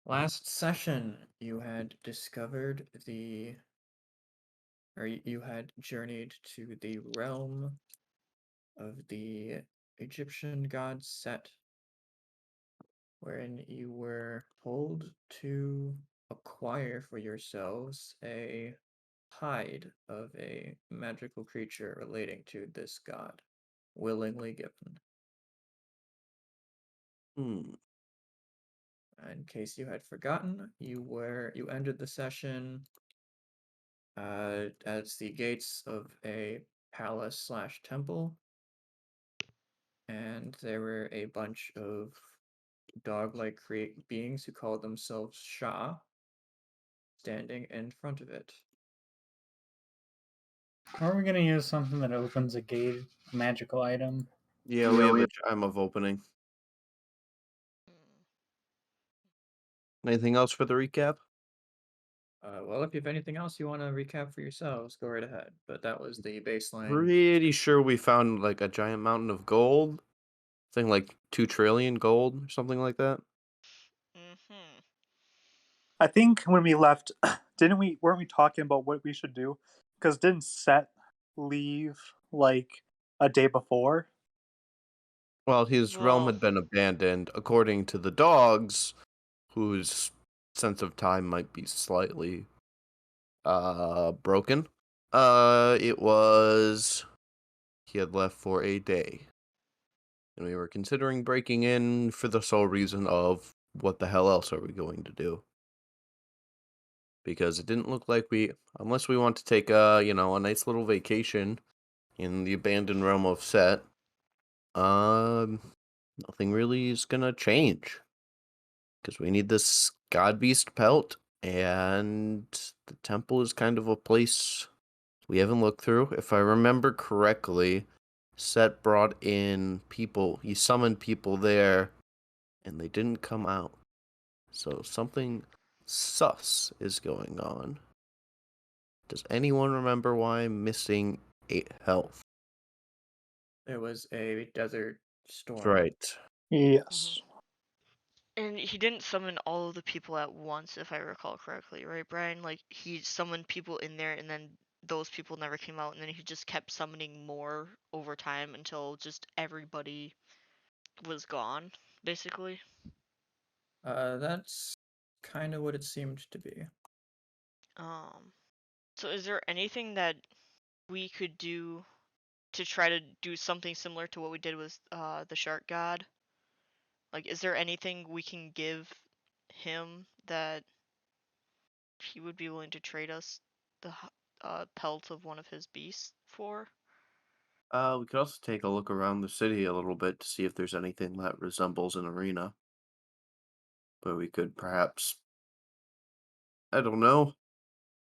Last session, you had discovered you had journeyed to the realm of the Egyptian god Set, wherein you were told to acquire for yourselves a hide of a magical creature relating to this god, willingly given. Hmm. In case you had forgotten, you ended the session at the gates of a palace slash temple, and there were a bunch of dog-like create beings who called themselves Shah standing in front of it. Are we gonna use something that opens a gate, a magical item? Yeah, we have a chime of opening. Mm. Anything else for the recap? Well, if you have anything else you want to recap for yourselves, go right ahead. But that was the baseline. Pretty sure we found like a giant mountain of gold. Thing like 2 trillion gold or something like that. Mhm. I think when we left, weren't we talking about what we should do? Because didn't Set leave like a day before? Well, his realm Well, had been abandoned, according to the dogs, whose sense of time might be slightly broken. It was he had left for a day. And we were considering breaking in for the sole reason of what the hell else are we going to do? Because it didn't look like unless we want to take a nice little vacation in the abandoned realm of Set, um, nothing really is gonna change. Because we need this God Beast pelt, and the temple is kind of a place we haven't looked through. If I remember correctly, Set brought in people, he summoned people there, and they didn't come out. So something sus is going on. Does anyone remember why I'm missing 8 health? There was a desert That's storm. right. mhm. Yes. And he didn't summon all of the people at once, if I recall correctly, right, Brian? Like he summoned people in there, and then those people never came out, and then he just kept summoning more over time until just everybody was gone, basically. That's kind of what it seemed to be. Um. So, is there anything that we could do to try to do something similar to what we did with the shark god? Like, is there anything we can give him that he would be willing to trade us the pelt of one of his beasts for? We could also take a look around the city a little bit to see if there's anything that resembles an arena. But we could perhaps, I don't know,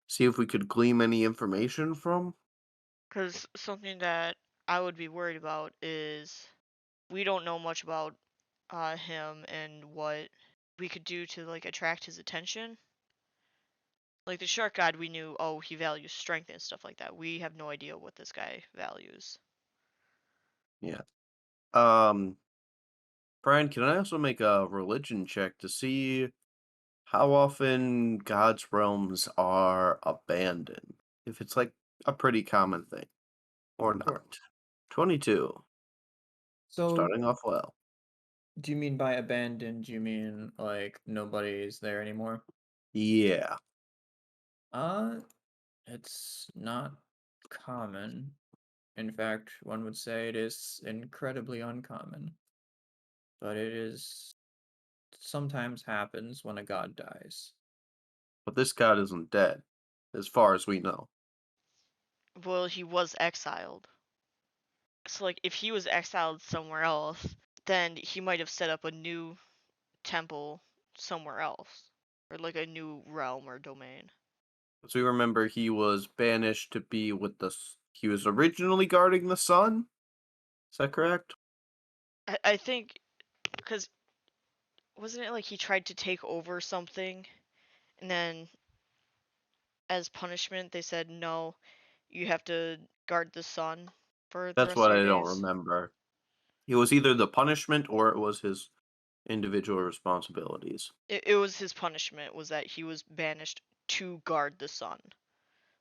see if we could glean any information from. Because something that I would be worried about is we don't know much about him and what we could do to like attract his attention. Like the shark god, we knew, oh, he values strength and stuff like that. We have no idea what this guy values. Yeah. Um, Brian, can I also make a religion check to see how often God's realms are abandoned? If it's like a pretty common thing or Sure. not. 22. So, Starting off well. do you mean by abandoned, do you mean like nobody's there anymore? Yeah. Uh, it's not common. In fact, one would say it is incredibly uncommon, but it is sometimes happens when a god dies. But this god isn't dead, as far as we know. Well, he was exiled. So, like, if he was exiled somewhere else, then he might have set up a new temple somewhere else, or like a new realm or domain. As we remember, he was banished to be with he was originally guarding the sun? Is that correct? I think because wasn't it like he tried to take over something, and then as punishment they said no, you have to guard the sun for the That's rest of what your I don't days. remember. It was either the punishment or it was his individual responsibilities. It was his punishment was that he was banished to guard the sun,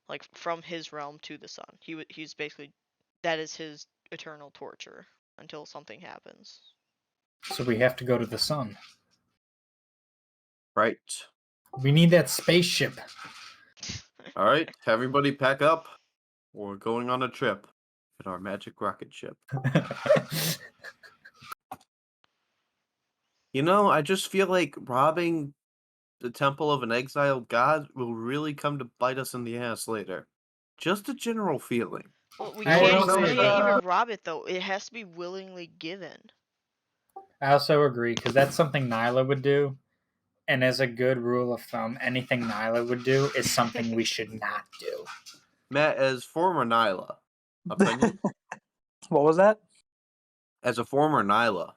like from his realm to the sun. He's basically that is his eternal torture until something happens. So we have to go to the sun. Right. We need that spaceship. All right. Everybody pack up. We're going on a trip in our magic rocket ship. You know, I just feel like robbing the temple of an exiled god will really come to bite us in the ass later. Just a general feeling. Well, we I can't also even rob it though. It has to be willingly given. I also agree, because that's something Nyla would do. And as a good rule of thumb, anything Nyla would do is something we should not do. Matt, as former Nyla, opinion? What was that? As a former Nyla,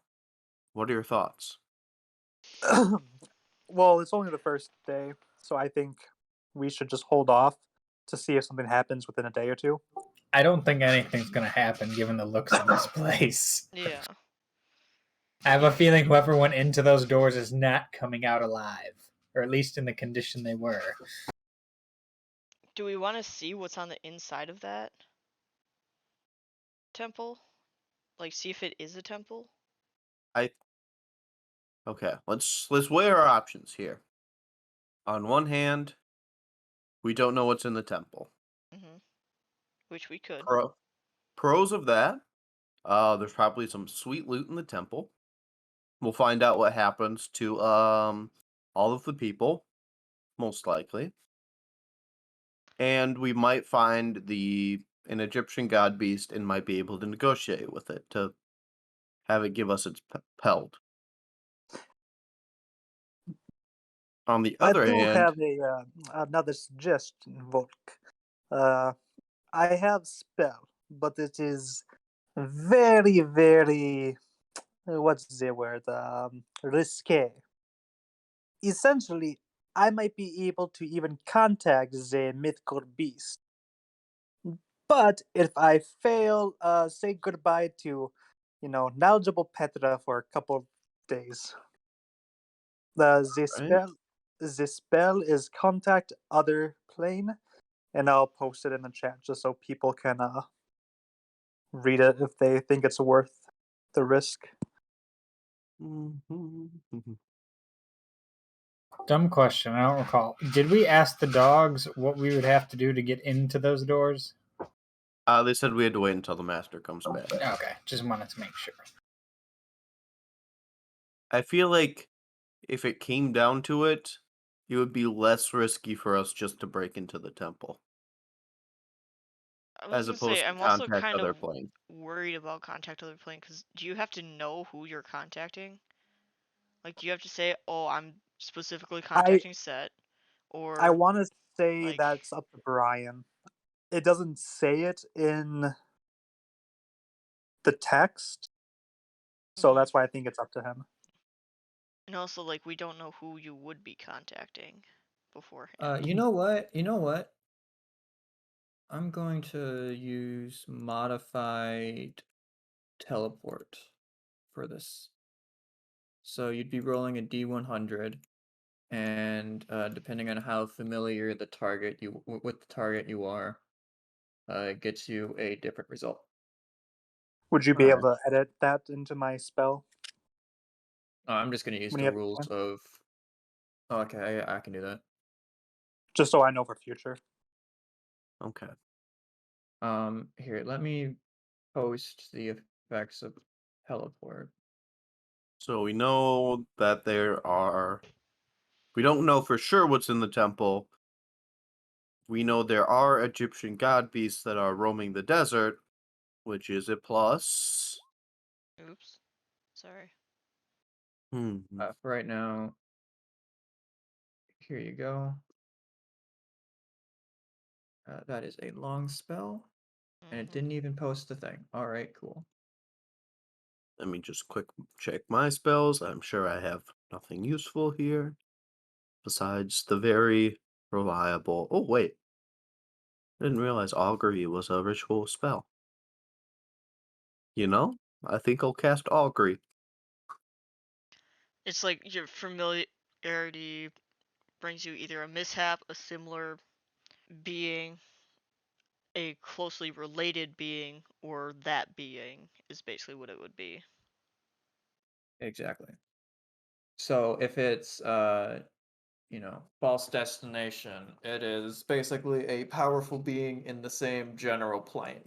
what are your thoughts? Well, it's only the first day, so I think we should just hold off to see if something happens within a day or two. I don't think anything's going to happen given the looks of this place. Yeah. I have a feeling whoever went into those doors is not coming out alive, or at least in the condition they were. Do we want to see what's on the inside of that temple? Like, see if it is a temple? Okay, let's weigh our options here. On one hand, we don't know what's in the temple. Mm-hmm. Which we could. Pros of that, there's probably some sweet loot in the temple. We'll find out what happens to all of the people, most likely. And we might find an Egyptian god beast and might be able to negotiate with it to have it give us its pelt. On the other I do hand, have another suggestion, Volk. I have spell, but it is very, very what's the word? Risque. Essentially, I might be able to even contact the mythical beast. But if I fail, say goodbye to, knowledgeable Petra for a couple of days. The right? spell is contact other plane, and I'll post it in the chat just so people can read it if they think it's worth the risk. Dumb question, I don't recall. Did we ask the dogs what we would have to do to get into those doors? They said we had to wait until the master comes back. Okay, just wanted to make sure. I feel like if it came down to it, it would be less risky for us just to break into the temple. I was As gonna opposed say, to I'm also contact kind other of plane. worried about contact other plane, because do you have to know who you're contacting? Like, do you have to say, oh, I'm specifically contacting Set? I Or, want to say like, that's up to Brian. It doesn't say it in the text, so Mhm. that's why I think it's up to him. And also, like, we don't know who you would be contacting beforehand. You know what? You know what? I'm going to use modified teleport for this. So you'd be rolling a D100, and depending on how familiar the target with the target you are, it gets you a different result. Would you be Alright. able to edit that into my spell? I'm just going to use When the you have rules time? of. Okay, I can do that. Just so I know for future. Okay. Here, let me post the effects of teleport. So we know that we don't know for sure what's in the temple. We know there are Egyptian god beasts that are roaming the desert, which is a plus. Oops. Sorry. For right now, here you go. That is a long spell, and it Mhm. didn't even post the thing. All right, cool. Let me just quick check my spells. I'm sure I have nothing useful here. Besides the very reliable... Oh, wait. I didn't realize Augury was a ritual spell. You know, I think I'll cast Augury. It's like your familiarity brings you either a mishap, a similar being, a closely related being, or that being is basically what it would be. Exactly. So if it's false destination, it is basically a powerful being in the same general plane,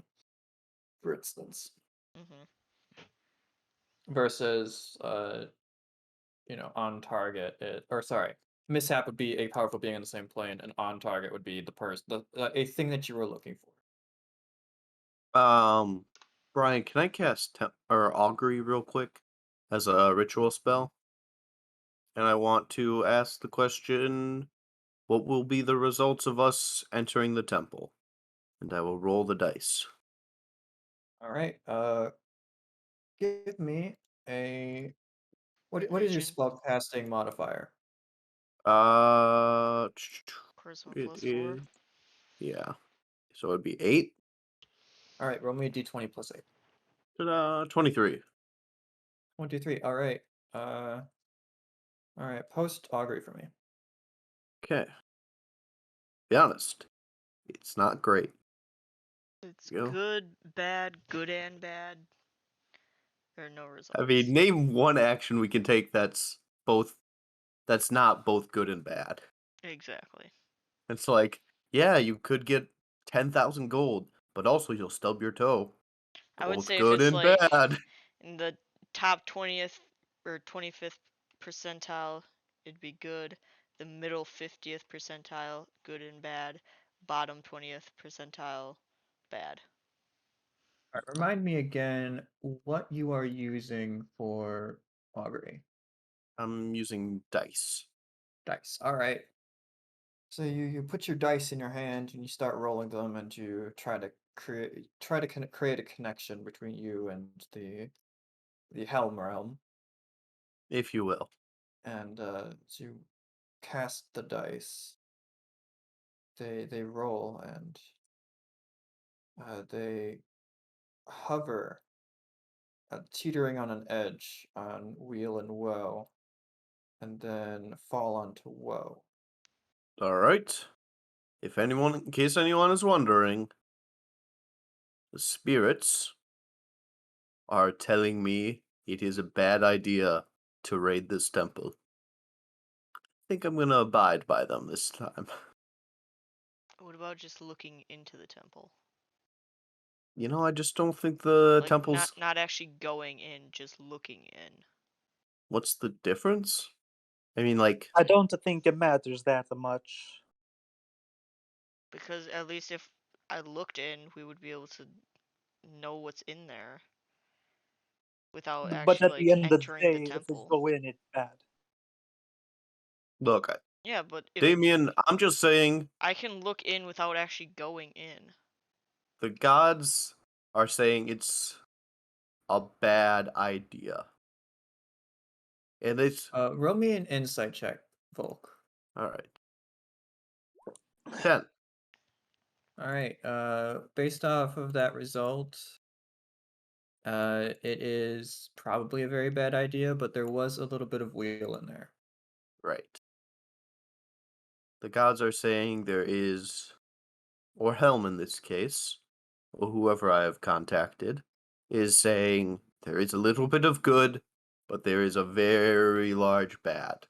for instance, Hmm. versus on target mishap would be a powerful being in the same plane, and on target would be the person, a thing that you were looking for. Brian, can I cast or augury real quick as a ritual spell? And I want to ask the question, what will be the results of us entering the temple? And I will roll the dice. All right. Give me a what is your Religion, spell casting modifier? Uh, charisma it +4. is, yeah. So it'd be 8. All right, roll me a d20 plus 8. Ta-da, 23. 23. All right. Uh, all right. Post augury for me. Okay. Be honest, it's not great. It's You know? good, bad, good and bad. There are no results. I mean, name one action we can take that's not both good and bad. Exactly. It's like, yeah, you could get 10,000 gold, but also you'll stub your toe. I would Both say if good it's and like bad. in the top 20th or 25th percentile, it'd be good. The middle 50th percentile, good and bad. Bottom 20th percentile, bad. All right, remind me again what you are using for augury. I'm using dice. Dice. All right. So you put your dice in your hand and you start rolling them, and you try to create a connection between you and the Helm realm. If you will. And as you cast the dice, they roll, and they hover, teetering on an edge on weal and woe, and then fall onto woe. Alright. In case anyone is wondering, the spirits are telling me it is a bad idea to raid this temple. I think I'm gonna abide by them this time. What about just looking into the temple? I just don't think the Like not temple's... not actually going in, just looking in. What's the difference? I mean, like, I don't think it matters that much. Because at least if I looked in, we would be able to know what's in there without But actually at the like end of the entering the day, if we temple. go in, it's bad. look, Yeah, but if Damien, I'm just saying I can look in without actually going in. the gods are saying it's a bad idea. And it's Roll me an insight check, Volk. all right. 10. All right. Based off of that result, it is probably a very bad idea, but there was a little bit of wheel in there. Right. The gods are saying there is, or Helm in this case, or whoever I have contacted, is saying there is a little bit of good, but there is a very large bad.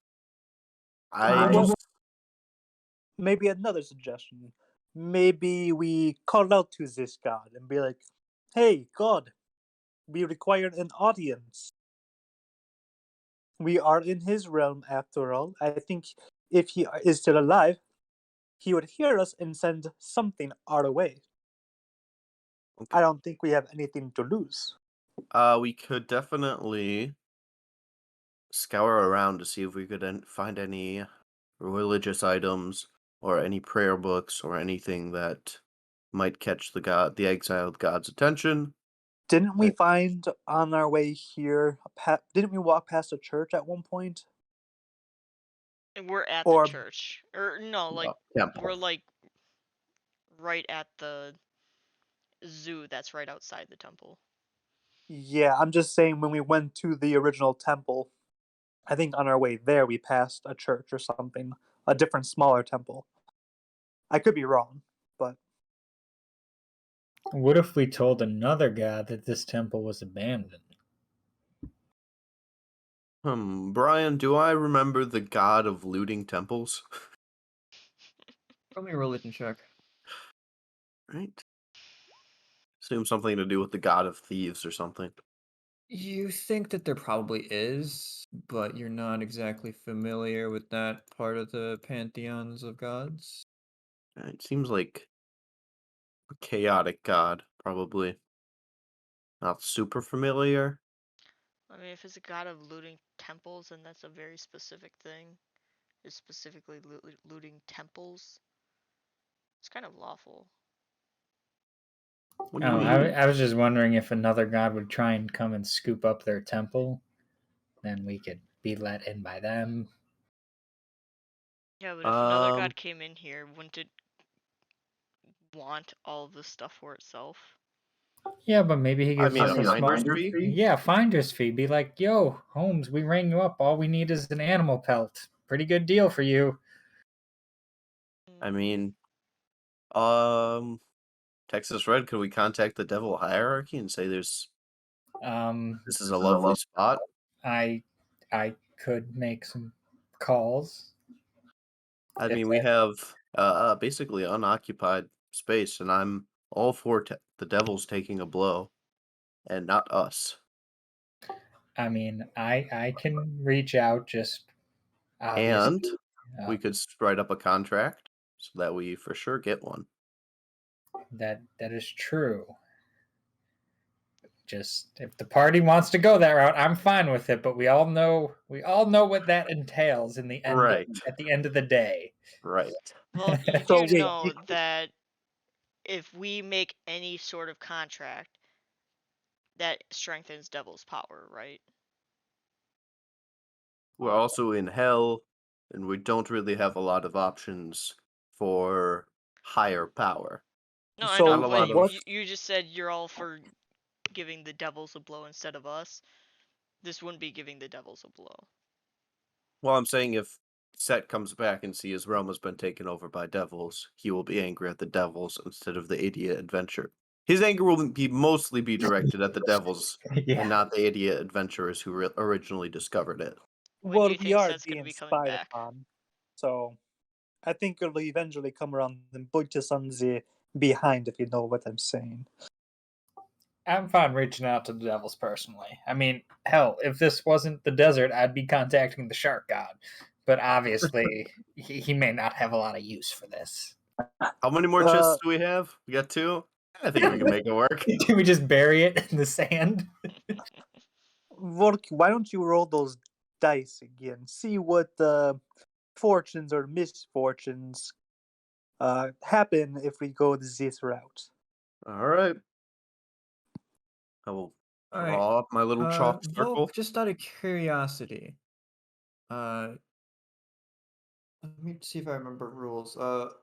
I Well, just maybe another suggestion. Maybe we call out to this god and be like, "Hey, God, we require an audience. We are in his realm after all. I think if he is still alive, he would hear us and send something our way. okay. I don't think we have anything to lose." We could definitely scour around to see if we could find any religious items or any prayer books or anything that might catch the exiled god's attention. Didn't we I- find on our way here? Didn't we walk past a church at one point? And we're at the Or church. Or no, like temple. we're like right at the zoo that's right outside the temple. yeah, I'm just saying when we went to the original temple. I think on our way there we passed a church or something, a different smaller temple. I could be wrong, but What if we told another god that this temple was abandoned? Brian, do I remember the god of looting temples? Roll me a religion check. Right. Assume something to do with the god of thieves or something. You think that there probably is, but you're not exactly familiar with that part of the pantheons of gods. It seems like a chaotic god, probably. Not super familiar. I mean, if it's a god of looting temples, then that's a very specific thing. Is specifically looting temples. It's kind of lawful. What do you Oh, mean? I was just wondering if another god would try and come and scoop up their temple, then we could be let in by them. Yeah, but if another Um, god came in here, wouldn't it want all of the stuff for itself? Yeah, but maybe he I gives mean, us a a small finder's fee? Yeah, finder's fee. Be like, yo, Holmes, we rang you up. All we need is an animal pelt. Pretty good deal for you. I mean, um, Texas Red, could we contact the Devil Hierarchy and say this is a lovely spot? I could make some calls. I If mean, we have basically unoccupied space, and I'm all for the Devil's taking a blow, and not us. I mean, I can reach out. Just obviously, And we could write up a contract so that we for sure get one. that is true. Just if the party wants to go that route, I'm fine with it. But we all know what that entails in the end. Right. At the end of the day, Right. Well, you So do wait, know that if we make any sort of contract, that strengthens Devil's power, right? We're also in hell, and we don't really have a lot of options for higher power. No, I So know, Not a but lot of. you just said you're all for giving the Devils a blow instead of us. This wouldn't be giving the Devils a blow. Well, I'm saying if Set comes back and sees his realm has been taken over by devils, he will be angry at the devils instead of the idiot adventure. His anger will mostly be directed at the devils yeah. and not the idiot adventurers who originally discovered it. When do well, you we think are Set's gonna being be coming spied back? upon, so I think it'll eventually come around and put us on the behind, if you know what I'm saying. I'm fine reaching out to the devils personally. I mean, hell, if this wasn't the desert, I'd be contacting the shark god. But obviously, he may not have a lot of use for this. How many more chests do we have? We got 2? I think we can make it work. Can we just bury it in the sand? Volk, why don't you roll those dice again? See what fortunes or misfortunes happen if we go this route. All right. I will All right. draw up my little chalk circle. Volk, just out of curiosity, let me see if I remember rules.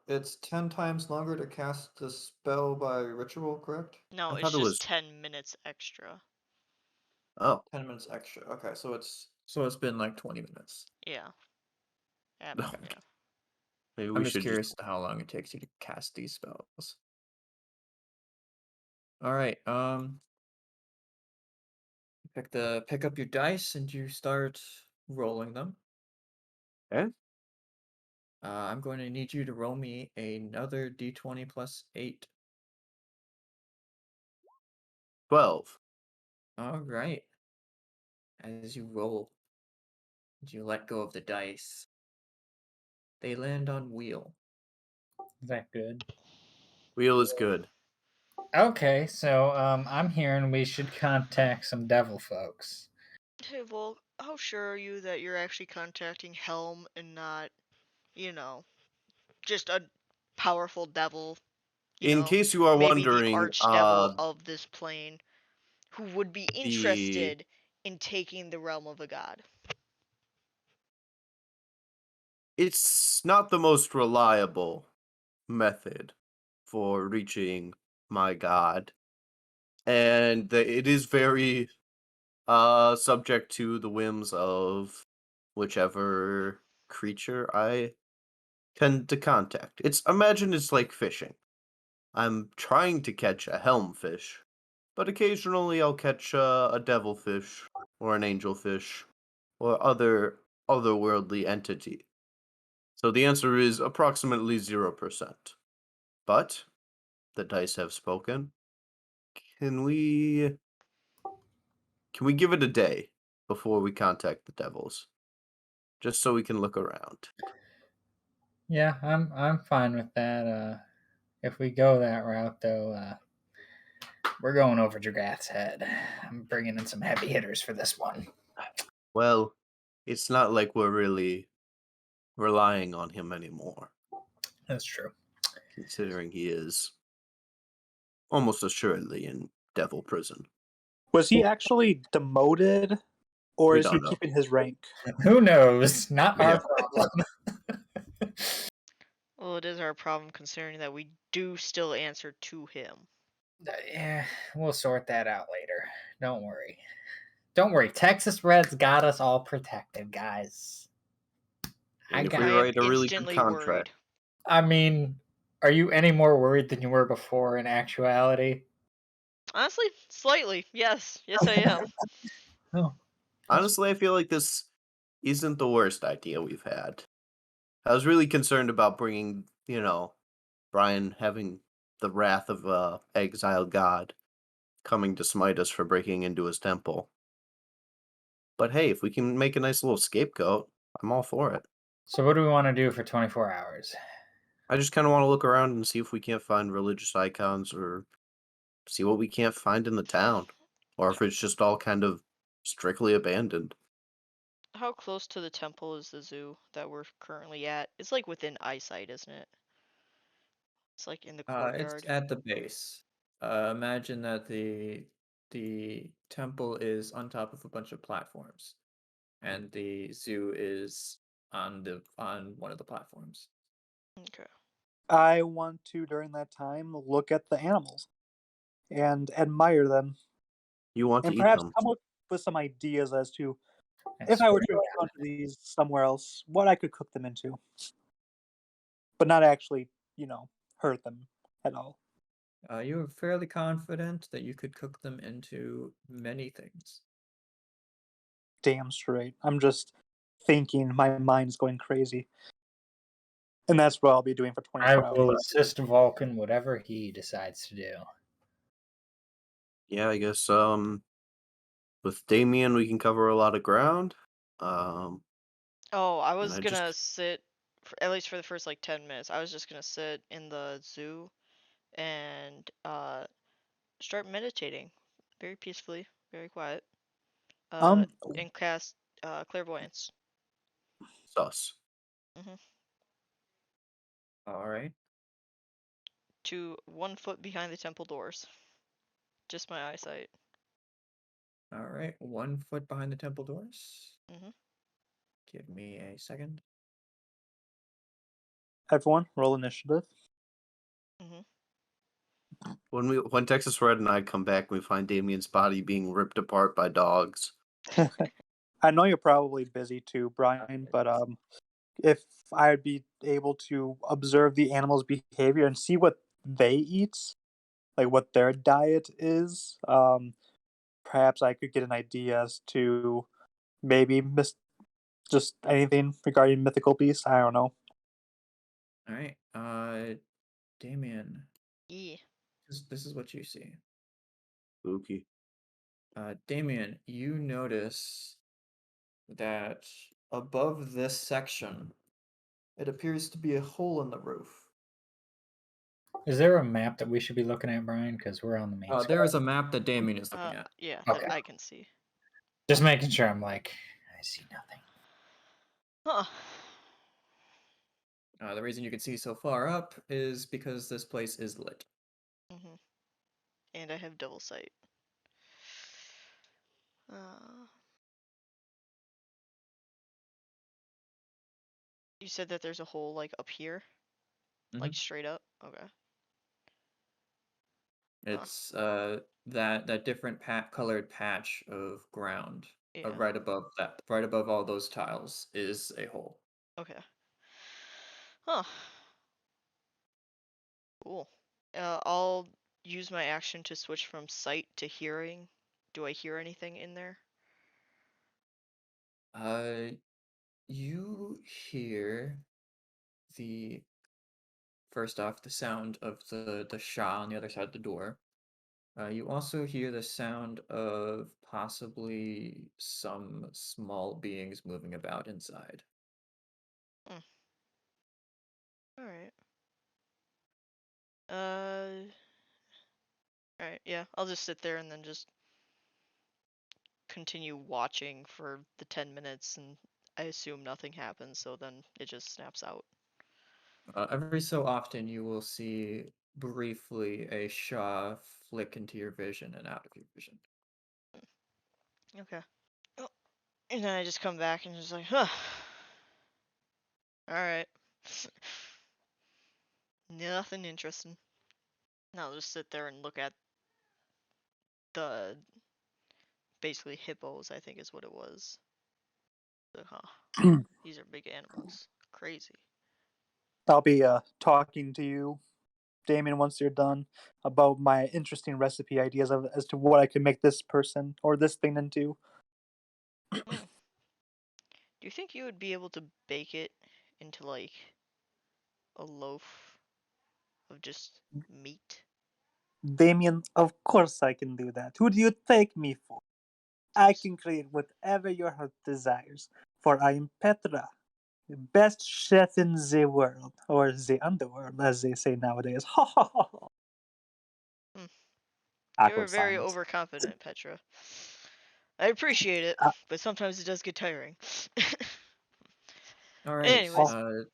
It's 10 times longer to cast the spell by ritual, correct? No, I it's thought it just was- 10 minutes extra. Oh, 10 minutes extra. Okay, so it's been like 20 minutes. Yeah. Yeah. No. Yeah. maybe I'm we just should curious just. to how long it takes you to cast these spells. All right. Pick up your dice and you start rolling them. Okay. I'm going to need you to roll me another d20 plus 8. 12. All right. As you roll, you let go of the dice. They land on wheel. Is that good? Wheel is good. Okay, so I'm hearing we should contact some devil folks. Hey, Volk, how sure are you that you're actually contacting Helm and not, just a powerful devil? In case you are maybe the wondering, archdevil of this plane, who would be interested in taking the realm of a god. it's not the most reliable method for reaching my god, and it is very subject to the whims of whichever creature I tend to contact. Imagine it's like fishing. I'm trying to catch a helmfish, but occasionally I'll catch a devilfish or an angelfish or otherworldly entity. So the answer is approximately 0%. But the dice have spoken. Can we give it a day before we contact the devils? Just so we can look around. Yeah, I'm fine with that. If we go that route, though, we're going over Dragath's head. I'm bringing in some heavy hitters for this one. Well, it's not like we're really relying on him anymore, That's true. considering he is almost assuredly in devil prison. Was he actually demoted, or We is he don't know. keeping his rank? Who knows? Not our Yeah. problem. Well, it is our problem considering that we do still answer to him. Yeah, we'll sort that out later. Don't worry. Don't worry. Texas Reds got us all protected, guys. And if got. we I am write a really good instantly contract, worried. I mean, are you any more worried than you were before in actuality? Honestly, slightly. Yes. Yes, I am. Oh, honestly, I feel like this isn't the worst idea we've had. I was really concerned about bringing, Brian having the wrath of a exiled god coming to smite us for breaking into his temple. But hey, if we can make a nice little scapegoat, I'm all for it. so what do we want to do for 24 hours? I just kind of want to look around and see if we can't find religious icons or see what we can't find in the town. Or if it's just all kind of strictly abandoned. How close to the temple is the zoo that we're currently at? It's like within eyesight, isn't it? It's like in the It's courtyard. at the base. Imagine that the temple is on top of a bunch of platforms, and the zoo is on one of the platforms. Okay. I want to, during that time, look at the animals and admire them, You want to and eat perhaps them. come up with some ideas as to, I if I were swear to encounter these somewhere else, what I could cook them into. But not actually, hurt them at all. You are fairly confident that you could cook them into many things. Damn straight. I'm just thinking, my mind's going crazy. And that's what I'll be doing for I 24 will hours. assist Vulcan whatever he decides to do. Yeah, I guess with Damien we can cover a lot of ground. Oh, I was I gonna just sit, at least for the first like 10 minutes, I was just gonna sit in the zoo and start meditating very peacefully, very quiet, Um, and cast clairvoyance. sus. hmm All right. To 1 foot behind the temple doors. Just my eyesight. All right. 1 foot behind the temple doors. hmm Give me a second. everyone, roll initiative. hmm When Texas Red and I come back, we find Damien's body being ripped apart by dogs. I know you're probably busy too, Brian, but if I'd be able to observe the animals' behavior and see what they eat, like what their diet is, perhaps I could get an idea as to maybe just anything regarding mythical beasts. I don't know. All right. Damien, Yeah. this is what you see. Spooky. Damien, you notice that above this section, it appears to be a hole in the roof. Is there a map that we should be looking at, Brian? Because we're on the main There square. is a map that Damien is looking at. Yeah, Okay. I can see. Just making sure. I'm like, I see nothing. Huh. The reason you can see so far up is because this place is lit. hmm And I have double sight. Uh, you said that there's a hole like up here, like Mhm. straight up. Okay. It's that different colored patch of ground Yeah. right above that, right above all those tiles, is a hole. Okay. Huh. Cool. I'll use my action to switch from sight to hearing. Do I hear anything in there? You hear the first off the sound of the Shah on the other side of the door. You also hear the sound of possibly some small beings moving about inside. All right. All right. Yeah, I'll just sit there and then just continue watching for the 10 minutes, and I assume nothing happens, so then it just snaps out. Every so often, you will see briefly a Shah flick into your vision and out of your vision. Okay. Oh, and then I just come back and just like, huh. All right. Nothing interesting. And I'll just sit there and look at the basically hippos, I think is what it was. So, huh. These are big animals. Crazy. I'll be talking to you, Damien, once you're done, about my interesting recipe ideas as to what I can make this person or this thing into. Hmm. Do you think you would be able to bake it into like a loaf of just meat? Damien, of course I can do that. Who do you take me for? I Just can create whatever your heart desires, for I am Petra, the best chef in the world, or the underworld, as they say nowadays. Ha ha ha! Hmm. You're Awkward very silence. overconfident, Petra. I appreciate it, Uh, but sometimes it does get tiring. All right, Anyways,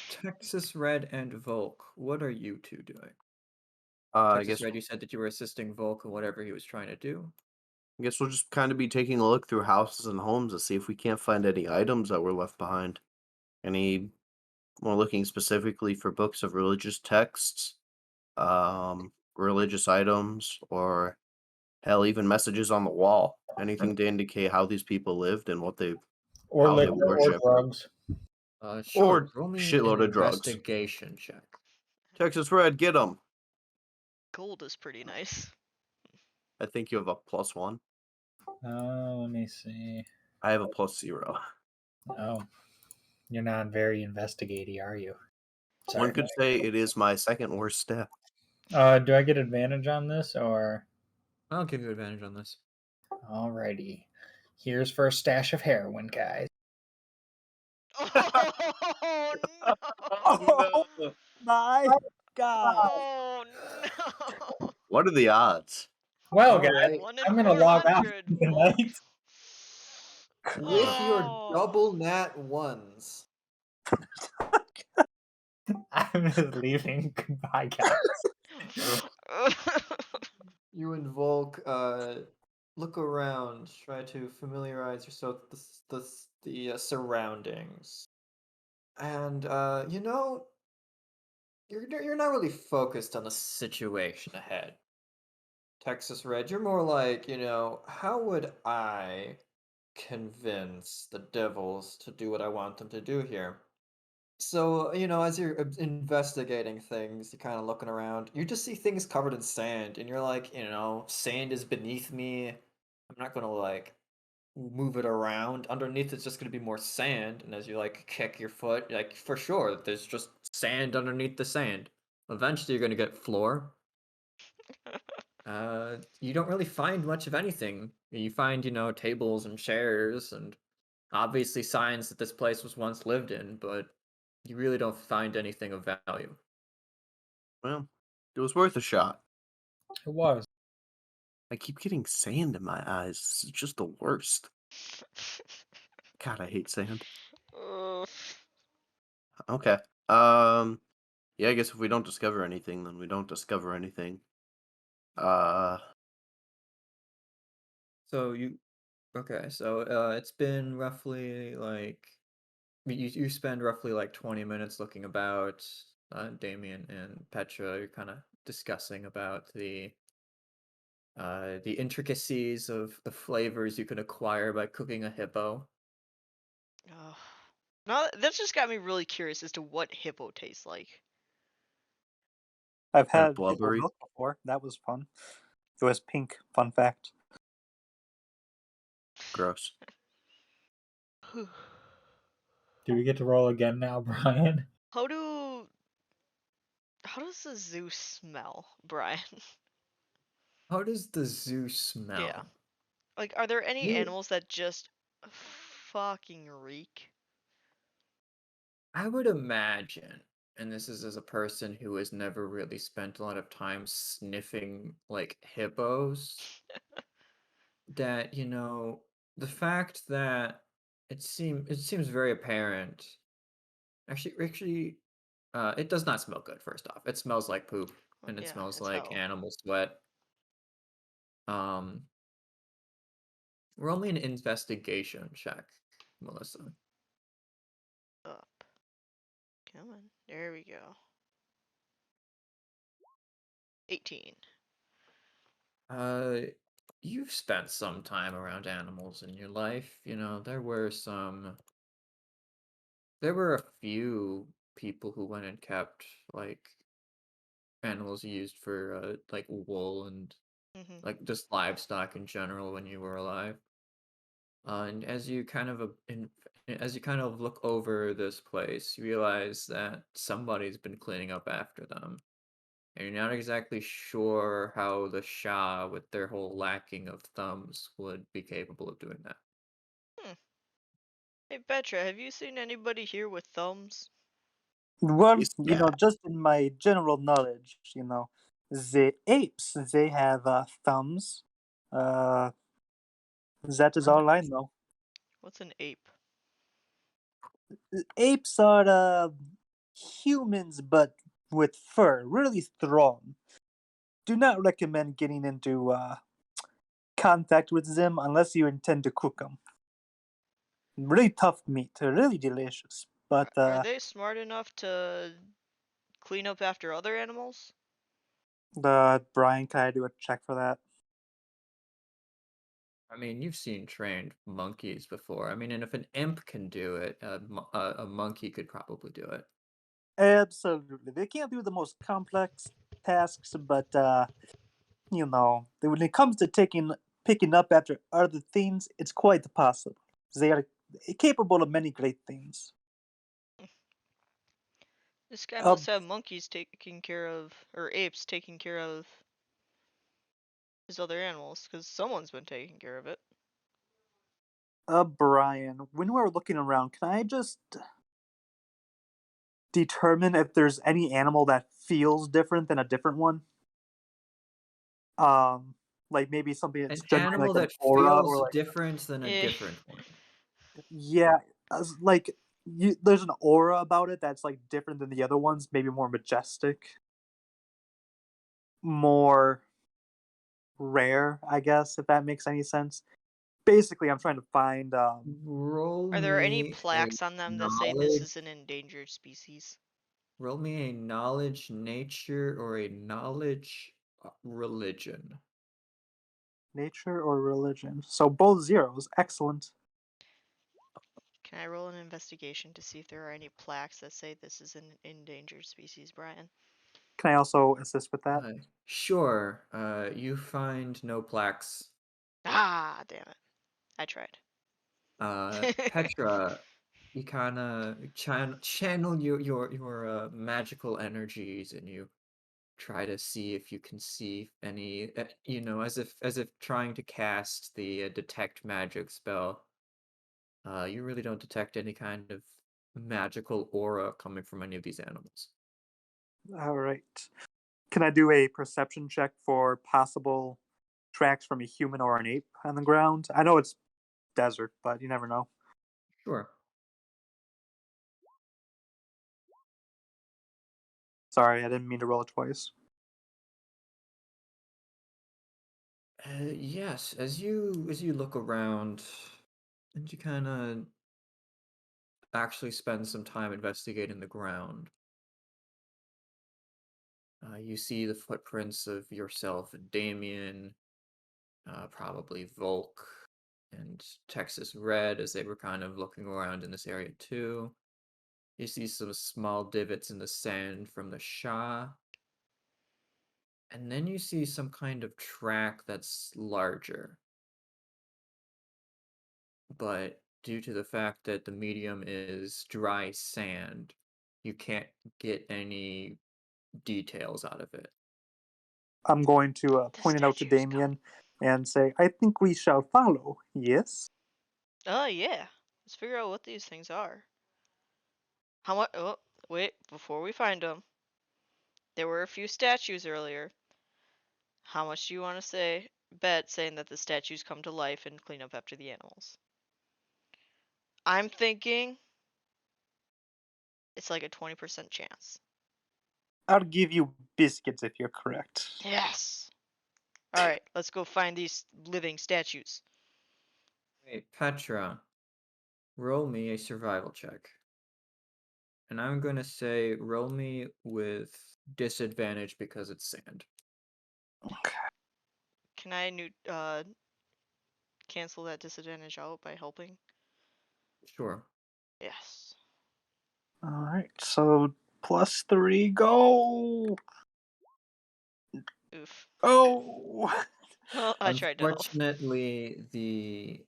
Texas Red and Volk, what are you two doing? I Texas guess Red, you said that you were assisting Volk in whatever he was trying to do. we'll just kind of be taking a look through houses and homes to see if we can't find any items that were left behind. Any more looking specifically for books of religious texts, religious items, or hell, even messages on the wall. Anything to indicate how these people lived and what they Or how they liquor or worship. drugs. Sure, Or roll me an shitload of drugs. investigation check. Texas Red, get them. gold is pretty nice. I think you have a +1. Oh, let me see. I have a +0. Oh, you're not very investigaty, are you? One Sorry. could say it is my second worst step. Do I get advantage on this or? I'll give you advantage on this. Alrighty. Here's for a stash of heroin, guys. Oh no! oh my God! Oh no! What are the odds? Well, All guys, right, 1 in I'm gonna log off 400, tonight. Volk. with your Oh. double nat ones, I'm just leaving. Goodbye, guys. you and Volk look around, try to familiarize yourself with the surroundings, and you're not really focused on the situation ahead. Texas Red, you're more like, how would I convince the devils to do what I want them to do here? So, as you're investigating things, you're kind of looking around, you just see things covered in sand, and you're like, sand is beneath me. I'm not gonna like move it around. Underneath it's just gonna be more sand, and as you like kick your foot, like for sure, there's just sand underneath the sand. Eventually you're gonna get floor. You don't really find much of anything. You find, tables and chairs and obviously signs that this place was once lived in, but you really don't find anything of value. Well, it was worth a shot. It was. I keep getting sand in my eyes. This is just the worst. God, I hate sand. Okay. Yeah, I guess if we don't discover anything, then we don't discover anything. Uh, Okay, so it's been roughly like you spend roughly like 20 minutes looking about. Damien and Petra, you're kind of discussing about the intricacies of the flavors you can acquire by cooking a hippo. Ugh. Now that's just got me really curious as to what hippo tastes like. I've Kind of had hippo blubbery. milk before. That was fun. It was pink. Fun fact. Gross. Do we get to roll again now, Brian? How do how does the zoo smell, Brian? How does the zoo smell? Yeah. Like, are there any You- animals that just fucking reek? I would imagine, and this is as a person who has never really spent a lot of time sniffing like hippos, that the fact that it seems very apparent. Actually, it does not smell good. First off, it smells like poop Well, and it yeah, smells as like hell. animal sweat. Um, Roll me an investigation check, Melissa. Up. Come on. There we go. 18. Uh, you've spent some time around animals in your life. There were a few people who went and kept like animals used for like wool and Mm-hmm. like just livestock in general when you were alive. And as you kind of look over this place, you realize that somebody's been cleaning up after them. And you're not exactly sure how the Shah, with their whole lacking of thumbs, would be capable of doing that. Hmm. Hey, Petra, have you seen anybody here with thumbs? Well, Yeah. just in my general knowledge, the apes, they have thumbs. Uh, that is all I know. What's an ape? Apes are humans, but with fur, really strong. Do not recommend getting into contact with them unless you intend to cook them. Really tough meat, really delicious. But Are they smart enough to clean up after other animals? Brian, can I do a check for that? I mean, you've seen trained monkeys before. I mean, and if an imp can do it, a monkey could probably do it. Absolutely. They can't do the most complex tasks, but when it comes to picking up after other things, it's quite possible. They are capable of many great things. This guy Uh, must have monkeys taking care of, or apes taking care of his other animals, because someone's been taking care of it. Brian, when we're looking around, can I just determine if there's any animal that feels different than a different one? Like maybe something that's An generally like animal an that aura or feels like different than a Eh. different one. yeah, like there's an aura about it that's like different than the other ones, maybe more majestic, more rare, I guess, if that makes any sense. Basically, I'm trying to find Roll Are there any me a plaques on them that say this knowledge. is an endangered species? Roll me a knowledge nature or a knowledge religion. nature or religion. So both zeros. Excellent. Can I roll an investigation to see if there are any plaques that say this is an endangered species, Brian? Can I also assist with that? Sure. You find no plaques. Ah, damn it. I tried. Petra, you kind of channel your magical energies, and you try to see if you can see any, as if trying to cast the detect magic spell. You really don't detect any kind of magical aura coming from any of these animals. All right. Can I do a perception check for possible tracks from a human or an ape on the ground? I know it's desert, but you never know. Sure. Sorry, I didn't mean to roll it twice. Yes, as you look around, and you kind of actually spend some time investigating the ground. You see the footprints of yourself and Damien. probably Volk and Texas Red, as they were kind of looking around in this area too. You see some small divots in the sand from the Shah. And then you see some kind of track that's larger. But due to the fact that the medium is dry sand, you can't get any details out of it. I'm going to The point it out to statues come. Damien and say, I think we shall follow. Yes? Oh, yeah. Let's figure out what these things are. How much? Oh, wait. Before we find them, there were a few statues earlier. How much do you want to say? Bet saying that the statues come to life and clean up after the animals. I'm thinking it's like a 20% chance. I'll give you biscuits if you're correct. Yes. All right, let's go find these living statues. Hey, Petra, roll me a survival check. And I'm going to say roll me with disadvantage because it's sand. Can I cancel that disadvantage out by helping? Sure. Yes. Alright, so +3, go! Oof. Oh! Well, I tried to help. Unfortunately, the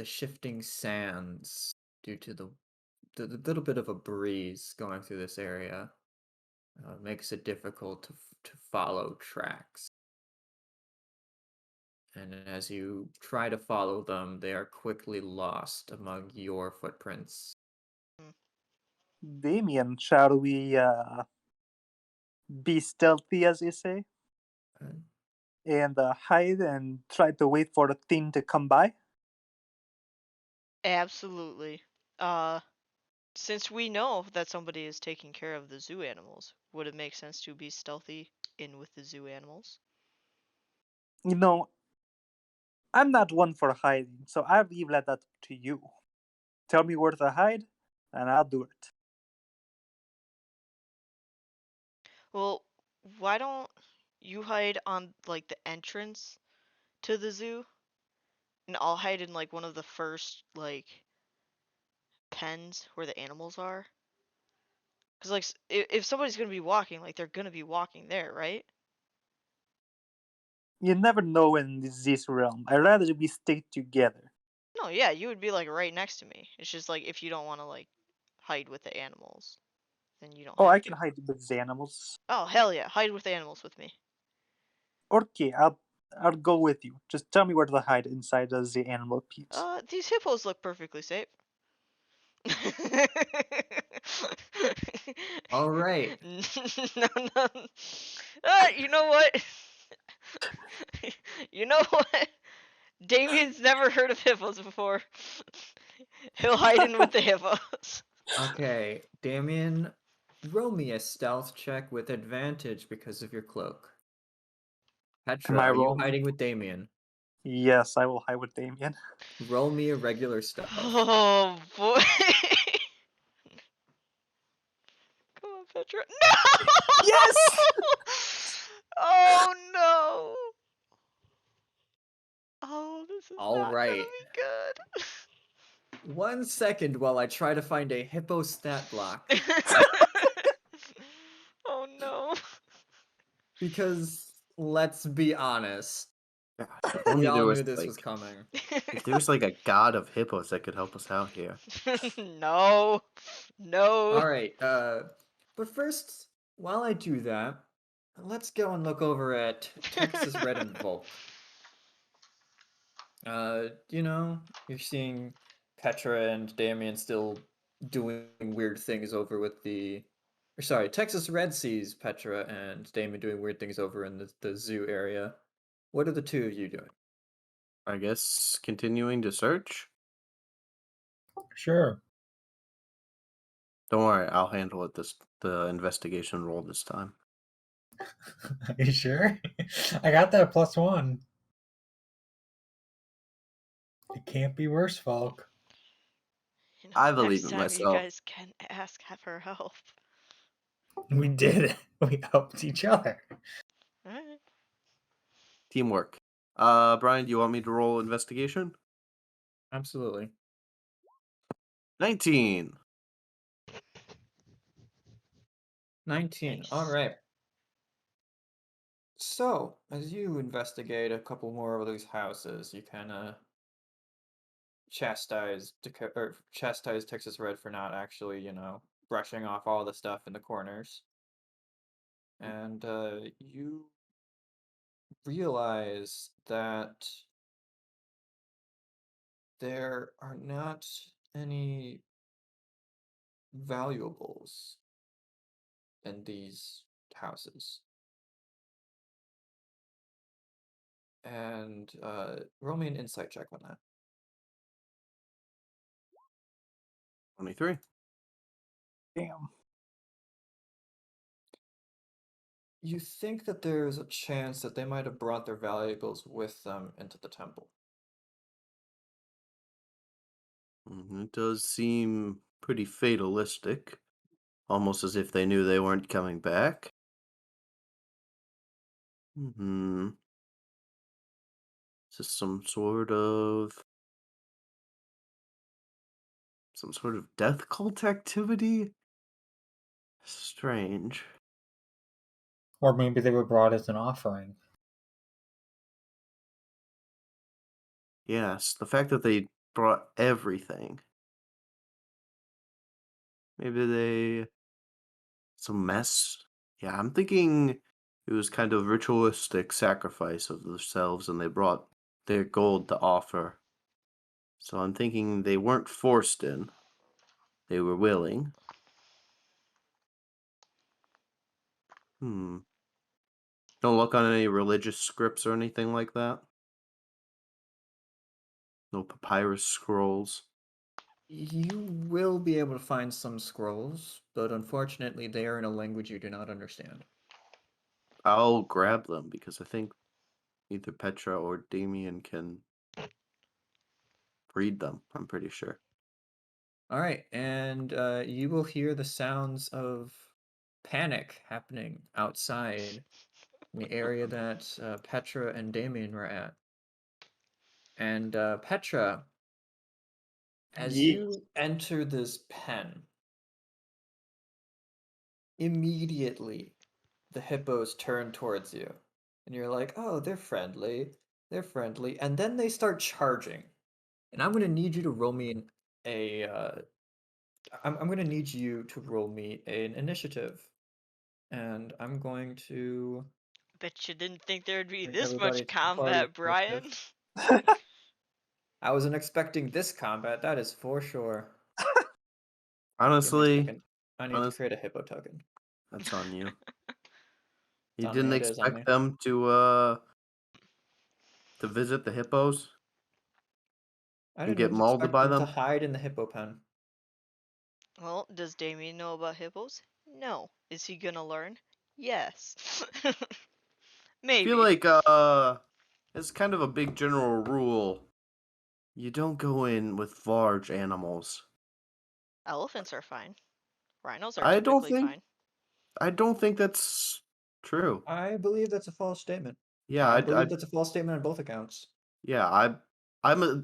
shifting sands, due to the little bit of a breeze going through this area, makes it difficult to follow tracks. And as you try to follow them, they are quickly lost among your footprints. Damien, shall we be stealthy, as you say, Uh, and hide and try to wait for the thing to come by? Absolutely. Since we know that somebody is taking care of the zoo animals, would it make sense to be stealthy in with the zoo animals? You know, I'm not one for hiding, so I'll leave that up to you. Tell me where to hide, and I'll do it. Well, why don't you hide on like the entrance to the zoo, and I'll hide in like one of the first like pens where the animals are? Cause like if somebody's gonna be walking, like they're gonna be walking there, right? You never know in this realm. I'd rather we stick together. No, yeah, you would be like right next to me. It's just like if you don't want to like hide with the animals, then you don't Oh, have I to. can hide with the animals. Oh hell yeah, hide with the animals with me. Okay, I'll go with you. Just tell me where to hide inside the animal pit. These hippos look perfectly safe. all right. No, no. You know what? You know what? Damien's never heard of hippos before. He'll hide in with the hippos. Okay, Damien, roll me a stealth check with advantage because of your cloak. Petra, Am I are you rolling? hiding with Damien? Yes, I will hide with Damien. Roll me a regular stealth. Oh boy. Come on, Petra. No! Yes! Oh no! Oh, this is All not right. gonna be good. 1 second while I try to find a hippo stat block. Oh no. Because, let's be honest, Gosh, if we only there all was knew this was like coming. if there was like a god of hippos that could help us out here. No. No. Alright, but first, while I do that, let's go and look over at Texas Red and Volk. You're seeing Petra and Damien still doing weird things over with Texas Red sees Petra and Damien doing weird things over in the zoo area. What are the two of you doing? I guess continuing to search. Sure. Don't worry, I'll handle it the investigation roll this time. Are you sure? I got that +1. It can't be worse, Falk. You know, I believe next in time you myself. guys can ask for help. We did it. We helped each other. Alright. Teamwork. Brian, do you want me to roll investigation? Absolutely. 19. 19. All Nice. right. So, as you investigate a couple more of these houses, you kind of chastise Texas Red for not actually, brushing off all the stuff in the corners. And you realize that there are not any valuables in these houses. And roll me an insight check on that. 23. Damn. You think that there's a chance that they might have brought their valuables with them into the temple. It does seem pretty fatalistic. Almost as if they knew they weren't coming back. Hmm. Is this some sort of death cult activity? Strange. Or maybe they were brought as an offering. Yes, the fact that they brought everything. Maybe they some mess. Yeah, I'm thinking it was kind of ritualistic sacrifice of themselves and they brought their gold to offer. So I'm thinking they weren't forced in. They were willing. Hmm. Don't look on any religious scripts or anything like that. No papyrus scrolls. You will be able to find some scrolls, but unfortunately they are in a language you do not understand. I'll grab them because I think either Petra or Damien can read them. I'm pretty sure. All right, and you will hear the sounds of panic happening outside in the area that Petra and Damien were at. And Petra, as Yeah. you enter this pen, immediately the hippos turn towards you. And you're like, oh, they're friendly. They're friendly. And then they start charging. And I'm going to need you to roll me I'm going to need you to roll me an initiative. And I'm going to Bet you didn't think there'd be bring this everybody much to the party combat, Brian. initiative. I wasn't expecting this combat, that is for sure. Give me a Honestly, second. I need to create a hippo token. that's on you. It's You on me, didn't it is on me. expect them to visit the hippos I and didn't get mauled expect by them to them? hide in the hippo pen. Well, does Damien know about hippos? No. Is he gonna learn? Yes. I feel Maybe. like it's kind of a big general rule. You don't go in with large animals. Elephants are fine. Rhinos are I don't typically think fine. I don't think that's true. I believe that's a false statement. Yeah, I believe that's a false statement on both accounts. yeah, I'm a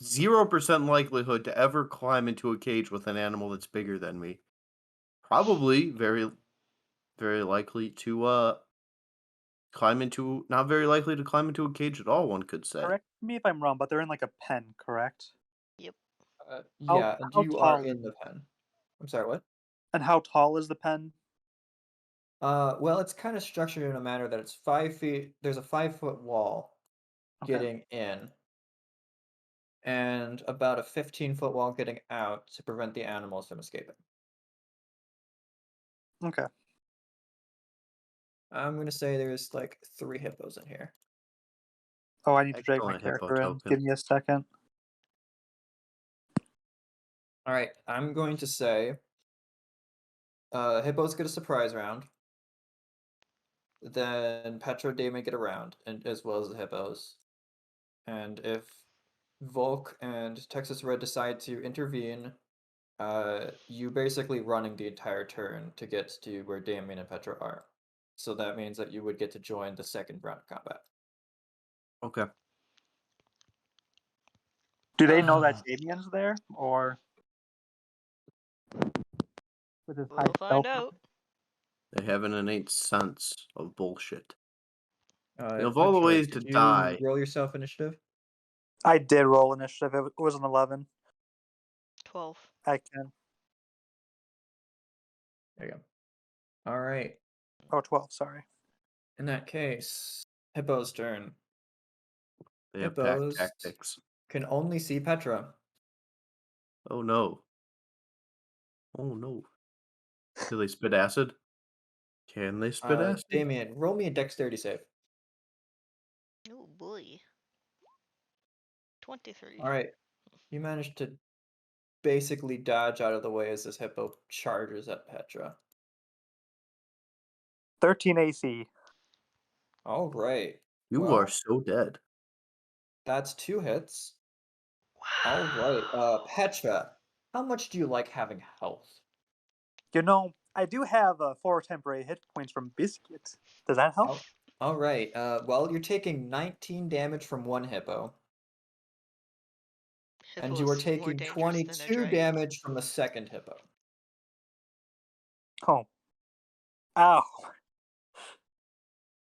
0% likelihood to ever climb into a cage with an animal that's bigger than me. Probably very likely to not very likely to climb into a cage at all, one could say. Correct me if I'm wrong, but they're in like a pen, correct? Yep. Yeah, and how you are tall in the pen. I'm sorry, what? And how tall is the pen? Well, it's kind of structured in a manner that it's 5 feet. There's a 5 foot wall Okay. getting in, and about a 15-foot wall getting out to prevent the animals from escaping. Okay. I'm gonna say there's like 3 hippos in here. Oh, I need to drag my Excellent hippo character in. token. Give me a second. All right, I'm going to say hippos get a surprise round. Then Petro Damon get a round, and as well as the hippos. And if Volk and Texas Red decide to intervene, you basically running the entire turn to get to where Damien and Petra are. So that means that you would get to join the second round of combat. Okay. Do they know that Ah. Damien's there, or with his high We'll find stealth? out. They have an innate sense of bullshit. Of all the Petra, ways did to you die. roll your self initiative? I did roll initiative. It was an 11. 12. I can. There you go. All right. Oh, 12. Sorry. In that case, Hippo's turn. They have pack Hippos tactics. can only see Petra. Oh no. Oh no. Do they spit acid? Can they spit acid? Damien, roll me a dexterity save. Oh boy. 23. All right. You managed to basically dodge out of the way as this hippo charges at Petra. 13 AC. All right. You Well, are so dead. that's 2 hits. All right. Petra, how much do you like having health? You know, I do have 4 temporary hit points from Biscuit. Does that help? Oh, all right. Well, you're taking 19 damage from one hippo, and you are Hippo's more taking dangerous than a 22 dragon. damage from the second hippo. Oh. Ow.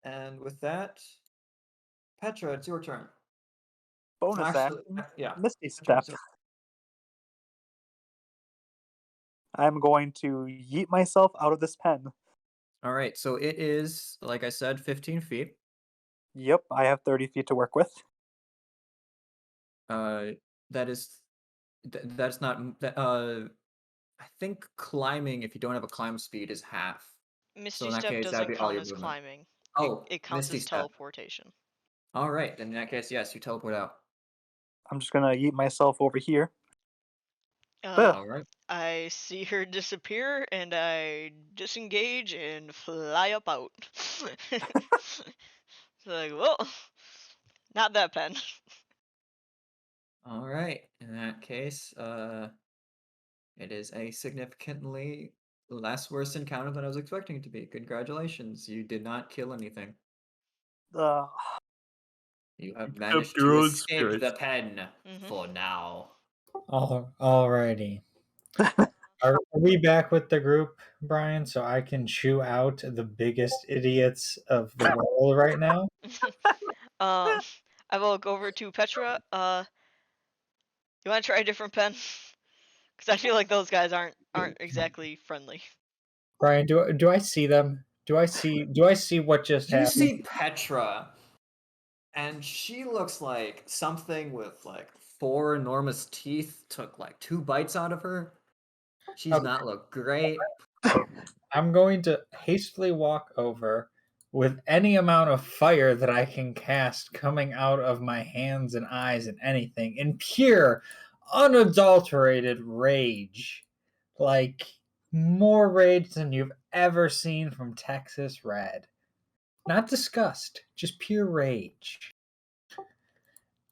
And with that, Petra, it's your turn. Bonus Actually, action. yeah. Misty Petra, Step. I'm going to yeet myself out of this pen. All right. So it is, like I said, 15 feet. Yep, I have 30 feet to work with. That is, that's not that. I think climbing, if you don't have a climb speed, is half. So Misty in that Step case, that'd doesn't be all count your as movement. climbing. Oh, It counts Misty as Step. teleportation. All right. Then in that case, yes, you teleport out. I'm just gonna yeet myself over here. All right. I see her disappear, and I disengage and fly up out. It's like, well, not that pen. All right. In that case, it is a significantly less worse encounter than I was expecting it to be. Congratulations. You did not kill anything. Uh, You have Except managed your to own escape the spirits. pen Mhm. for now. Alrighty. Are we back with the group, Brian? So I can chew out the biggest idiots of the world right now? I will go over to Petra. You want to try a different pen? Because I feel like those guys aren't exactly friendly. Brian, do I see them? Do I see what just You happened? see Petra, and she looks like something with like 4 enormous teeth took like 2 bites out of her. She's Okay. not look great. I'm going to hastily walk over with any amount of fire that I can cast coming out of my hands and eyes and anything in pure, unadulterated rage. Like more rage than you've ever seen from Texas Red. Not disgust, just pure rage.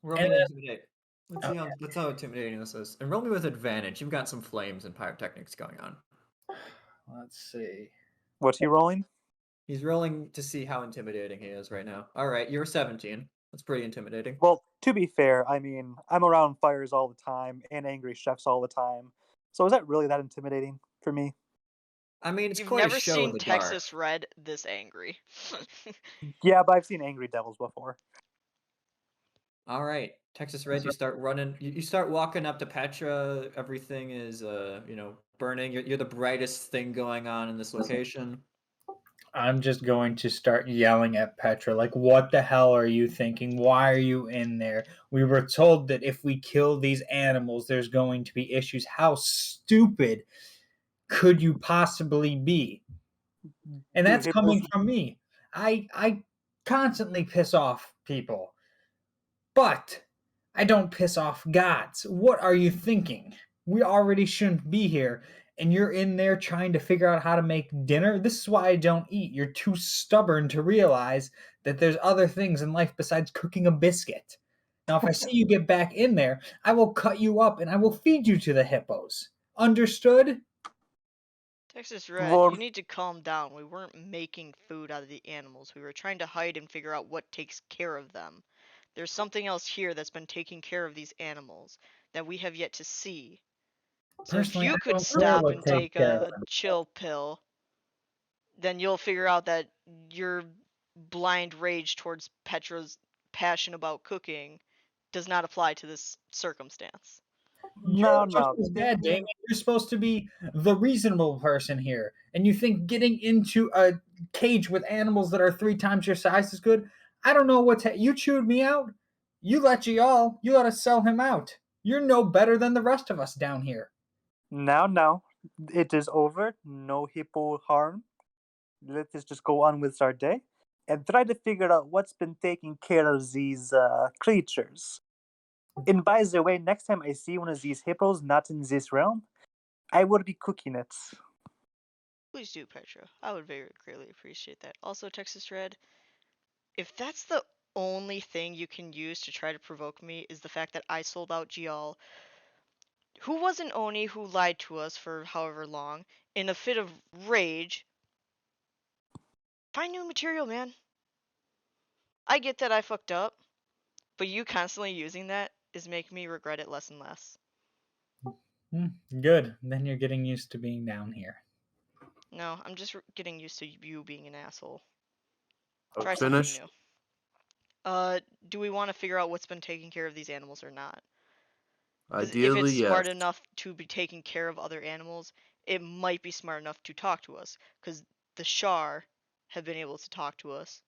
Roll And me an intimidate. Let's see okay. how intimidating this is. And roll me with advantage. You've got some flames and pyrotechnics going on. Let's see. what's he rolling? He's rolling to see how intimidating he is right now. All right, you're 17. That's pretty intimidating. Well, to be fair, I mean, I'm around fires all the time and angry chefs all the time. So is that really that intimidating for me? I mean, it's You've quite a never show in seen the Texas dark. Red this angry. Yeah, but I've seen angry devils before. All right, Texas Red, you start running. You start walking up to Petra. Everything is, burning. You're the brightest thing going on in this location. I'm just going to start yelling at Petra, like, what the hell are you thinking? Why are you in there? We were told that if we kill these animals, there's going to be issues. How stupid could you possibly be? And Do that's coming hippos from me. I constantly piss off people, but I don't piss off gods. What are you thinking? We already shouldn't be here, and you're in there trying to figure out how to make dinner? This is why I don't eat. You're too stubborn to realize that there's other things in life besides cooking a biscuit. Now, if I see you get back in there, I will cut you up and I will feed you to the hippos. Understood? Texas Red, Well, you need to calm down. We weren't making food out of the animals. We were trying to hide and figure out what takes care of them. There's something else here that's been taking care of these animals that we have yet to see. So if Personally, you I could don't care stop what and takes take care of a them. chill pill, then you'll figure out that your blind rage towards Petra's passion about cooking does not apply to this circumstance. No, You're just no. as bad, Damien. You're supposed to be the reasonable person here, and you think getting into a cage with animals that are 3 times your size is good? I don't know what you chewed me out. You let us sell him out. You're no better than the rest of us down here. Now, it is over. No hippo harm. Let us just go on with our day and try to figure out what's been taking care of these creatures. And by the way, next time I see one of these hippos not in this realm, I will be cooking it. Please do, Petra. I would very greatly appreciate that. Also, Texas Red, if that's the only thing you can use to try to provoke me is the fact that I sold out Gial, who was an Oni who lied to us for however long, in a fit of rage, find new material, man. I get that I fucked up, but you constantly using that is making me regret it less and less. Good. Then you're getting used to being down here. No, I'm just getting used to you being an asshole. Oh, Try something finished? new. Do we want to figure out what's been taking care of these animals or not? Because if it's Ideally, smart yes. enough to be taking care of other animals, it might be smart enough to talk to us. Because the Shar have been able to talk to us.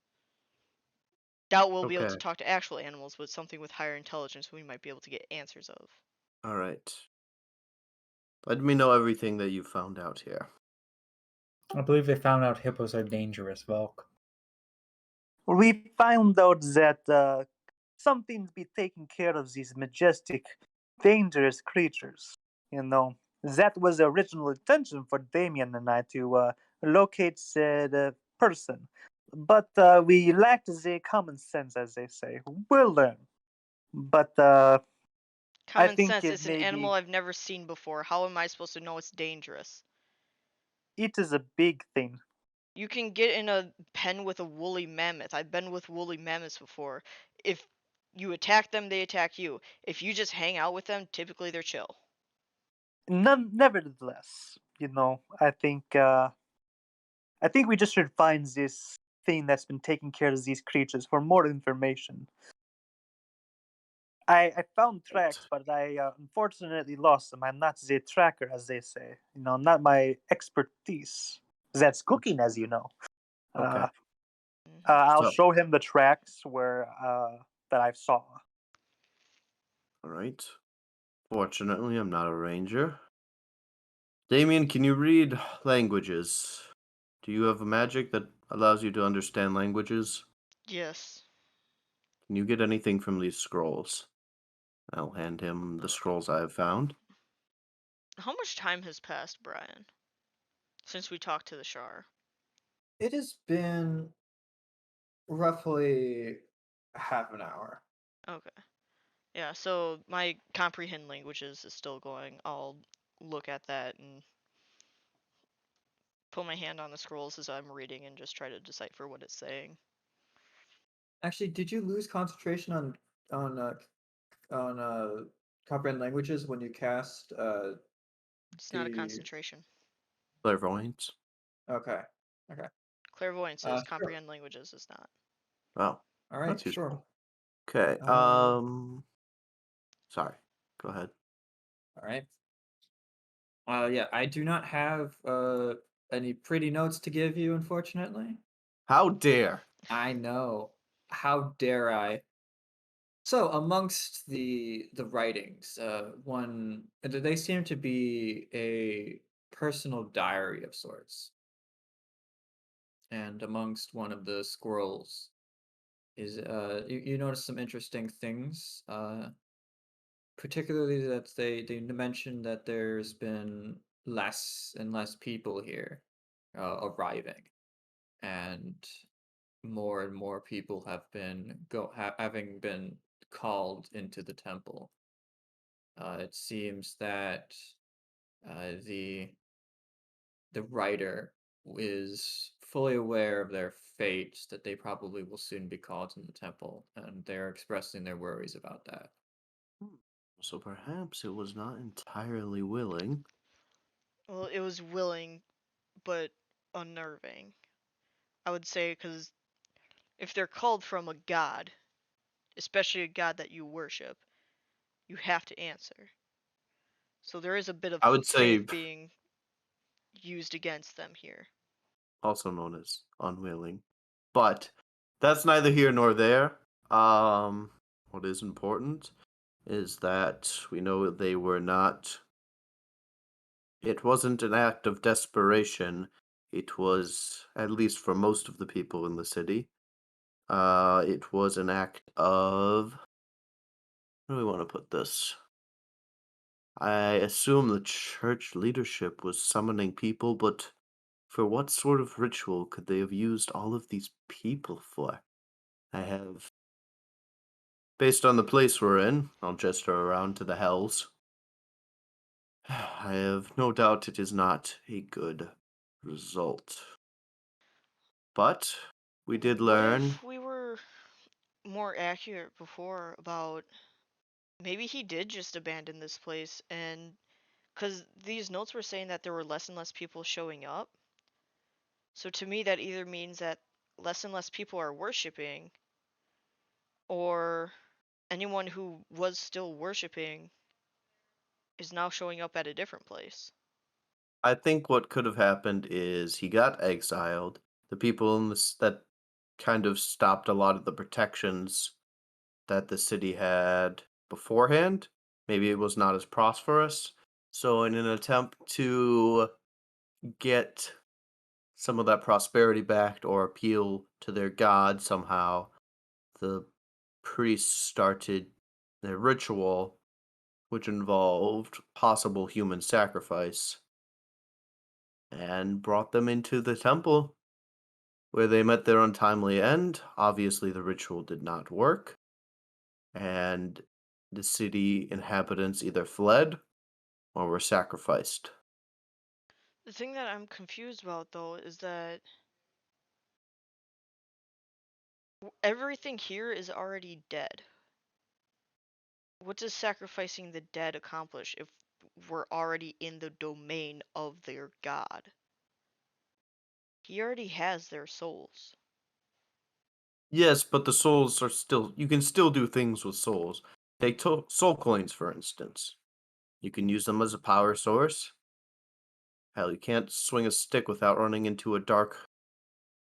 Doubt we'll be able to Okay. talk to actual animals, but something with higher intelligence we might be able to get answers of. All right. Let me know everything that you found out here. I believe they found out hippos are dangerous, Volk. We found out that something to be taking care of these majestic, dangerous creatures. You know, that was the original intention for Damien and I to locate the person. But we lacked the common sense, as they say. We'll learn. But I Common think sense, it it's an may animal be. I've never seen before. How am I supposed to know it's dangerous? It is a big thing. You can get in a pen with a woolly mammoth. I've been with woolly mammoths before. If you attack them, they attack you. If you just hang out with them, typically they're chill. Nevertheless, I think we just should find this thing that's been taking care of these creatures for more information. I found tracks, but I unfortunately lost them. I'm not the tracker, as they say. Not my expertise. That's cooking, as you know. Okay. I'll So, show him the tracks where that I saw. all right. Fortunately, I'm not a ranger. Damien, can you read languages? Do you have a magic that allows you to understand languages? Yes. Can you get anything from these scrolls? I'll hand him the scrolls I have found. How much time has passed, Brian, since we talked to the Shar? It has been roughly half an hour. Okay. Yeah, so my comprehend languages is still going. I'll look at that and put my hand on the scrolls as I'm reading and just try to decipher what it's saying. Actually, did you lose concentration on comprehend languages when you cast It's not a the concentration. Clairvoyance. okay. Okay. Clairvoyance is, Sure. comprehend languages is not. Oh, All right, that's sure. useful. Okay. Sorry. Go ahead. All right. Yeah, I do not have any pretty notes to give you, unfortunately. How dare? I know. How dare I? So amongst the writings, they seem to be a personal diary of sorts. And amongst one of the scrolls is you notice some interesting things. Particularly that they mentioned that there's been less and less people here arriving, and more people have been having been called into the temple. It seems that the writer is fully aware of their fate, that they probably will soon be called in the temple, and they're expressing their worries about that. So perhaps it was not entirely willing. Well, it was willing, but unnerving. I would say, because if they're called from a god, especially a god that you worship, you have to answer. So there is a bit of I would say faith being used against them here. also known as unwilling. But that's neither here nor there. What is important is that we know they were not. It wasn't an act of desperation. It was, at least for most of the people in the city, it was an act of. How do we want to put this? I assume the church leadership was summoning people, but for what sort of ritual could they have used all of these people for? I have. Based on the place we're in, I'll gesture around to the hells. I have no doubt it is not a good result. But we did What learn. if we were more accurate before about maybe he did just abandon this place, and because these notes were saying that there were less and less people showing up. So to me, that either means that less and less people are worshiping, or anyone who was still worshiping is now showing up at a different place. I think what could have happened is he got exiled. The people in this that kind of stopped a lot of the protections that the city had beforehand. Maybe it was not as prosperous. So in an attempt to get some of that prosperity back or appeal to their god somehow, the priests started their ritual, which involved possible human sacrifice, and brought them into the temple, where they met their untimely end. Obviously, the ritual did not work, and the city inhabitants either fled or were sacrificed. The thing that I'm confused about, though, is that everything here is already dead. What does sacrificing the dead accomplish if we're already in the domain of their god? He already has their souls. Yes, but the souls are still. You can still do things with souls. Take soul coins, for instance. You can use them as a power source. Hell, you can't swing a stick without running into a dark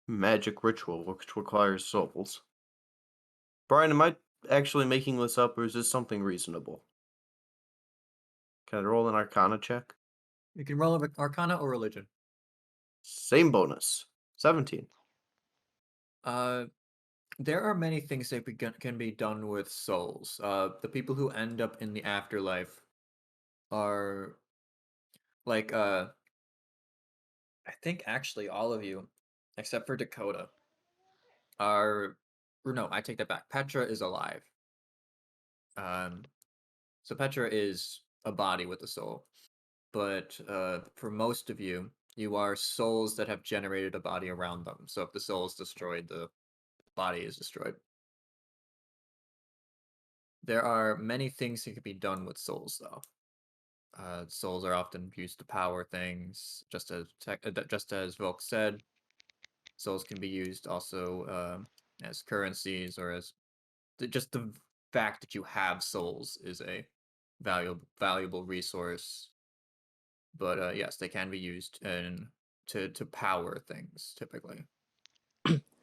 magic ritual which requires souls. Brian, am I actually making this up, or is this something reasonable? Can I roll an Arcana check? You can roll an Arcana or Religion. Same bonus. 17. There are many things that can be done with souls. The people who end up in the afterlife are like I think actually all of you, except for Dakota, are or no, I take that back. Petra is alive. So Petra is a body with a soul. But for most of you, you are souls that have generated a body around them. So if the soul is destroyed, the body is destroyed. There are many things that can be done with souls, though. Souls are often used to power things, just as Volk said. Souls can be used also as currencies, or as just the fact that you have souls is a valuable resource. But yes, they can be used to power things typically.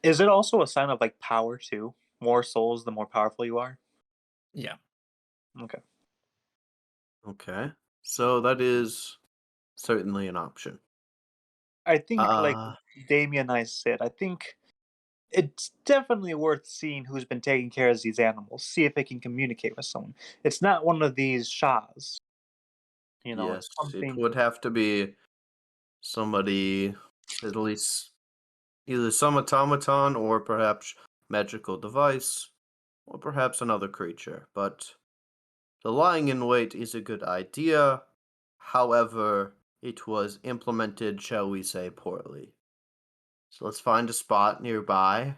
Is it also a sign of like power too? More souls, the more powerful you are. Yeah. Okay. Okay. So that is certainly an option. I think, like Uh, Damien and I said, I think it's definitely worth seeing who's been taking care of these animals. See if they can communicate with someone. It's not one of these Shahs. yes, It's it something. would have to be somebody, at least either some automaton or perhaps magical device, or perhaps another creature. But the lying in wait is a good idea. However, it was implemented, shall we say, poorly. So let's find a spot nearby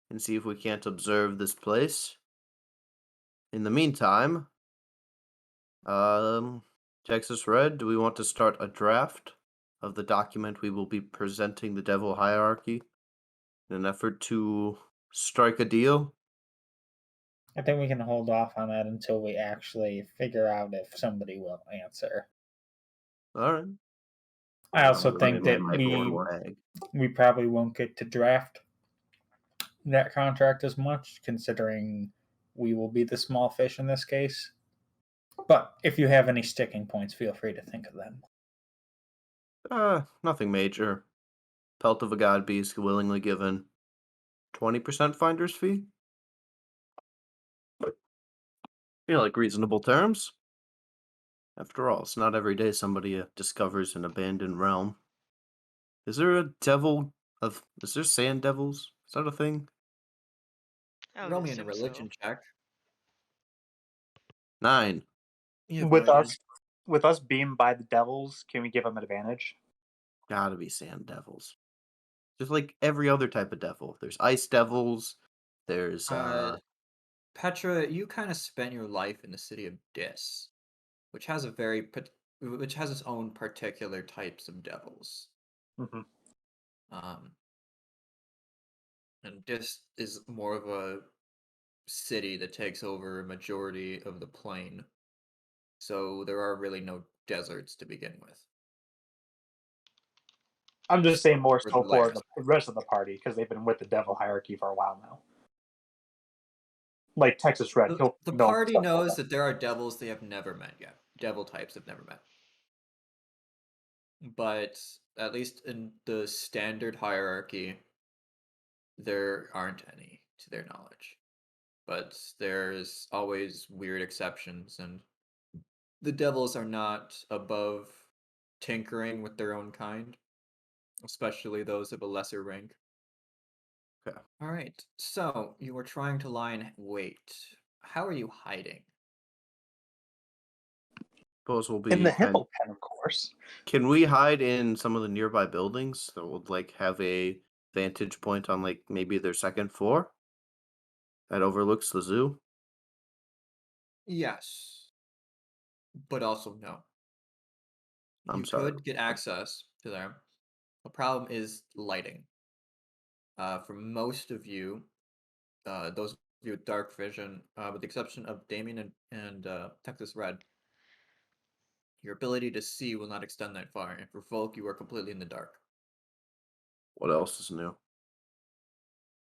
and see if we can't observe this place. In the meantime, Texas Red, do we want to start a draft of the document we will be presenting the Devil Hierarchy in an effort to strike a deal? I think we can hold off on that until we actually figure out if somebody will answer. All right. I also I'm think running that my gold bag. we probably won't get to draft that contract as much, considering we will be the small fish in this case. But if you have any sticking points, feel free to think of them. Nothing major. Pelt of a God Beast willingly given. 20% finder's fee? Feel like reasonable terms. After all, it's not every day somebody discovers an abandoned realm. Is there a devil of... Is there sand devils? Is that a thing? I would Roll me in a assume religion so. check. 9. You With avoided. us being by the devils, can we give them advantage? Gotta be sand devils. Just like every other type of devil. There's ice devils. There's Petra, you kind of spent your life in the city of Dis, which has which has its own particular types of devils. Mm-hmm. And Dis is more of a city that takes over a majority of the plain, so there are really no deserts to begin with. I'm just saying more For so the for layers. the rest of the party because they've been with the devil hierarchy for a while now. Like Texas Red, he'll The know party stuff knows like that there are devils they have never met yet. Devil types have never met. But at least in the standard hierarchy, there aren't any to their knowledge. But there's always weird exceptions, and the devils are not above tinkering with their own kind, especially those of a lesser rank. Okay. All right, so you were trying to lie in wait. How are you hiding? suppose we'll in be the kind hippo pen, of course. Can we hide in some of the nearby buildings that would like have a vantage point on like maybe their second floor that overlooks the zoo? Yes, but also no. I'm You sorry. could get access to them. The problem is lighting. For most of you, those of you with dark vision, with the exception of Damien and Texas Red, your ability to see will not extend that far. And for Volk, you are completely in the dark. What else is new?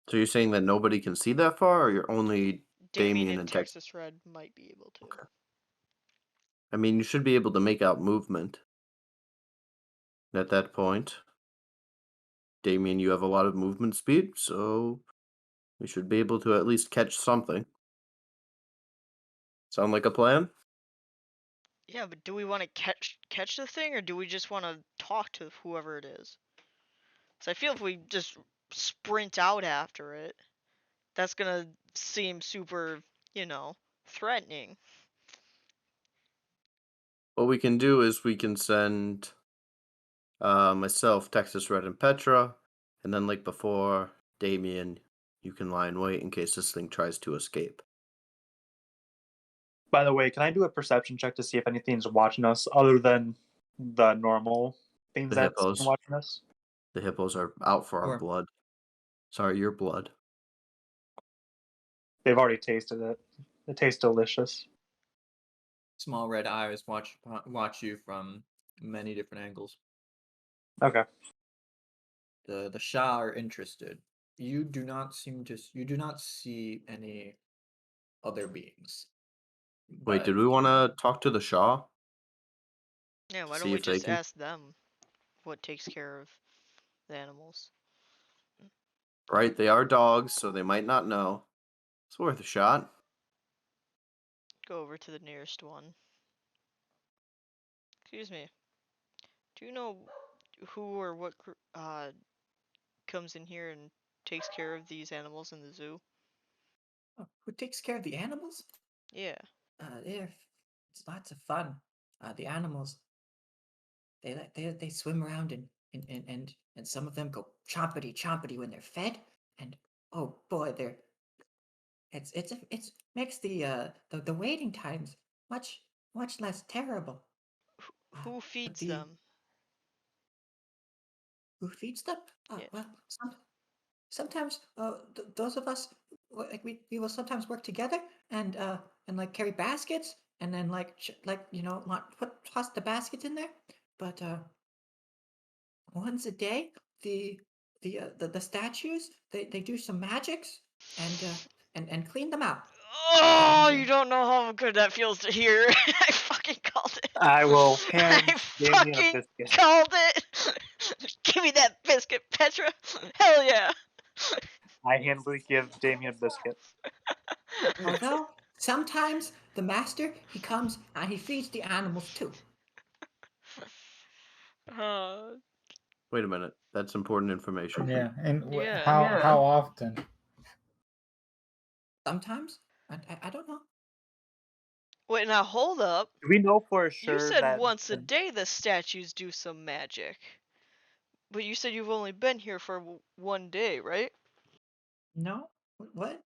So you're saying that nobody can see that far, or you're only Damien and Tex? Texas Red might be able to. Okay. I mean, you should be able to make out movement. At that point, Damien, you have a lot of movement speed, so we should be able to at least catch something. Sound like a plan? Yeah, but do we want to catch the thing, or do we just want to talk to whoever it is? So I feel if we just sprint out after it, that's gonna seem super, threatening. What we can do is we can send myself, Texas Red, and Petra, and then like before, Damien, you can lie in wait in case this thing tries to escape. By the way, can I do a perception check to see if anything's watching us other than the normal things The that's hippos. watching us? The hippos are out for our Sure. blood. Sorry, your blood. They've already tasted it. It tastes delicious. Small red eyes watch you from many different angles. Okay. The Shah are interested. You do not see any other beings. Wait, But did we want to talk to the Shah? Yeah, why don't See we if they just can. ask them what takes care of the animals? Right, they are dogs, so they might not know. It's worth a shot. Go over to the nearest one. Excuse me. Do you know who or what comes in here and takes care of these animals in the zoo? oh, who takes care of the animals? Yeah. Yeah, it's lots of fun. The animals they swim around in and some of them go chompity chompity when they're fed, and oh boy, it's makes the waiting times much less terrible. Who But feeds the them? who feeds them? Yes. Well, sometimes those of us like we will sometimes work together and like carry baskets and then like toss the baskets in there. But once a day, the the statues they do some magics and and clean them out. Oh, And you don't know how good that feels to hear. I fucking called it. I will hand I Damien a fucking biscuit. called it. Give me that biscuit, Petra. Hell yeah. I handily give Damien a biscuit. although sometimes the master he comes and he feeds the animals too. Uh, Wait a minute. That's important information. Yeah, and Yeah. how often? Sometimes I don't know. wait, now hold up. Do we know for You sure said that once a day the statues do some magic. But you said you've only been here for one day, right? No, what?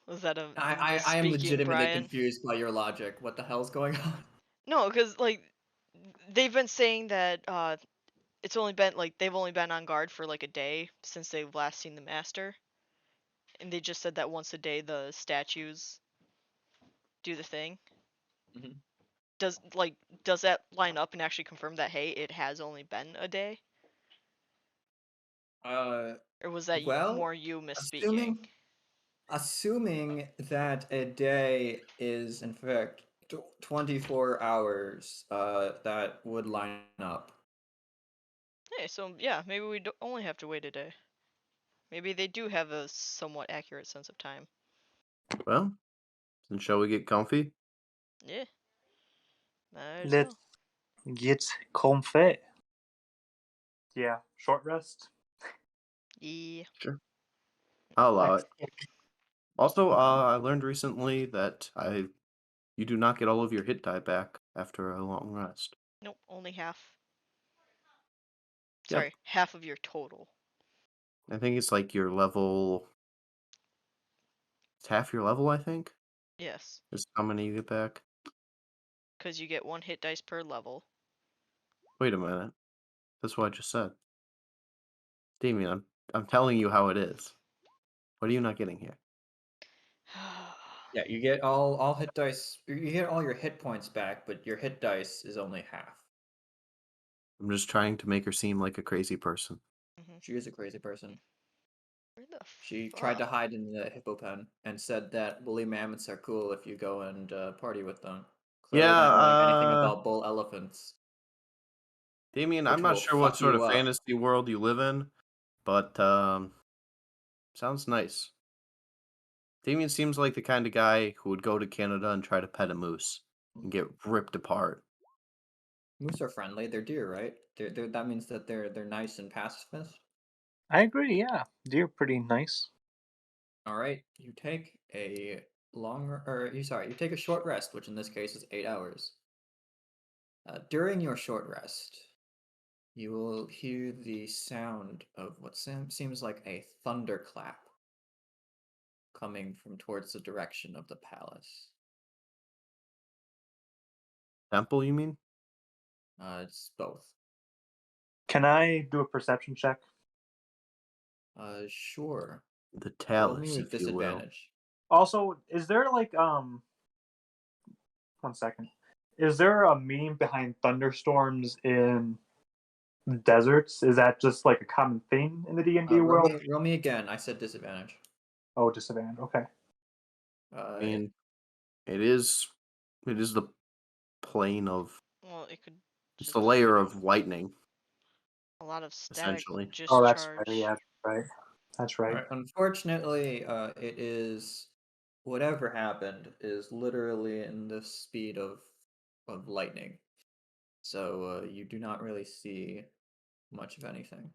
Was that a I am misspeaking, legitimately Brian? confused by your logic. What the hell's going on? No, because like they've been saying that it's only been like they've only been on guard for like a day since they've last seen the master, and they just said that once a day the statues do the thing. Mhm. Does that line up and actually confirm that hey it has only been a day, Uh, or was that well, more you misspeaking? assuming assuming that a day is in fact 24 hours, that would line up. Hey, so yeah, maybe we only have to wait a day. Maybe they do have a somewhat accurate sense of time. Well, then shall we get comfy? Yeah, might as let's well. get comfy? Yeah, short rest. Yeah. Sure. I'll allow it. Excellent. Also, I learned recently that you do not get all of your hit die back after a long rest. Nope, only half. Yep. Sorry, half of your total. I think it's like your level. It's half your level, I think, Yes, is how many you get back. because you get one hit dice per level. Wait a minute. That's what I just said. Damien, I'm telling you how it is. What are you not getting here? Yeah, you get all hit dice. You get all your hit points back, but your hit dice is only half. I'm just trying to make her seem like a crazy person. She is a crazy person. Where the She tried to fuck? hide in the hippo pen and said that woolly mammoths are cool if you go and party with them. Clearly Yeah, not knowing anything about bull elephants, Damien, I'm which not will sure what fuck sort you of up. fantasy world you live in, but sounds nice. Damien seems like the kind of guy who would go to Canada and try to pet a moose and get ripped apart. Moose are friendly. They're deer, right? That means that they're nice and pacifist. I agree. Yeah, deer pretty nice. All right, you take a you take a short rest, which in this case is 8 hours. During your short rest, you will hear the sound of what seems like a thunderclap coming from towards the direction of the palace. Temple, you mean? It's both. Can I do a perception check? Sure. The Roll me talus, with if you will. disadvantage. Also, is there like 1 second? Is there a meaning behind thunderstorms in deserts? Is that just like a common thing in the D&D world? Roll me again. I said disadvantage. Oh, disadvantage. Okay. I mean, it is the plane of Well, it could it's just the layer of lightning, a lot of static essentially. Oh, that's right. discharge. Yeah, right. That's right. Alright, unfortunately, it is whatever happened is literally in the speed of lightning. So you do not really see much of anything.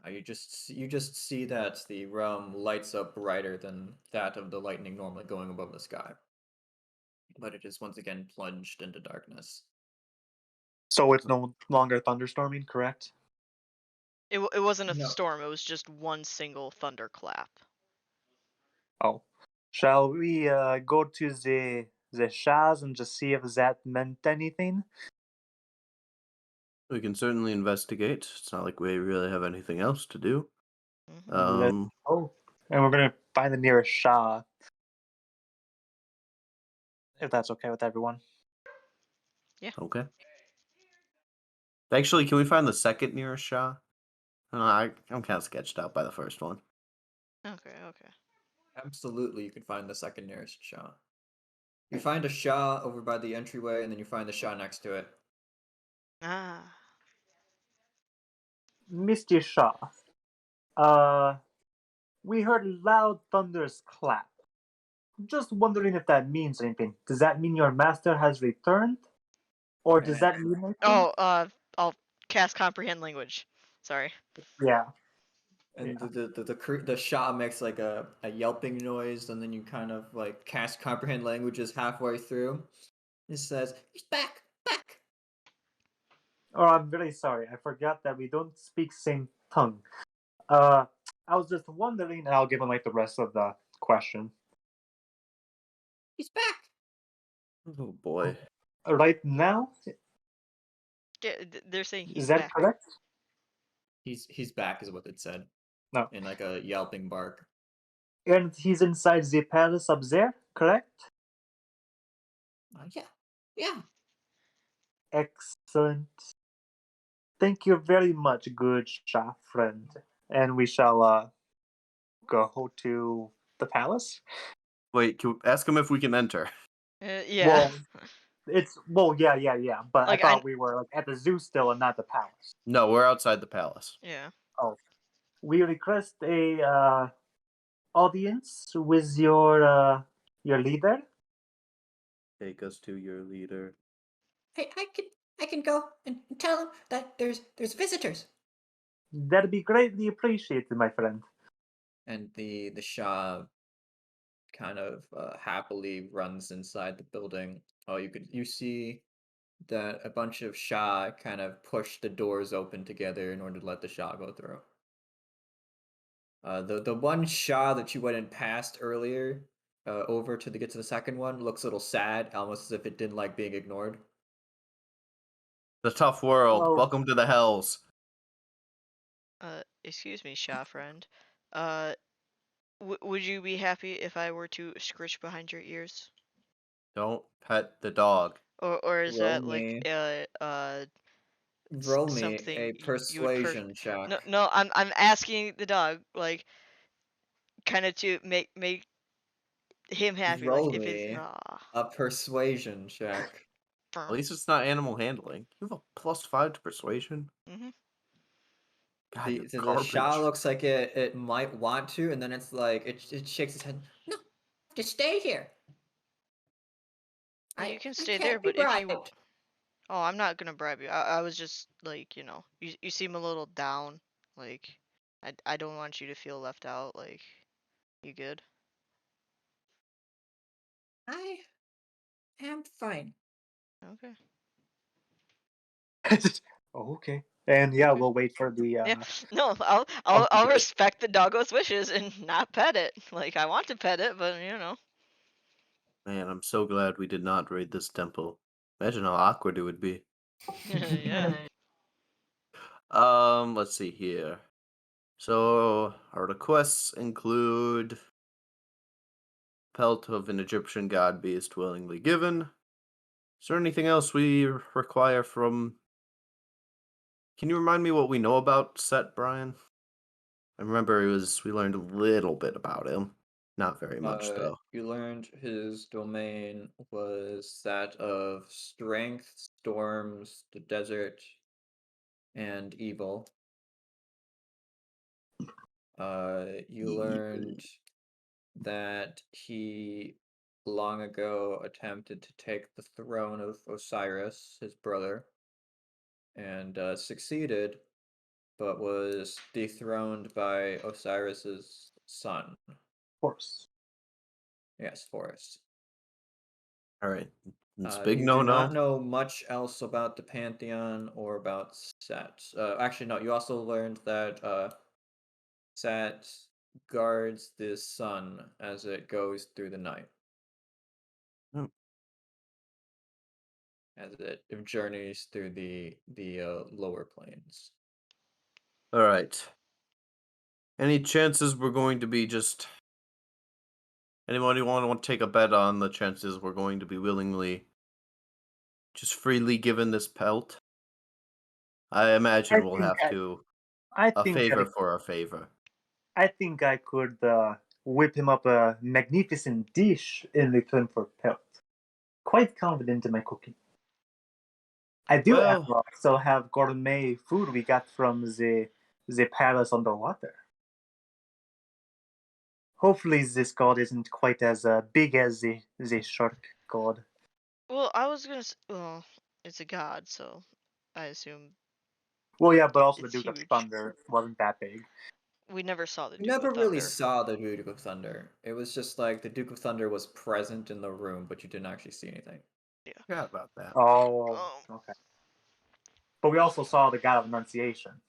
You just see that the realm lights up brighter than that of the lightning normally going above the sky. But it is once again plunged into darkness. So it's no longer thunderstorming, correct? It wasn't a No. storm. It was just one single thunderclap. Oh. Shall we go to the Shaz and just see if that meant anything? We can certainly investigate. It's not like we really have anything else to do. Let's go. And we're gonna find the nearest Shah. If that's okay with everyone. Okay. Actually, can we find the second nearest Shah? I'm kind of sketched out by the first one. Okay. Absolutely, you can find the second nearest Shah. You find a Shah over by the entryway, and then you find the Shah next to it. Ah. Mr. Shah. We heard loud thunderous clap. Just wondering if that means anything. Does that mean your master has returned? Or does that mean anything? Oh, I'll cast comprehend language. Sorry. Yeah. And Yeah. the Shah makes like a yelping noise, and then you kind of like cast comprehend languages halfway through. It says, "He's back, back." Oh, I'm very sorry. I forgot that we don't speak same tongue. I was just wondering, and I'll give him like the rest of the question. He's back. Oh boy. Right now, Yeah, they're saying he's is that back. correct? He's back is what it said. No. In like a yelping bark. And he's inside the palace up there, correct? Yeah. Excellent. Thank you very much, good Shah friend. And we shall go to the palace. Wait, ask him if we can enter. Yeah. Yeah. But Like, I thought we were like at the zoo still and not the palace. No, we're outside the palace. Yeah. Oh, we request a audience with your leader. Take us to your leader. I can go and tell him that there's visitors. That'd be greatly appreciated, my friend. And the Shah kind of happily runs inside the building. Oh, you see that a bunch of Shah kind of push the doors open together in order to let the Shah go through. The one Shah that you went and passed earlier, over to get to the second one, looks a little sad, almost as if it didn't like being ignored. The tough world. Well- Welcome to the hells. Excuse me, Shah friend. Would you be happy if I were to scritch behind your ears? Don't pet the dog. Or is Roll that like me. s- Roll me something a you would persuasion check. No, I'm asking the dog, like, kind of to make him happy. Like, Roll if it's me a persuasion check. At least it's not animal handling. You have a +5 to persuasion? Mhm. God, you're The garbage. Shah looks like it might want to, and then it's like it shakes its head. No, just stay here. You can I stay can't there, be but if you bribed. Oh, I'm not gonna bribe you. I was just like, you seem a little down. Like, I don't want you to feel left out. Like, you good? I am fine. Okay. Oh, okay. And yeah, Okay. we'll wait for the Yeah. No, I'll Okay. respect the doggo's wishes and not pet it. Like, I want to pet it, but Man, I'm so glad we did not raid this temple. Imagine how awkward it would be. Yeah. Let's see here. So our requests include pelt of an Egyptian god beast willingly given. Is there anything else we require from? Can you remind me what we know about Set, Brian? I remember we learned a little bit about him. Not very much though. You learned his domain was that of strength, storms, the desert, and evil. You learned that he long ago attempted to take the throne of Osiris, his brother, and succeeded, but was dethroned by Osiris's son. Horse. Yes, Forest. All right. It's big You no do not no. know much else about the Pantheon or about Set. Actually, no. You also learned that Set guards the sun as it goes through the night, Hmm. as it journeys through the lower planes. All right. Any chances we're going to be just anybody want to take a bet on the chances we're going to be willingly just freely given this pelt? I imagine I we'll think have to I a think favor for a favor. I think I could whip him up a magnificent dish in return for pelt. Quite confident in my cooking. I do Well, also have gourmet food we got from the palace underwater. Hopefully, this god isn't quite as big as the shark god. Well, I was gonna. Well, it's a god, so I assume Well, yeah, but also the it's Duke of huge. Thunder wasn't that big. We never saw the You Duke never of really Thunder. saw the Duke of Thunder. It was just like the Duke of Thunder was present in the room, but you didn't actually see anything. forgot about that. Oh, Um, okay. But we also saw the god of Annunciation.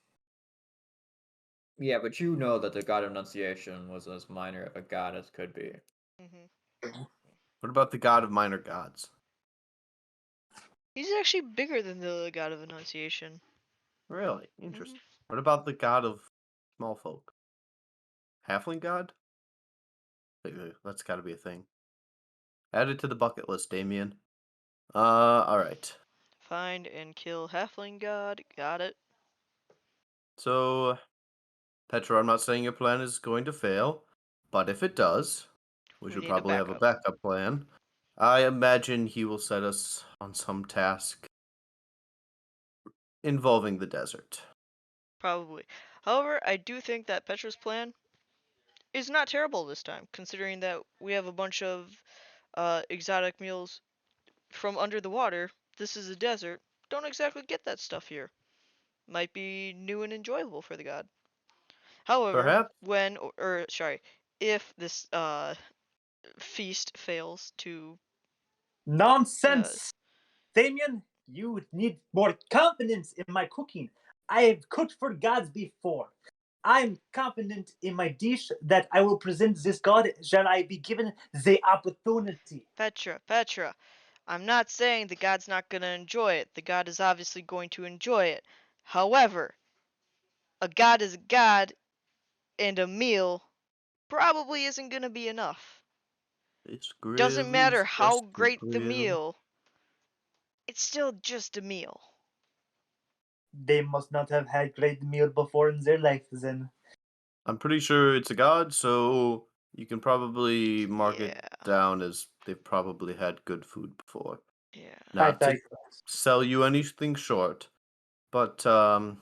Yeah, but you know that the God of Annunciation was as minor of a god as could be. mhm. What about the god of minor gods? He's actually bigger than the god of Annunciation. Really? Interesting. What about the god of small folk? Halfling god? That's got to be a thing. Add it to the bucket list, Damien. All right. Find and kill halfling god. Got it. So, Petra, I'm not saying your plan is going to fail, but if it does, we We should need a probably have a backup. backup plan. I imagine he will set us on some task involving the desert. Probably. However, I do think that Petra's plan is not terrible this time, considering that we have a bunch of exotic meals from under the water. This is a desert. Don't exactly get that stuff here. Might be new and enjoyable for the god. However, Perhaps? when or sorry, if this feast fails to Nonsense! Damien, you need more confidence in my cooking. I have cooked for gods before. I'm confident in my dish that I will present this god shall I be given the opportunity. Petra, I'm not saying the god's not going to enjoy it. The god is obviously going to enjoy it. However, a god is a god, and a meal probably isn't going to be enough. This Doesn't grill matter is how just a great the grill. meal, it's still just a meal. They must not have had great meal before in their life then. I'm pretty sure it's a god, so you can probably mark it Yeah, down as they've probably had good food before. yeah. I Not to digress. sell you anything short, but are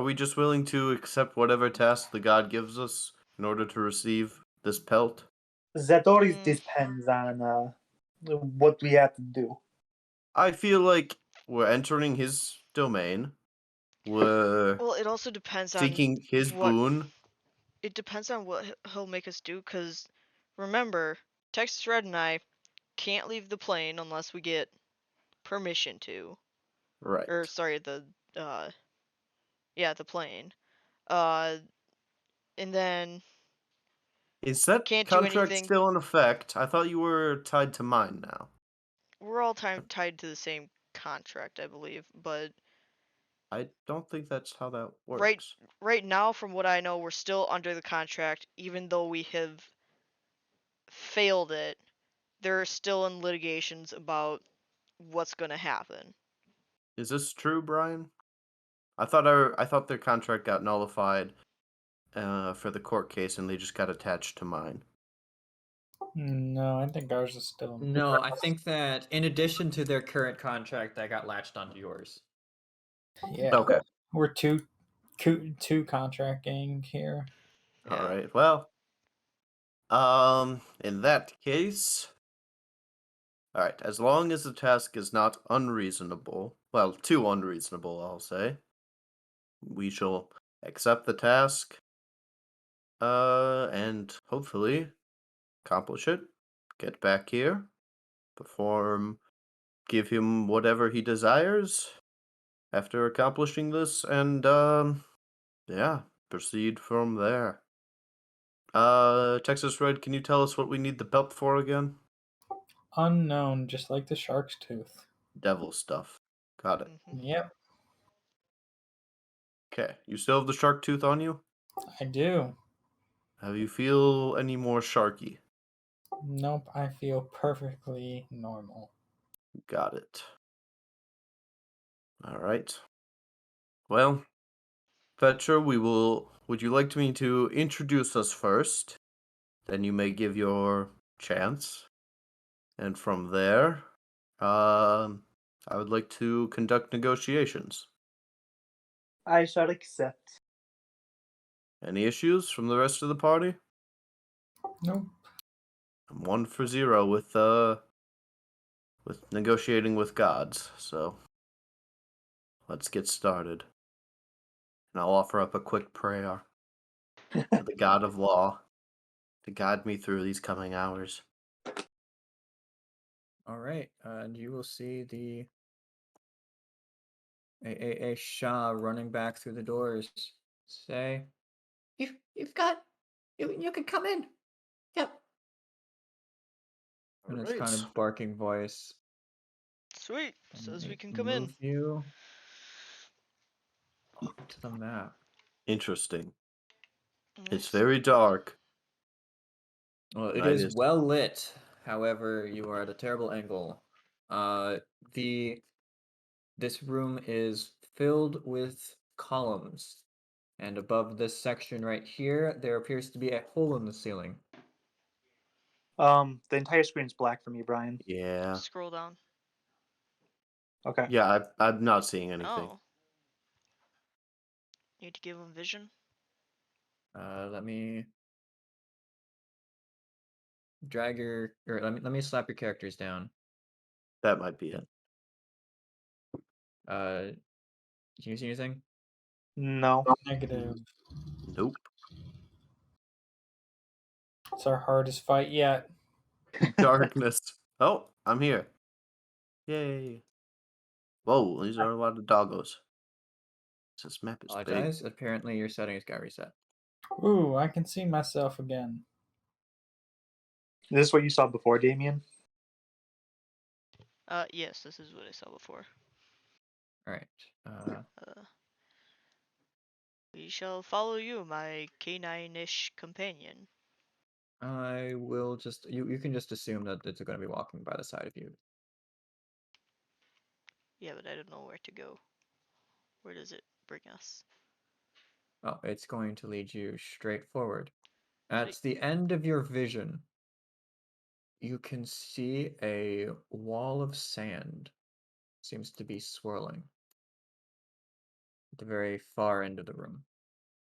we just willing to accept whatever task the god gives us in order to receive this pelt? That always Mm, depends on what we have to do. I feel like we're entering his domain. We're well, it also depends on seeking his what boon. it depends on what he'll make us do. Cause remember, Texas Red and I can't leave the plane unless we get permission to. Right. Or sorry, uh the plane. Uh, and then Is that can't do contract anything. still in effect? I thought you were tied to mine now. We're all tied to the same contract, I believe. But I don't think that's how that right works. right now, from what I know, we're still under the contract, even though we have failed it. They're still in litigations about what's gonna happen. Is this true, Brian? I thought their contract got nullified for the court case and they just got attached to mine. No, I think ours is still in No, I progress. think that in addition to their current contract, that got latched onto yours. Yeah. Okay. We're two contracting here. All Yeah. right. Well, in that case, all right, as long as the task is not unreasonable, well, too unreasonable, I'll say, we shall accept the task and hopefully accomplish it. Get back here give him whatever he desires after accomplishing this, and yeah, proceed from there. Texas Red, can you tell us what we need the belt for again? Unknown, just like the shark's tooth. Devil stuff. Got it. Mm-hmm. Yep, Okay, you still have the shark tooth on you? I do. Have you feel any more sharky? Nope, I feel perfectly normal. Got it. All right. Well, Fetcher, would you like me to introduce us first? Then you may give your chance. And from there, I would like to conduct negotiations. I shall accept. Any issues from the rest of the party? Nope. I'm 1-for-0 with negotiating with gods, so let's get started. And I'll offer up a quick prayer to the God of Law to guide me through these coming hours. All right, and you will see a Shah running back through the doors. Say, You've got you can come in. Yep. in its Alright. kind of barking voice, Sweet. and Says we it can come in. move you onto the map. Interesting. It's Excellent. very dark. Well, it Night is is well lit. However, you are at a terrible angle. The This room is filled with columns, and above this section right here, there appears to be a hole in the ceiling. The entire screen's black for me, Brian. Yeah. Scroll down. Okay. Yeah, I'm not seeing anything. Oh. Need to give him vision. Let me drag your, or let me slap your characters down. That might be it. Can you see anything? No. Negative. Nope. It's our hardest fight yet. Darkness. Oh, I'm here. Yay. Whoa, these are a lot of doggos. This map is big. Apologize. Apparently, your settings got reset. Ooh, I can see myself again. Is this what you saw before, Damien? Yes, this is what I saw before. All right. We shall follow you, my canine-ish companion. I will just you can just assume that it's going to be walking by the side of you. Yeah, but I don't know where to go. Where does it bring us? Oh, it's going to lead you straight forward. At Sweet. the end of your vision, you can see a wall of sand seems to be swirling at the very far end of the room,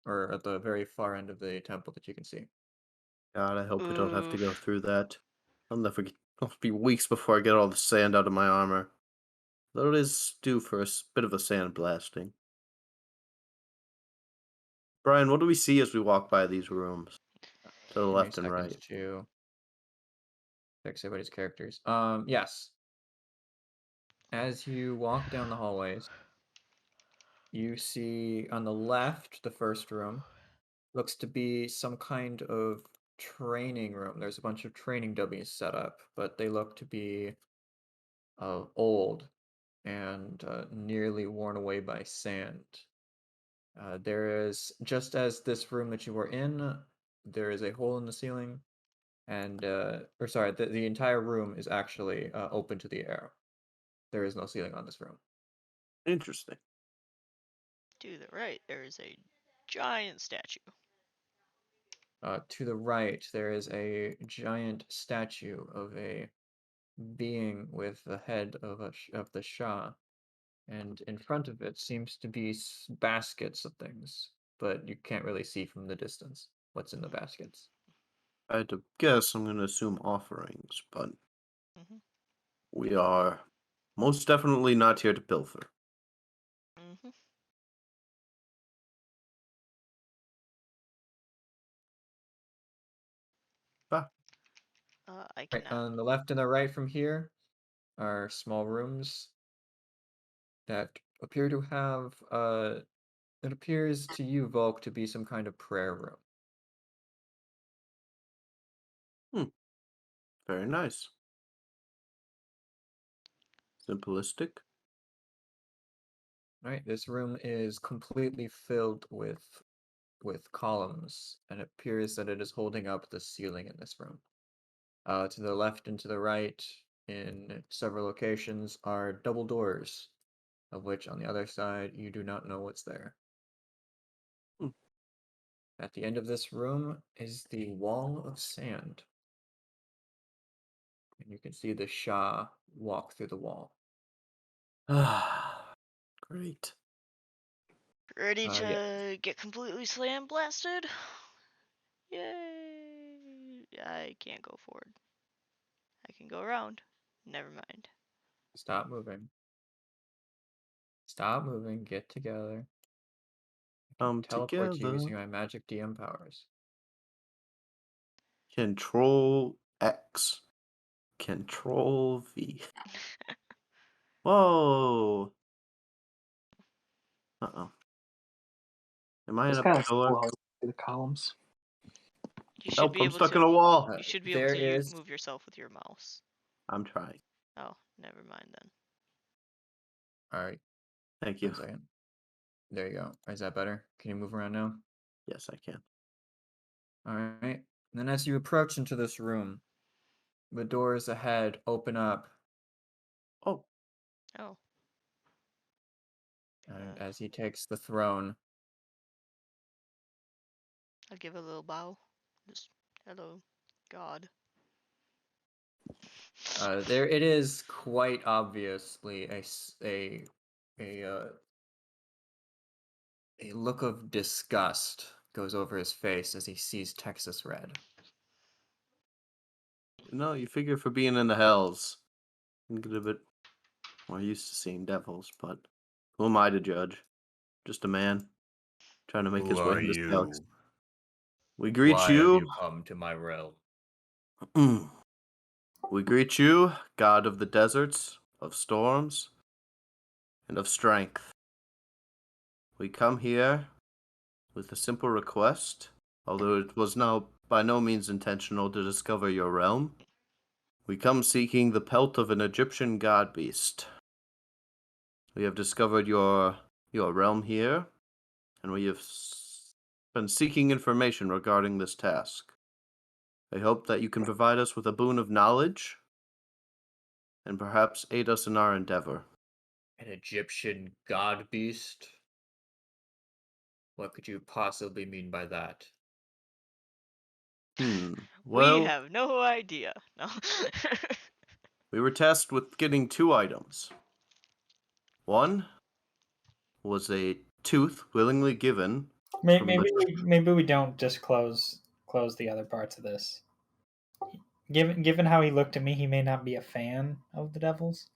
or at the very far end of the temple that you can see. God, I hope we don't have to go Oof. through that. It'll be weeks before I get all the sand out of my armor. Though it is due for a bit of a sand blasting. Brian, what do we see as we walk by these rooms? To the Give me left a and second right. to fix everybody's characters. Yes. As you walk down the hallways, you see on the left, the first room looks to be some kind of training room. There's a bunch of training dummies set up, but they look to be old and nearly worn away by sand. There is, just as this room that you were in, there is a hole in the ceiling, and or sorry, the entire room is actually open to the air. There is no ceiling on this room. Interesting. To the right, there is a giant statue. To the right, there is a giant statue of a being with the head of of the Shah, and in front of it seems to be baskets of things, but you can't really see from the distance what's in the baskets. I had to guess, I'm going to assume offerings, but Mhm. we are most definitely not here to pilfer. Mhm. Ah. I Right, cannot. on the left and the right from here are small rooms that appear to have it appears to you, Volk, to be some kind of prayer room. Very nice. Simplistic. Right, this room is completely filled with columns, and it appears that it is holding up the ceiling in this room. To the left and to the right, in several locations, are double doors, of which on the other side you do not know what's there. Hmm. At the end of this room is the wall of sand. And you can see the Shah walk through the wall. Great. Ready Yeah. to get completely slam blasted? Yay! I can't go forward. I can go around. Never mind. Stop moving. Stop moving. Get together. I can teleport to you Together. using my magic DM powers. Control X. Control V. Whoa. Uh-oh. Am I in It's a kind of pillar? slow to the columns. You should Help, be I'm able stuck to. in a wall. You should be able There to is move yourself with your mouse. I'm trying. Oh, never mind then. Alright, Thank you. 1 second. There you go. Is that better? Can you move around now? Yes, I can. Alright. Then as you approach into this room, the doors ahead open up, Oh, Oh. and Uh, as he takes the throne, I'll give a little bow. Just hello, God. there it is quite obviously a look of disgust goes over his face as he sees Texas Red. you figure for being in the hells, you get a bit more used to seeing devils, but who am I to judge? Just a man trying to make Who his way are in this galaxy. you? We greet Why have you. you come to my realm? We greet you, God of the deserts, of storms, and of strength. We come here with a simple request, although it was now by no means intentional to discover your realm. We come seeking the pelt of an Egyptian god beast. We have discovered your realm here, and we have been seeking information regarding this task. I hope that you can provide us with a boon of knowledge, and perhaps aid us in our endeavor. An Egyptian god beast? What could you possibly mean by that? We Well, have no idea. No. we were tasked with getting 2 items. One was a tooth willingly given. Maybe we don't just close the other parts of this. Given how he looked at me, he may not be a fan of the Devils.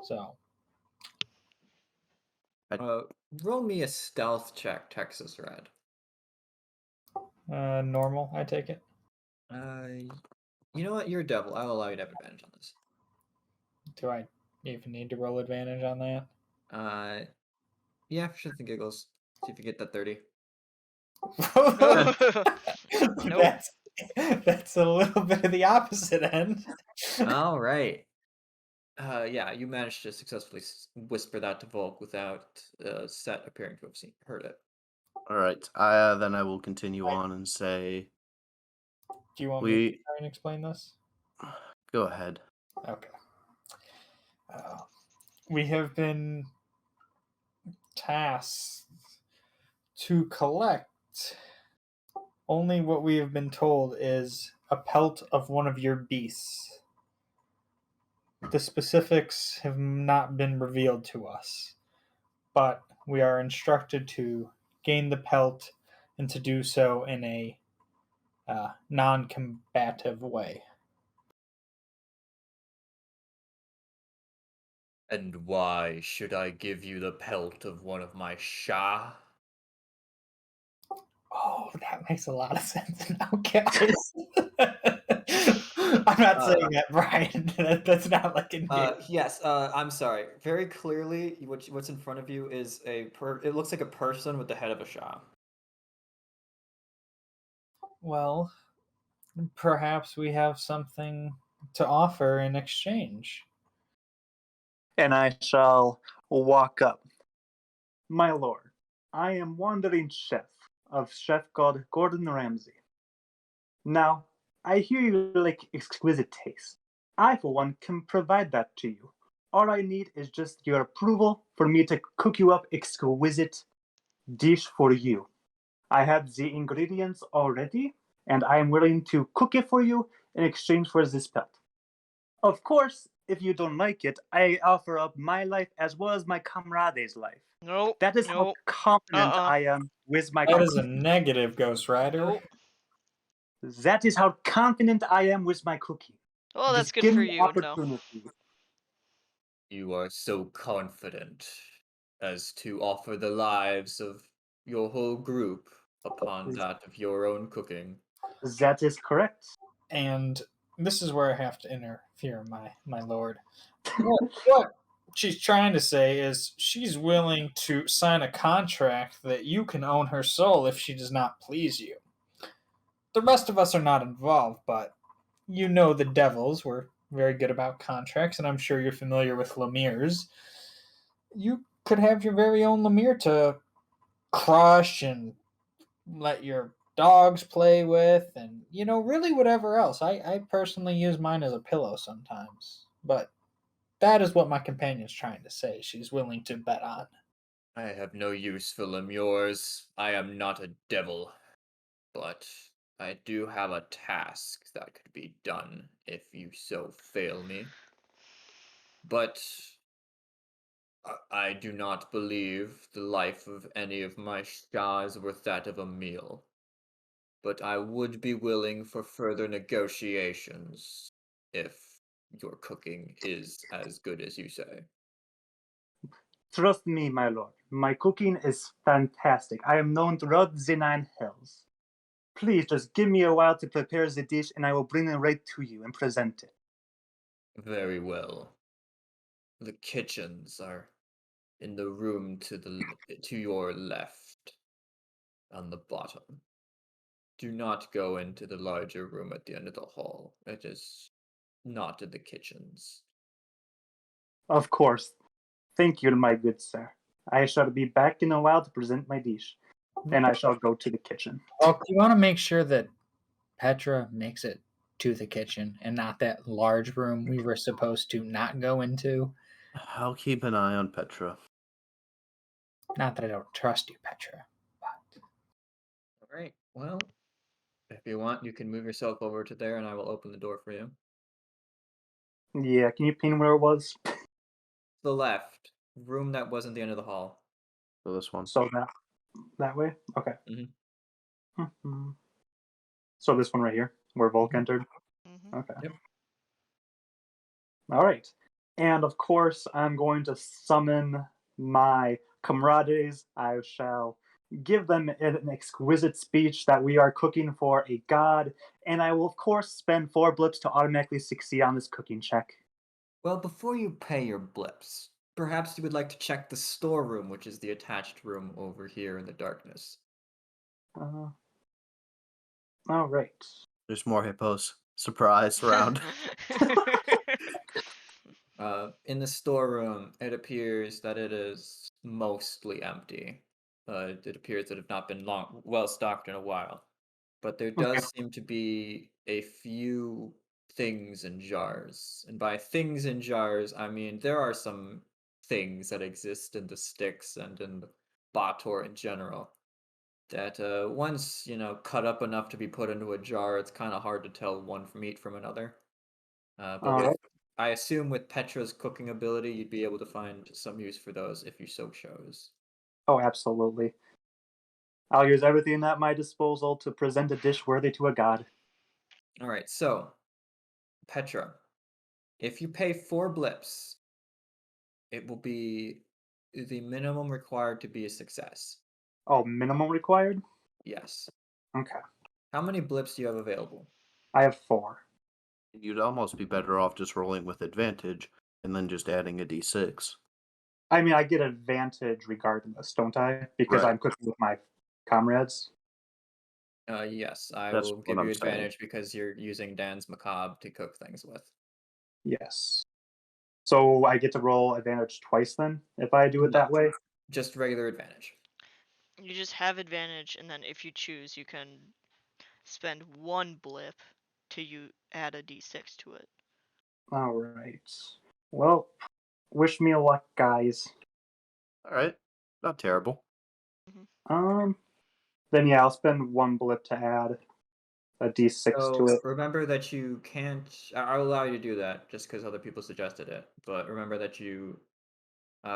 So Roll me a stealth check, Texas Red. normal, I take it. You know what? You're a devil. I'll allow you to have advantage on this. Do I even need to roll advantage on that? Yeah, for shits and giggles. See if you get that 30. Nope. That's a little bit of the opposite end. All right. Yeah, you managed to successfully whisper that to Volk without Set appearing to have heard it. All right. Then I will continue on and say, Do you want me to try and explain this? Go ahead. Okay. We have been tasked to collect. Only what we have been told is a pelt of one of your beasts. The specifics have not been revealed to us, but we are instructed to gain the pelt and to do so in a non-combative way. And why should I give you the pelt of one of my Shah? Oh, that makes a lot of sense now, guys. I'm not saying that, Brian. That's not like a new. Yes, I'm sorry. Very clearly, what's in front of you is it looks like a person with the head of a Shah. Well, perhaps we have something to offer in exchange. And I shall walk up. My lord, I am wandering chef of chef called Gordon Ramsay. Now, I hear you like exquisite taste. I, for one, can provide that to you. All I need is just your approval for me to cook you up exquisite dish for you. I have the ingredients already, and I am willing to cook it for you in exchange for this pelt. Of course, if you don't like it, I offer up my life as well as my comrade's life. Nope. That is how Nope. confident I am with my That is a cooking. negative, Ghost Rider. Nope. That is how confident I am with my cooking. Well, that's Just good give for me you. No. opportunity. You are so confident as to offer the lives of your whole group upon that of your own cooking. That is correct. And this is where I have to interfere, my lord. What she's trying to say is she's willing to sign a contract that you can own her soul if she does not please you. The rest of us are not involved, but you know the devils were very good about contracts, and I'm sure you're familiar with Lemire's. You could have your very own Lemire to crush and let your dogs play with, and really whatever else. I personally use mine as a pillow sometimes, but that is what my companion's trying to say. She's willing to bet on. I have no use for Lemures. I am not a devil, but I do have a task that could be done if you so fail me. But I do not believe the life of any of my Shah is worth that of a meal. But I would be willing for further negotiations if your cooking is as good as you say. Trust me, my lord. My cooking is fantastic. I am known throughout the Nine Hells. Please just give me a while to prepare the dish and I will bring it right to you and present it. Very well. The kitchens are in the room to your left on the bottom. Do not go into the larger room at the end of the hall. It is not in the kitchens. Of course. Thank you, my good sir. I shall be back in a while to present my dish, and I shall go to the kitchen. Well, you want to make sure that Petra makes it to the kitchen and not that large room we were supposed to not go into. I'll keep an eye on Petra. Not that I don't trust you, Petra. But All right. Well, if you want, you can move yourself over to there and I will open the door for you. Yeah, can you pin where it was? The left. Room that wasn't the end of the hall. So this one. So that way? Okay. Mhm. Mhm. So this one right here, where Volk entered? Mm-hmm. Okay. Yep. All right. And of course, I'm going to summon my comrades. I shall give them an exquisite speech that we are cooking for a god, and I will, of course, spend 4 blips to automatically succeed on this cooking check. Well, before you pay your blips, perhaps you would like to check the storeroom, which is the attached room over here in the darkness. All right. There's more hippos. Surprise round. In the storeroom, it appears that it is mostly empty. It appears that it have not been well stocked in a while. But there Okay. does seem to be a few things in jars. And by things in jars, I mean there are some things that exist in the sticks and in the Bator in general that once, cut up enough to be put into a jar, it's kind of hard to tell one meat from another. But All right. I assume with Petra's cooking ability, you'd be able to find some use for those if you so chose. Oh, absolutely. I'll use everything at my disposal to present a dish worthy to a god. All right, so Petra, if you pay 4 blips, it will be the minimum required to be a success. Oh, minimum required? Yes. Okay. How many blips do you have available? I have 4. You'd almost be better off just rolling with advantage and then just adding a d6. I mean, I get advantage regardless, don't I? Because Right. I'm cooking with my comrades. Yes, I That's will what give you I'm saying. advantage because you're using Dan's macabre to cook things with. Yes. So I get to roll advantage twice then, if I do it No. that way? Just regular advantage. You just have advantage, and then if you choose, you can spend one blip to add a d6 to it. All right. Well, wish me luck, guys. All right. Not terrible. Then yeah, I'll spend one blip to add a d6 So to it. remember that you can't. I'll allow you to do that just because other people suggested it. But remember that you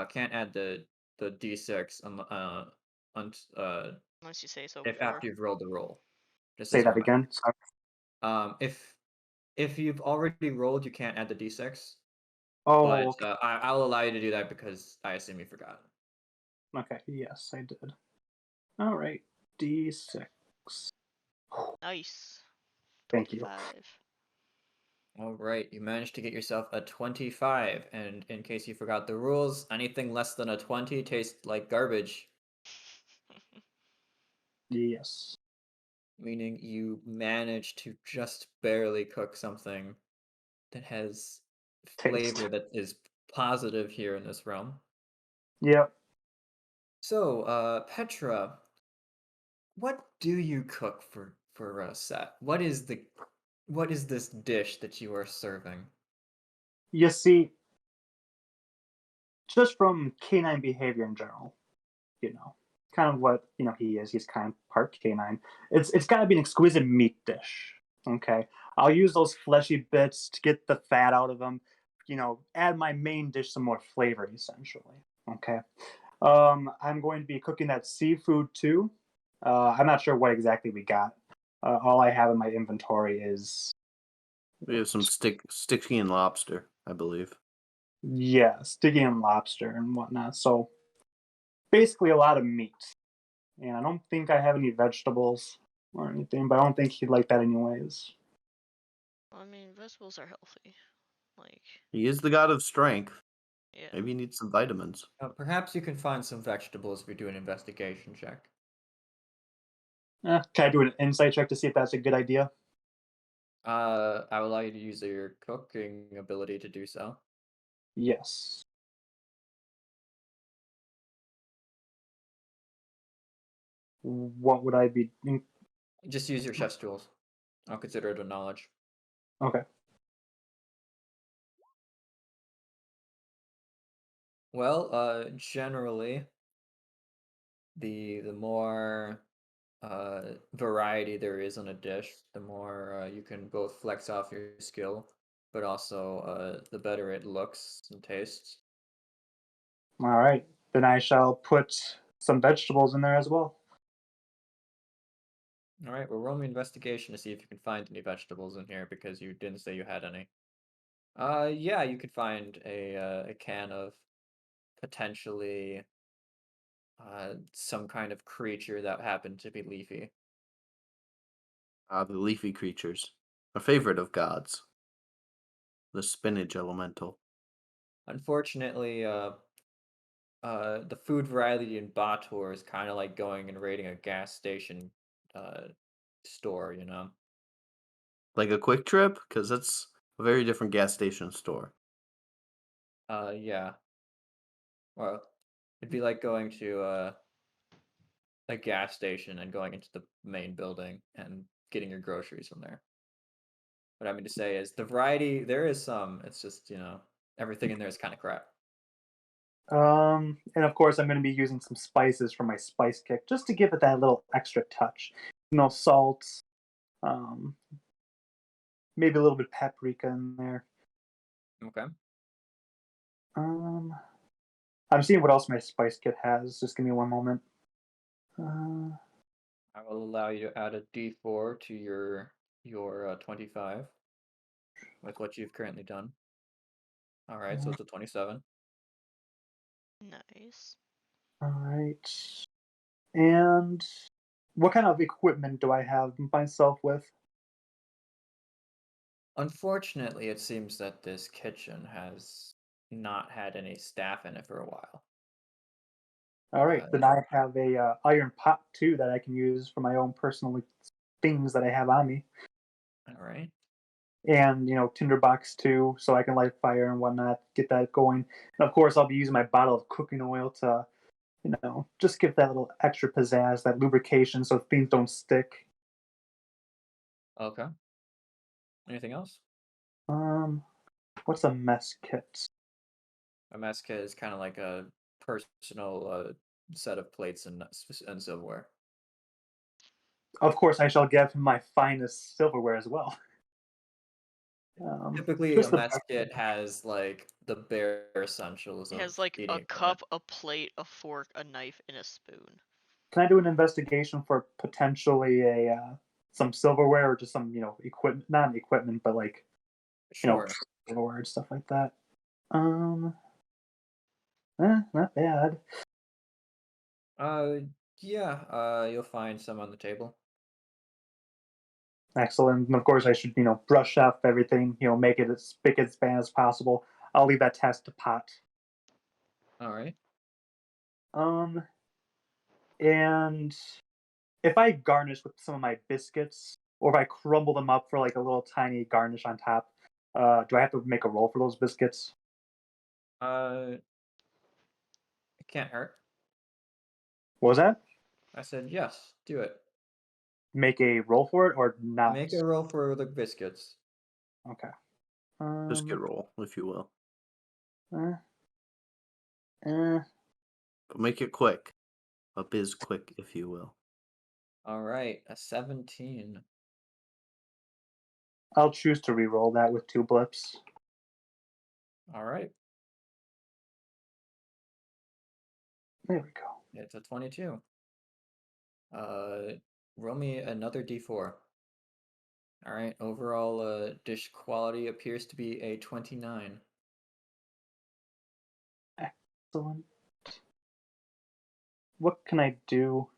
can't add the d6 Unless you say so if before. after you've rolled the roll. Just Say as a that reminder. again. Sorry. If you've already rolled, you can't add the d6. Oh, But okay. I'll allow you to do that because I assume you forgot. Okay. Yes, I did. All right. D6. Nice. Thank you. 25. All right, you managed to get yourself a 25, and in case you forgot the rules, anything less than a 20 tastes like garbage, Yes. meaning you managed to just barely cook something that has Taste. flavor that is positive here in this realm. Yep. So, Petra, what do you cook for a set? What is this dish that you are serving? You see, just from canine behavior in general, kind of what he is. He's kind of part canine. It's got to be an exquisite meat dish. Okay, I'll use those fleshy bits to get the fat out of them. Add my main dish some more flavor, essentially. Okay. I'm going to be cooking that seafood too. I'm not sure what exactly we got. All I have in my inventory is We have some sticky and lobster, I believe. sticky and lobster and whatnot. So basically a lot of meat. And I don't think I have any vegetables or anything, but I don't think he'd like that anyways. I mean, vegetables are healthy. Like, He is the god of strength. yeah. Maybe he needs some vitamins. Perhaps you can find some vegetables if you do an investigation check. Can I do an insight check to see if that's a good idea? I will allow you to use your cooking ability to do so. Yes. What would I be? Just use your chef's tools. I'll consider it a knowledge. Okay. Well, generally, the more variety there is on a dish, the more you can both flex off your skill, but also the better it looks and tastes. All right. Then I shall put some vegetables in there as well. All right, well, roll me investigation to see if you can find any vegetables in here because you didn't say you had any. Yeah, you could find a can of potentially some kind of creature that happened to be leafy. The leafy creatures. A favorite of gods. The spinach elemental. Unfortunately, the food variety in Bator is kind of like going and raiding a gas station store, you know? Like a quick trip? Because that's a very different gas station store. Yeah. Well, it'd be like going to a gas station and going into the main building and getting your groceries from there. What I mean to say is the variety, there is some, it's just, everything in there is kind of crap. And of course, I'm going to be using some spices from my spice kick just to give it that little extra touch. Salt, um, maybe a little bit of paprika in there. Okay. I'm seeing what else my spice kit has. Just give me one moment. I will allow you to add a D4 to your 25 with what you've currently done. All right, so it's a 27. Nice. All right. And what kind of equipment do I have myself with? Unfortunately, it seems that this kitchen has not had any staff in it for a while. All right, Uh, then I have a iron pot too that I can use for my own personal things that I have on me, all right. and tinderbox too, so I can light fire and whatnot, get that going. And of course, I'll be using my bottle of cooking oil to just give that little extra pizzazz, that lubrication, so things don't stick. Okay. Anything else? Um, what's a mess kit? A mess kit is kind of like a personal set of plates and silverware. Of course, I shall give him my finest silverware as well. Typically, a Just the mess kit has like the bare essentials It of has like eating a equipment. cup, a plate, a fork, a knife, and a spoon. Can I do an investigation for potentially some silverware or just some equipment, not equipment, but like Sure. silverware and stuff like that? Not bad. Uh, yeah. You'll find some on the table. Excellent. And of course, I should brush up everything. Make it as spick and span as possible. I'll leave that task to Pot. All right. And if I garnish with some of my biscuits, or if I crumble them up for like a little tiny garnish on top, do I have to make a roll for those biscuits? It can't hurt. What was that? I said yes. Do it. Make a roll for it or not? Make a roll for the biscuits. Okay. Biscuit roll, if you will. Uh, uh, But make it quick. A biz quick, if you will. All right. A 17. I'll choose to re-roll that with 2 blips. All right. There we go. It's a 22. Roll me another d4. All right. Overall, dish quality appears to be a 29. Excellent. What can I do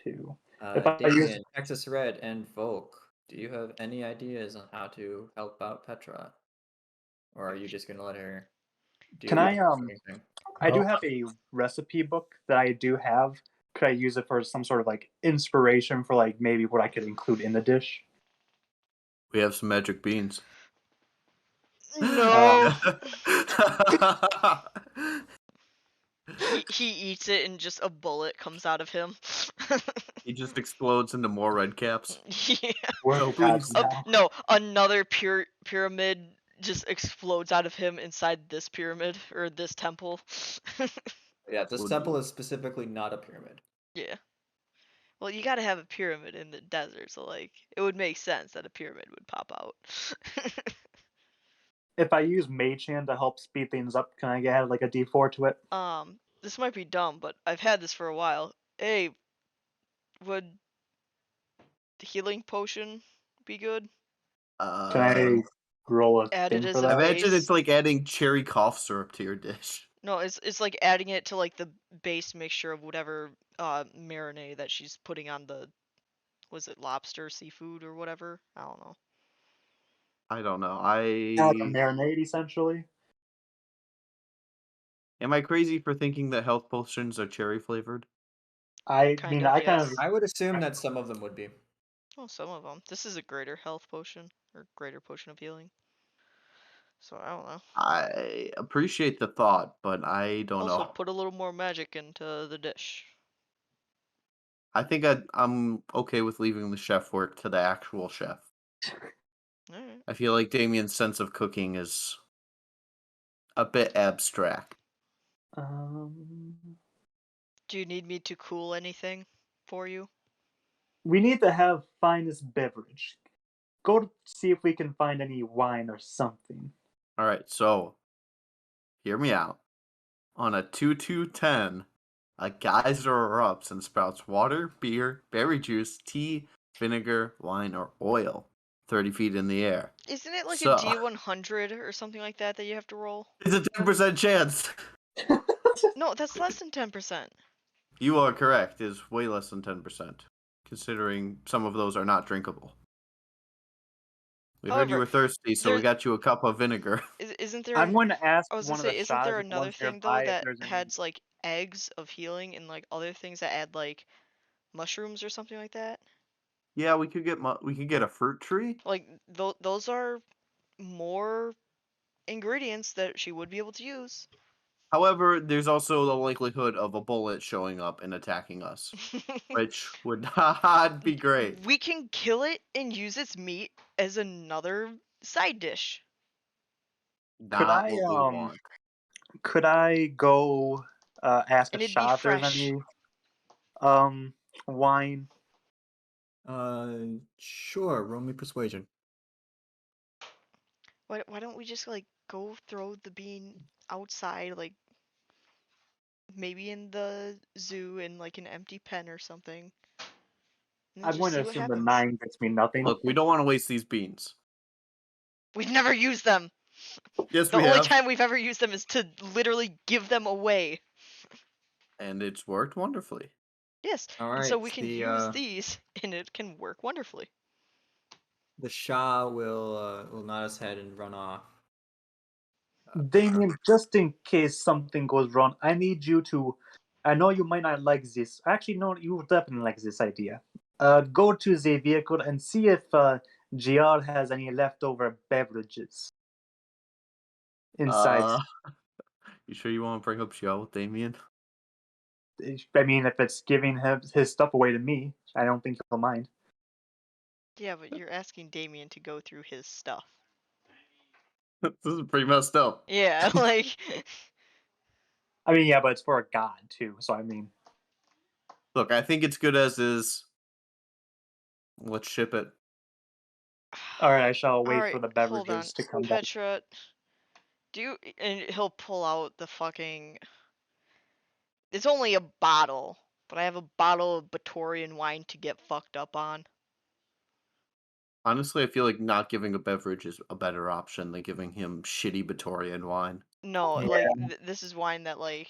to... If I use... Damien, Texas Red, and Volk, do you have any ideas on how to help out Petra? Or are you just gonna let her do Can the I, cooking thing? I do have a recipe book that I do have. Could I use it for some sort of like inspiration for like maybe what I could include in the dish? We have some magic beans. No. Uh, He eats it and just a bullet comes out of him. he just explodes into more red caps. Yeah. We're No, gods please. now. No, another pyramid just explodes out of him inside this pyramid or this temple. Yeah, this Would temple is specifically not a pyramid. Yeah. Well, you gotta have a pyramid in the desert, so like it would make sense that a pyramid would pop out. If I use Mage Hand to help speed things up, can I add like a D4 to it? This might be dumb, but I've had this for a while. Hey, would healing potion be good? Can I roll a Add it thing as for a that? Imagine base. it's like adding cherry cough syrup to your dish. No, it's like adding it to like the base mixture of whatever marinade that she's putting on the, was it lobster, seafood, or whatever? I don't know. I don't know. Kind of like a marinade, essentially. Am I crazy for thinking that health potions are cherry flavored? I Kind mean, of, I kind yes. of... I would assume that some of them would be. Oh, some of them. This is a greater health potion or greater potion of healing. So I don't know. I appreciate the thought, but I don't Also, know. put a little more magic into the dish. I think I'm okay with leaving the chef work to the actual chef. Alright. I feel like Damien's sense of cooking is a bit abstract. Do you need me to cool anything for you? We need to have finest beverage. Go to see if we can find any wine or something. All right, so hear me out. On a 2-2-10, a geyser erupts and sprouts water, beer, berry juice, tea, vinegar, wine, or oil 30 feet in the air. Isn't it like So- a D100 or something like that that you have to roll? It's a 10% chance. No, that's less than 10%. You are correct. It's way less than 10%, considering some of those are not drinkable. We heard you However, were thirsty, so we there got you a cup of vinegar. isn't there? I'm going to ask I was gonna one of the say, isn't there Shahs if another one's thing though nearby if that there's any. has like eggs of healing and like other things that add like mushrooms or something like that? Yeah, we could get a fruit tree. Like those are more ingredients that she would be able to use. However, there's also the likelihood of a bullet showing up and attacking us, which would not be great. We can kill it and use its meat as another side dish. Could Not I what we want. could I go ask a And it'd be Shah if there's fresh. any wine? Sure. Roll me persuasion. Why don't we just like go throw the bean outside, like maybe in the zoo in like an empty pen or something, and then I'm just going to see what assume the happens. 9 gets me nothing. Look, we don't want to waste these beans. We've never used them. Yes, The we only have, time we've ever used them is to literally give them away. and it's worked wonderfully. Yes. All And right. so we can use the these, and it can work wonderfully. the Shah will nod his head and run off. Damien, just in case something goes wrong, I need you to. I know you might not like this. Actually, no, you will definitely like this idea. Go to the vehicle and see if GR has any leftover beverages inside. You sure you want to bring up Joe, Damien? I mean, if it's giving him his stuff away to me, I don't think he'll mind. Yeah, but you're asking Damien to go through his stuff. This is pretty messed up. Yeah, like I mean, yeah, but it's for a god too. So I mean, Look, I think it's good as is. Let's ship it. all right, I shall wait Alright, for the hold on. beverages to come back. Petra, and he'll pull out the fucking. It's only a bottle, but I have a bottle of Batorian wine to get fucked up on. Honestly, I feel like not giving a beverage is a better option than giving him shitty Batorian wine. No, Yeah. like this is wine that like,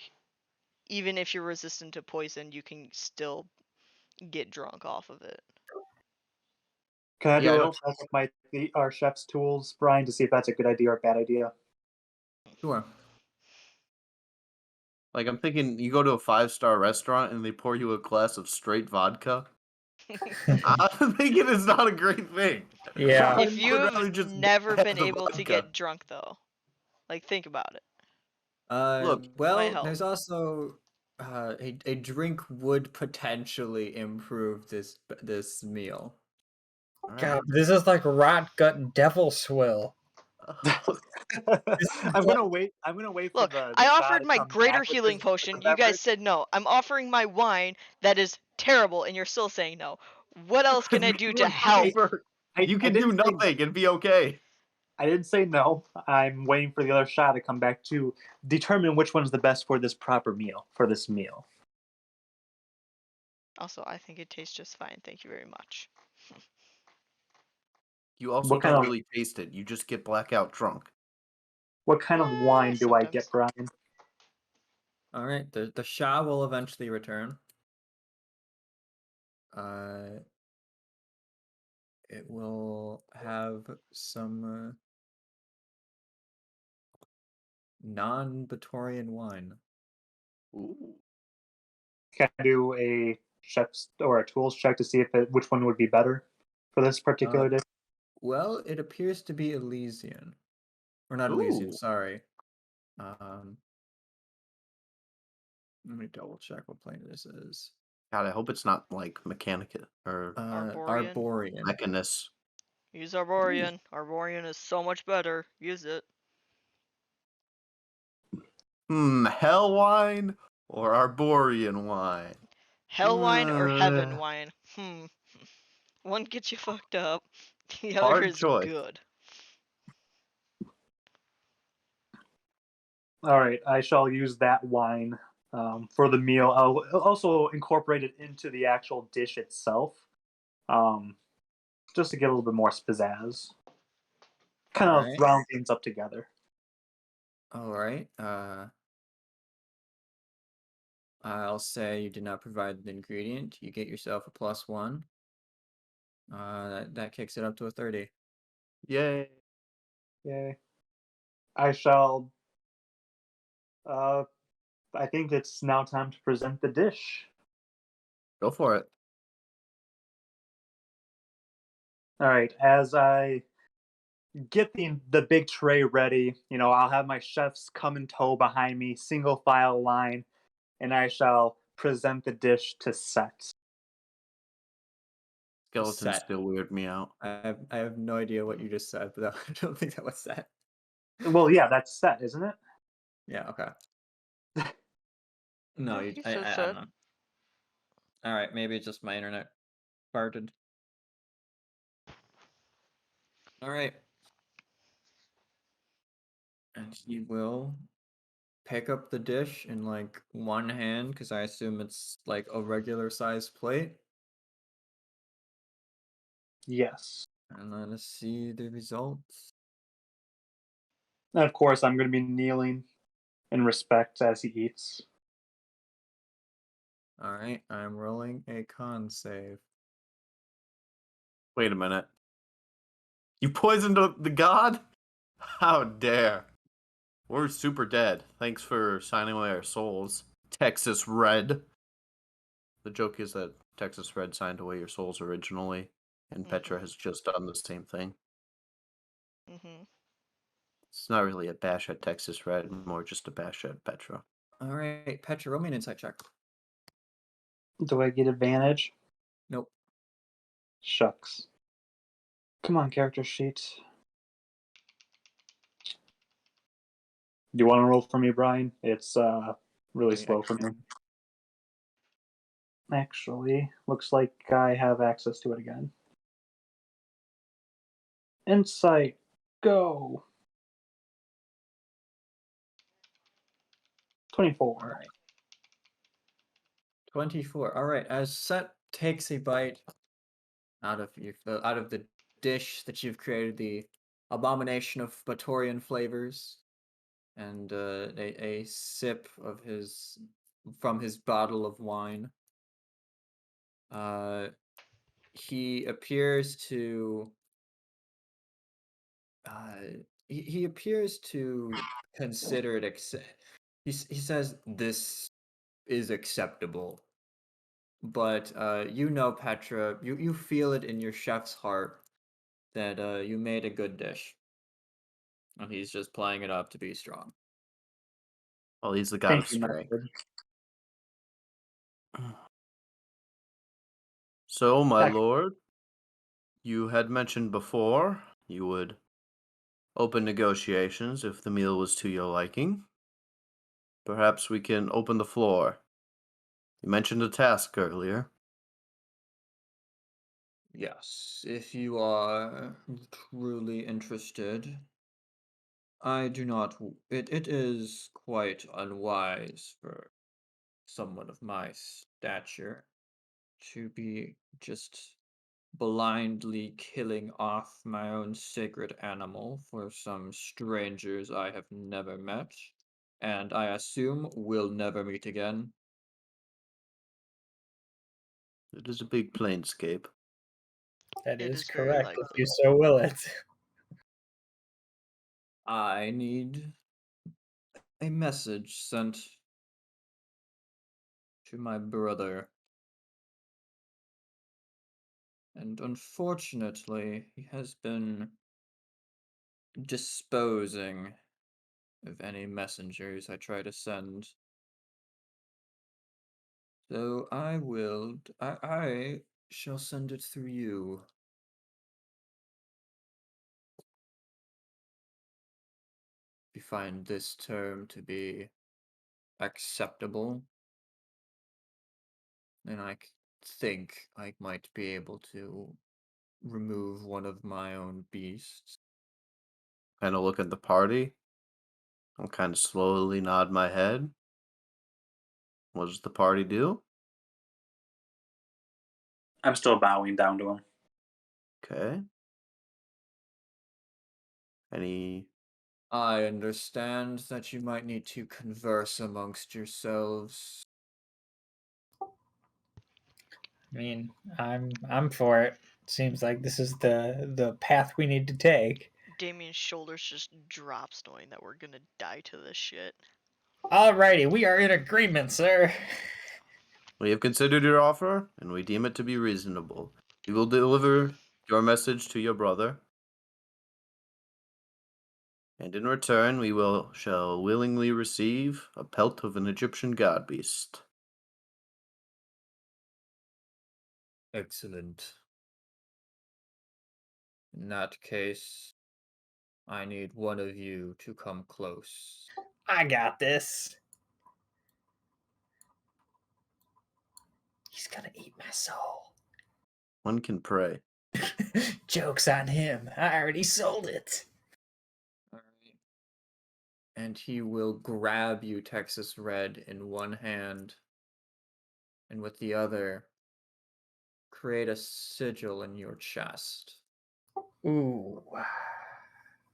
even if you're resistant to poison, you can still get drunk off of it. Can I Yeah, I do a don't- check with our chef's tools, Brian, to see if that's a good idea or a bad idea? Sure. Like, I'm thinking you go to a 5-star restaurant and they pour you a glass of straight vodka. I'm thinking it's not a great thing. Yeah. If I would you've rather just never have been the able to vodka. get drunk though, like think about it. Look, Might Well, help. there's also a drink would potentially improve this meal. All right. God, this is like rot gut devil swill. I'm gonna wait. I'm gonna wait for Look, the I shot offered to my come greater back with healing the potion. You beverage. guys said no. I'm offering my wine that is terrible, and you're still saying no. What else can I do to help? You can I do didn't say- nothing and be okay. I didn't say no. I'm waiting for the other shot to come back to determine which one's the best for this proper meal. For this meal. Also, I think it tastes just fine. Thank you very much. You also What kind don't of- really taste it. You just get blackout drunk. What kind of wine do I Sometimes. get, Brian? All right. The Shah will eventually return. It will have some non-Batorian wine. Ooh. Can I do a chef's or a tools check to see if which one would be better for this particular dish? Well, it appears to be Elysian. Or not Elysian, Ooh. sorry. Let me double check what plane this is. God, I hope it's not like Mechanica or Arborian. Arborian. Mechanus. Use Arborian. Arborian is so much better. Use it. Hell wine or Arborian wine? Hell wine or heaven Uh, wine? One gets you fucked up. The other Hard is choice. good. All right, I shall use that wine for the meal. I'll also incorporate it into the actual dish itself, just to get a little bit more pizzazz. Kind of Alright. round things up together. All right. I'll say you did not provide the ingredient. You get yourself a +1. That kicks it up to a 30. Yay. Yay. I shall. I think it's now time to present the dish. Go for it. All right, as I get the big tray ready, I'll have my chefs come and tow behind me, single file line, and I shall present the dish to Set. Skeletons Set. still weird me out. I have no idea what you just said, but I don't think that was set. Well, yeah, that's Set, isn't it? Yeah. Okay. No, Yeah, you, he I says don't set. know. All right, maybe it's just my internet farted. All right. And he will pick up the dish in like one hand because I assume it's like a regular size plate, Yes. and let us see the results. And of course, I'm going to be kneeling in respect as he eats. All right, I'm rolling a con save. Wait a minute. You poisoned the god? How dare. We're super dead. Thanks for signing away our souls. Texas Red. The joke is that Texas Red signed away your souls originally, and Petra has just done the same thing. Mm-hmm. It's not really a bash at Texas Red, more just a bash at Petra. All right, Petra, roll me an insight check. Do I get advantage? Nope. Shucks. Come on, character sheet. Do you want to roll for me, Brian? It's really slow for me. Actually, looks like I have access to it again. Insight, go. 24. All right. 24. All right. As Set takes a bite out of the dish that you've created, the abomination of Batorian flavors, and a sip of from his bottle of wine, he appears to he appears to consider it he says this is acceptable, but Petra, you feel it in your chef's heart that you made a good dish, and he's just playing it up to be strong. Well, he's the god Thank of you, my strength. lord. So, my Ac- lord, you had mentioned before you would open negotiations if the meal was to your liking. Perhaps we can open the floor. You mentioned a task earlier. Yes, if you are truly interested. I do not. It is quite unwise for someone of my stature to be just blindly killing off my own sacred animal for some strangers I have never met, and I assume will never meet again. It is a big planescape. That It is is very correct, if you likely. so will it. I need a message sent to my brother. And unfortunately, he has been disposing of any messengers I try to send. So I shall send it through you. If you find this term to be acceptable, then think I might be able to remove one of my own beasts. Kind of look at the party. I'll kind of slowly nod my head. What does the party do? I'm still bowing down to him. Okay. Any I understand that you might need to converse amongst yourselves. I mean, I'm for it. Seems like this is the path we need to take. Damien's shoulders just drops knowing that we're gonna die to this shit. Alrighty, we are in agreement, sir. We have considered your offer, and we deem it to be reasonable. We will deliver your message to your brother, and in return shall willingly receive a pelt of an Egyptian god beast. Excellent. In that case, I need one of you to come close. I got this. He's gonna eat my soul. One can pray. Joke's on him. I already sold it. All right. And he will grab you, Texas Red, in one hand, and with the other, create a sigil in your chest. Ooh.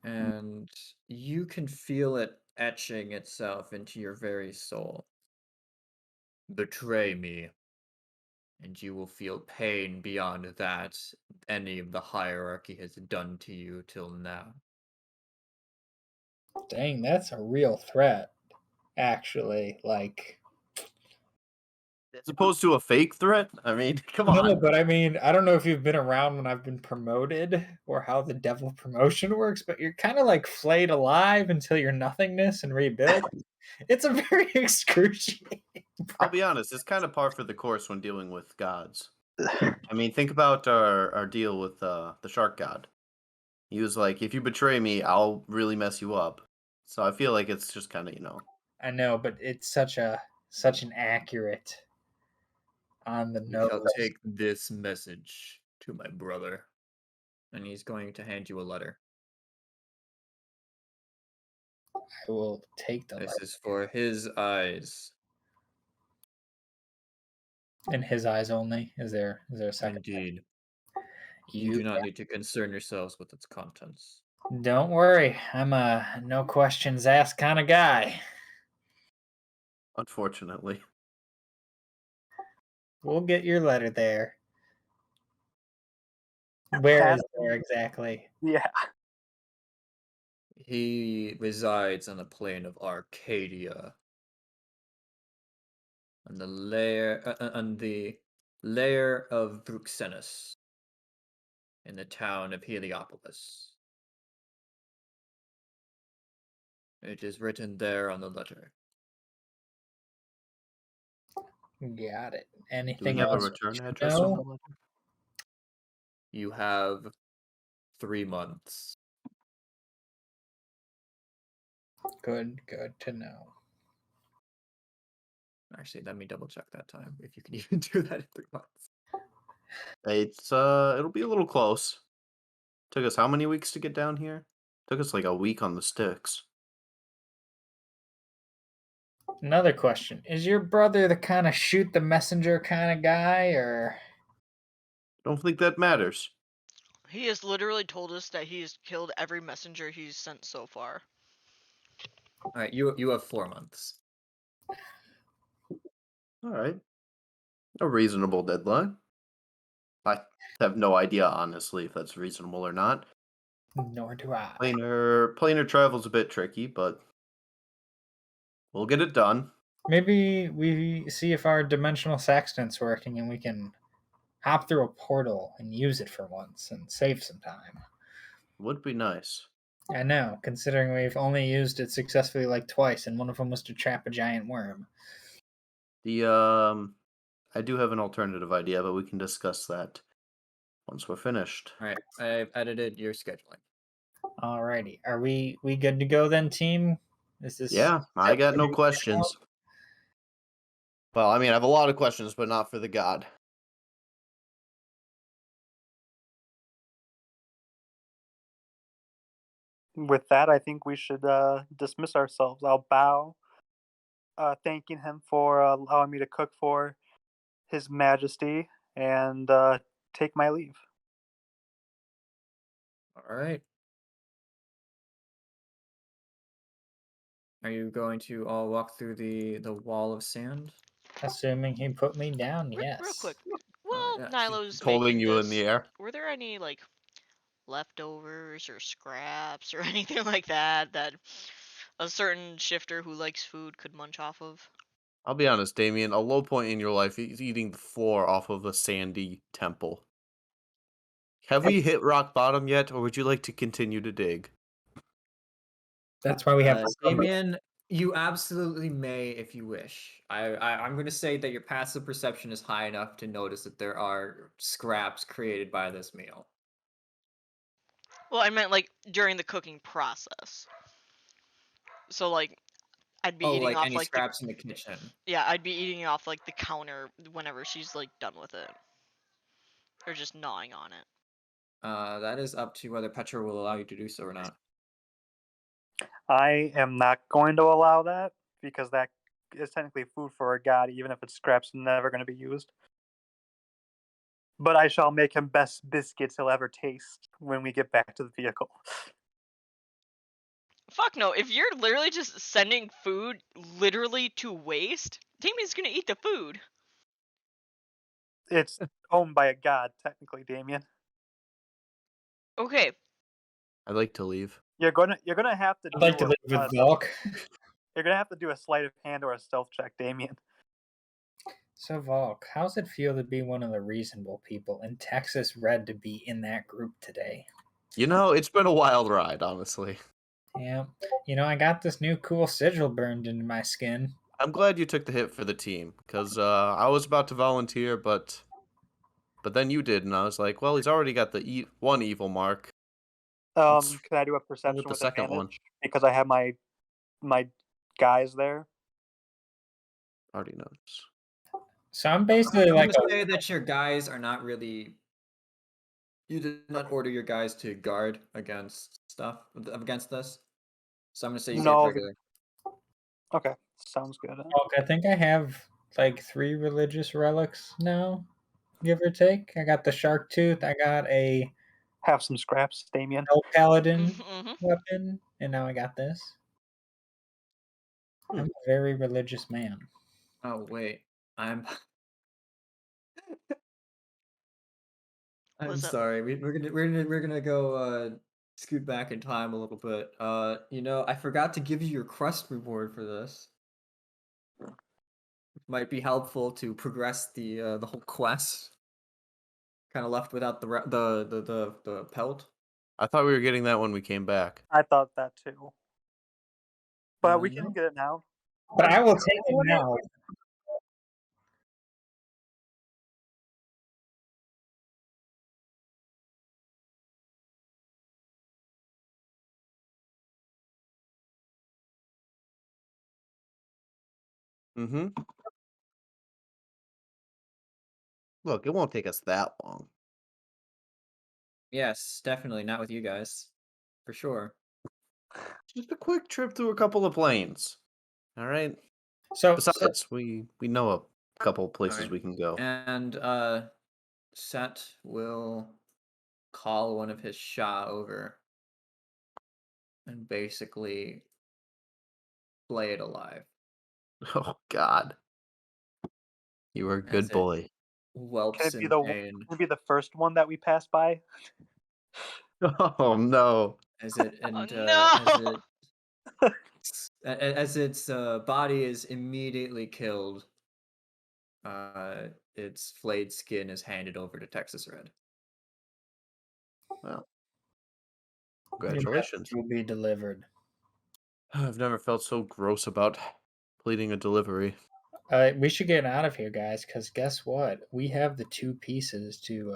And you can feel it etching itself into your very soul. Betray me, and you will feel pain beyond that any of the hierarchy has done to you till now. Dang, that's a real threat. Actually, like. As opposed to a fake threat? I mean, come No, on. but I mean, I don't know if you've been around when I've been promoted or how the devil promotion works, but you're kind of like flayed alive until you're nothingness and rebuilt. It's a very excruciating. I'll be honest, it's kind of par for the course when dealing with gods. I mean, think about our deal with the shark god. He was like, if you betray me, I'll really mess you up. So I feel like it's just kind of, I know, but it's such an accurate on the You nose. shall take this message to my brother. And he's going to hand you a letter. I will take the This letter. is for his eyes. In his eyes only. Is there a second? Indeed. You You do not need to concern yourselves with its contents. don't worry. I'm a no questions asked kind of guy. unfortunately. We'll get your letter there. Where Pass- is there exactly? Yeah. He resides on the plane of Arcadia. On the lair of Bruxenus. In the town of Heliopolis. It is written there on the letter. Got it. Do we Anything have a else? return address on the letter? You have 3 months. Good to know. Actually, let me double check that time. If you can even do that in 3 months. It's it'll be a little close. Took us how many weeks to get down here? Took us like a week on the sticks. Another question. Is your brother the kind of shoot the messenger kind of guy, or Don't think that matters. He has literally told us that he's killed every messenger he's sent so far. Alright, you have 4 months. All right. A reasonable deadline. I have no idea, honestly, if that's reasonable or not. nor do I? Planar travel's a bit tricky, but we'll get it done. Maybe we see if our dimensional sextant's working and we can hop through a portal and use it for once and save some time. Would be nice. I know, considering we've only used it successfully like twice, and one of them was to trap a giant worm. I do have an alternative idea, but we can discuss that once we're finished. Alright, I've edited your scheduling. Alrighty, are we good to go then, team? Is this? Yeah, I got no questions. Well, I mean, I have a lot of questions, but not for the god. With that, I think we should dismiss ourselves. I'll bow, thanking him for allowing me to cook for His Majesty, and take my leave. Alright. Are you going to all walk through the wall of sand? Assuming he put me down, yes. Real quick. Alright, Well, Nilo's holding making you this, in the air. were there any like leftovers or scraps or anything like that that a certain shifter who likes food could munch off of? I'll be honest, Damien, a low point in your life is eating the floor off of a sandy temple. Have we hit rock bottom yet, or would you like to continue to dig? That's why we have Damien, you absolutely may if you wish. I'm going to say that your passive perception is high enough to notice that there are scraps created by this meal. Well, I meant like during the cooking process. So like I'd be eating like off any like scraps in the kitchen. yeah, I'd be eating off like the counter whenever she's like done with it. Or just gnawing on it. That is up to whether Petra will allow you to do so or not. I am not going to allow that because that is technically food for a god, even if it's scraps never going to be used. But I shall make him best biscuits he'll ever taste when we get back to the vehicle. Fuck no, if you're literally just sending food literally to waste, Damien's gonna eat the food. It's owned by a god, technically, Damien. Okay. I'd like to leave. You're gonna have to I'd like to do live with Volk. you're gonna have to do a sleight of hand or a stealth check, Damien. So Volk, how's it feel to be one of the reasonable people in Texas Red to be in that group today? You know, it's been a wild ride, honestly. Yeah. I got this new cool sigil burned into my skin. I'm glad you took the hit for the team, because I was about to volunteer, but then you did, and I was like, well, he's already got the one evil mark. Can I do a with perception the with second advantage? one. Because I have my guys there. Already knows. So I'm basically I'm like gonna say that your guys are not really. You did not order your guys to guard against against this. So I'm gonna say you No, get regular. Okay, sounds good. Volk, I think I have like 3 religious relics now, give or take. I got the shark tooth, I got a Have some scraps, Damien. El Paladin Mm-hmm. weapon, and now I got this. I'm a very religious man. Oh wait, I'm. I'm What's up? sorry. We're gonna go scoot back in time a little bit. I forgot to give you your quest reward for this. Might be helpful to progress the whole quest. Kind of left without the pelt. I thought we were getting that when we came back. I thought that too. But we No. can get it now. But I will take it now. Mm-hmm. Look, it won't take us that long. Yes, definitely not with you guys, for sure. Just a quick trip through a couple of planes. All right. So Besides, we know a couple of places Alright. we can go. And Set will call one of his Shah over and basically play it alive. Oh God, you were a As good it boy. whelps Can it be in the pain first one that we pass by? Oh no. as it Oh, and no! as its body is immediately killed. Its flayed skin is handed over to Texas Red. Well, your congratulations. message will be delivered. I've never felt so gross about completing a delivery. We should get out of here, guys, because guess what? We have the 2 pieces to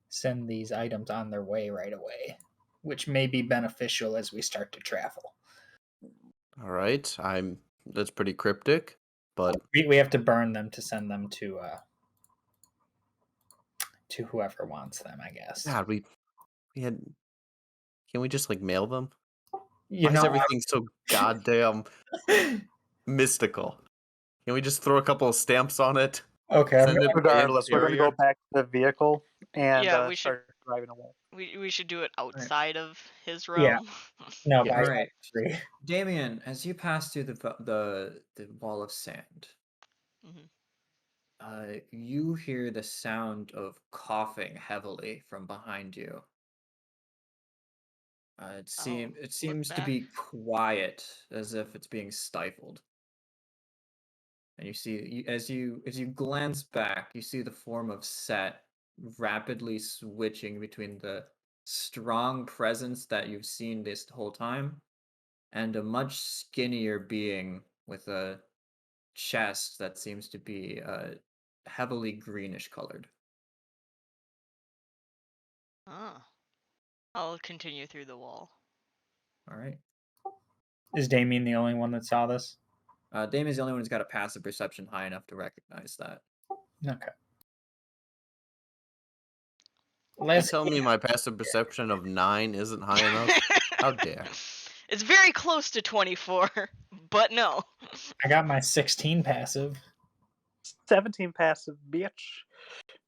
send these items on their way right away, which may be beneficial as we start to travel. All right, that's pretty cryptic, but We have to burn them to send them to whoever wants them, I guess. God, we had. Can we just like mail them? You Why is know, everything so goddamn mystical? Can we just throw a couple of stamps on it? okay, I'm Send gonna, it via Regardless, we're going to carrier? go back to the vehicle and Yeah, we should start driving away. we should do it outside of his Yeah. realm. no, Yeah. but I Alright. agree. Damien, as you pass through the wall of sand, Mhm. You hear the sound of coughing heavily from behind you. I'll It look seems to back. be quiet, as if it's being stifled. And as you glance back, you see the form of Set rapidly switching between the strong presence that you've seen this whole time and a much skinnier being with a chest that seems to be heavily greenish colored. Ah. I'll continue through the wall. All right. Is Damien the only one that saw this? Damien's the only one who's got a passive perception high enough to recognize that. Okay. You Let's tell me my passive perception of 9 isn't high enough? How dare. It's very close to 24, but no. I got my 16 passive. 17 passive, bitch.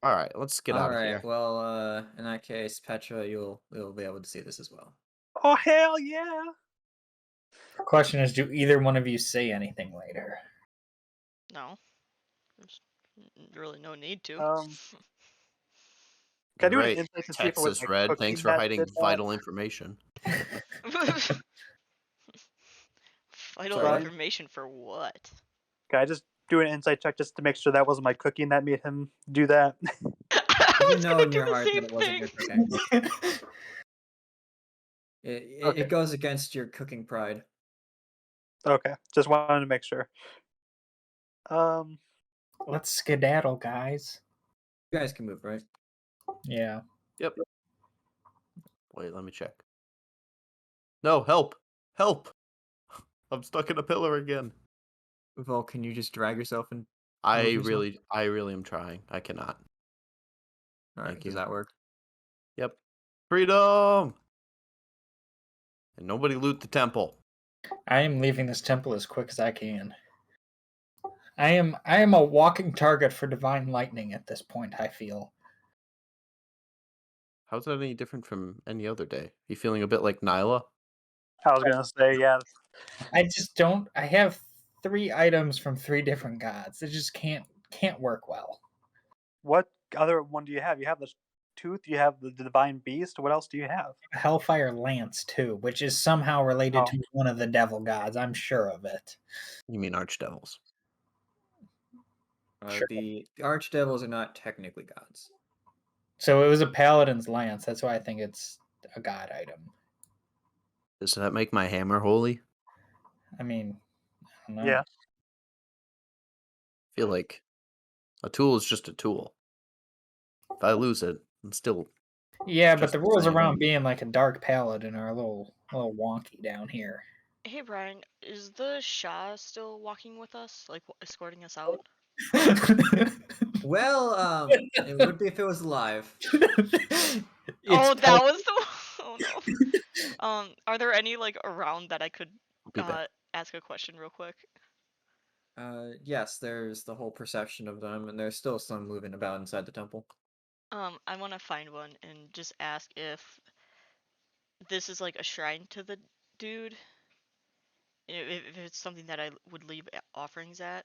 All right, let's get out of here. Well, in that case, Petra, you'll be able to see this as well. Oh, hell yeah. Question is, do either one of you say anything later? No. There's really no need to. Can I do an Great. insight to see if it was Texas like Red, cooking thanks for that hiding did that? vital information. Vital Sorry, what? information for what? Can I just do an insight check just to make sure that wasn't my cooking that made him do that? I You was know gonna in do your the heart same that it wasn't your thing. cooking. Okay. It goes against your cooking pride. Okay, just wanted to make sure. Let's skedaddle, guys. You guys can move, right? Yeah. Yep. Wait, let me check. No, help! Help! I'm stuck in a pillar again. Vol, can you just drag yourself and I move yourself? really am trying. I cannot. All right, Thank does you. that work? Yep. Freedom! And nobody loot the temple. I am leaving this temple as quick as I can. I am a walking target for divine lightning at this point, I feel. How's that any different from any other day? You feeling a bit like Nyla? I was gonna say, yeah. I just don't. I have 3 items from 3 different gods. It just can't work well. What other one do you have? You have the tooth. You have the divine beast. What else do you have? Hellfire Lance too, which is somehow related Oh. to one of the devil gods. I'm sure of it. You mean archdevils? Sure. The archdevils are not technically gods. So it was a paladin's lance. That's why I think it's a god item. Does that make my hammer holy? I mean, I don't know. Yeah. I feel like a tool is just a tool. If I lose it, I'm still Yeah, but just the the rules same. around being like a dark paladin are a little wonky down here. Hey Brian, is the Shah still walking with us, like escorting us out? Well, it would be if it was alive. Oh, that was the. Oh no. Are there any like around that I could I'll be back. ask a question real quick? Yes, there's the whole perception of them, and there's still some moving about inside the temple. I want to find one and just ask if this is like a shrine to the dude. If it's something that I would leave offerings at.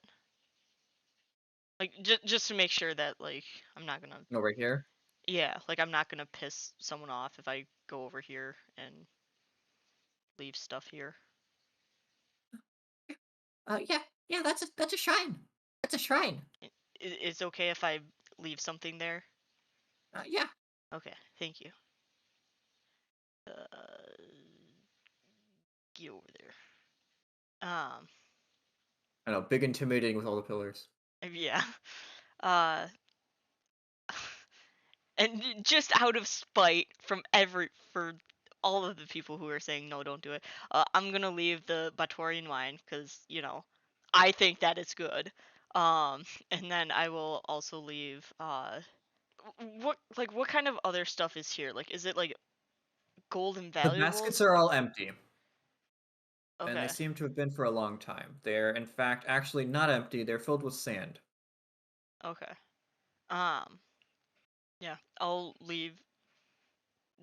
Like just to make sure that like I'm not gonna. No, right here. Yeah, like I'm not gonna piss someone off if I go over here and leave stuff here. Yeah, that's a shrine. That's a shrine. It's okay if I leave something there. Yeah. Okay, thank you. Get over there. I know, big intimidating with all the pillars. Yeah. Uh, and just out of spite for all of the people who are saying no, don't do it. I'm gonna leave the Batorian wine because I think that it's good. And then I will also leave what kind of other stuff is here? Like, is it like gold and The baskets valuables? are all empty, and they Okay. seem to have been for a long time. They're, in fact, actually not empty. They're filled with sand. Okay. Yeah, I'll leave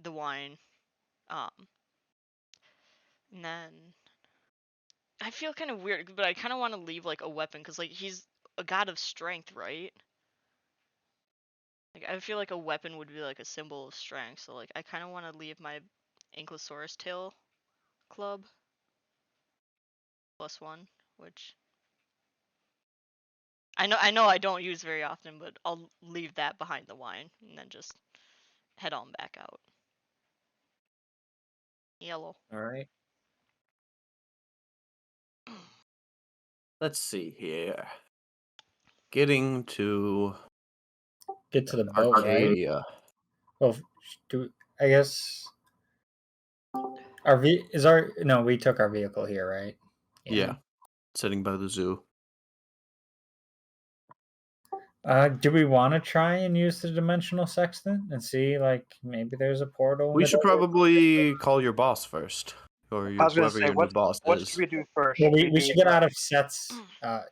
the wine. Um, and then I feel kind of weird, but I kind of want to leave like a weapon because like he's a god of strength, right? Like I feel like a weapon would be like a symbol of strength. So like I kind of want to leave my Ankylosaurus tail club +1, which I know I don't use very often, but I'll leave that behind the wine and then just head on back out. Yellow. All right. Let's see here. Getting to Get to the boat, right? Arcadia. Well, I guess we took our vehicle here, right? Yeah. Sitting by the zoo. Do we want to try and use the dimensional sextant and see, like, maybe there's a portal? in We the should desert? probably call your boss first. Or I was gonna whoever say, your new boss what is. should we do first? Well, Should we should get do, out of Seth's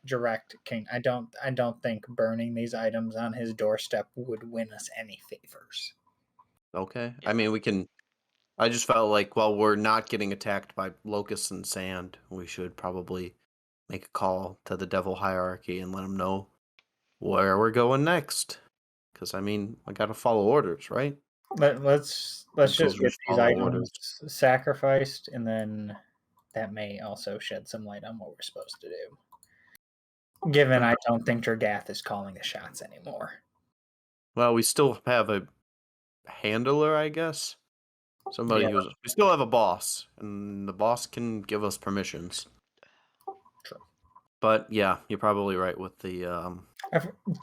direct king. I don't think burning these items on his doorstep would win us any favors. Okay. Yeah. I mean, we can. I just felt like while we're not getting attacked by locusts and sand, we should probably make a call to the devil hierarchy and let them know where we're going next. Because, I mean, I got to follow orders, right? Let's just get Soldiers these follow items orders. sacrificed, and then that may also shed some light on what we're supposed to do. Given I don't think Dragath is calling the shots anymore. Well, we still have a handler, I guess. Somebody Yeah. who's. We still have a boss, and the boss can give us permissions. True. But yeah, you're probably right with the.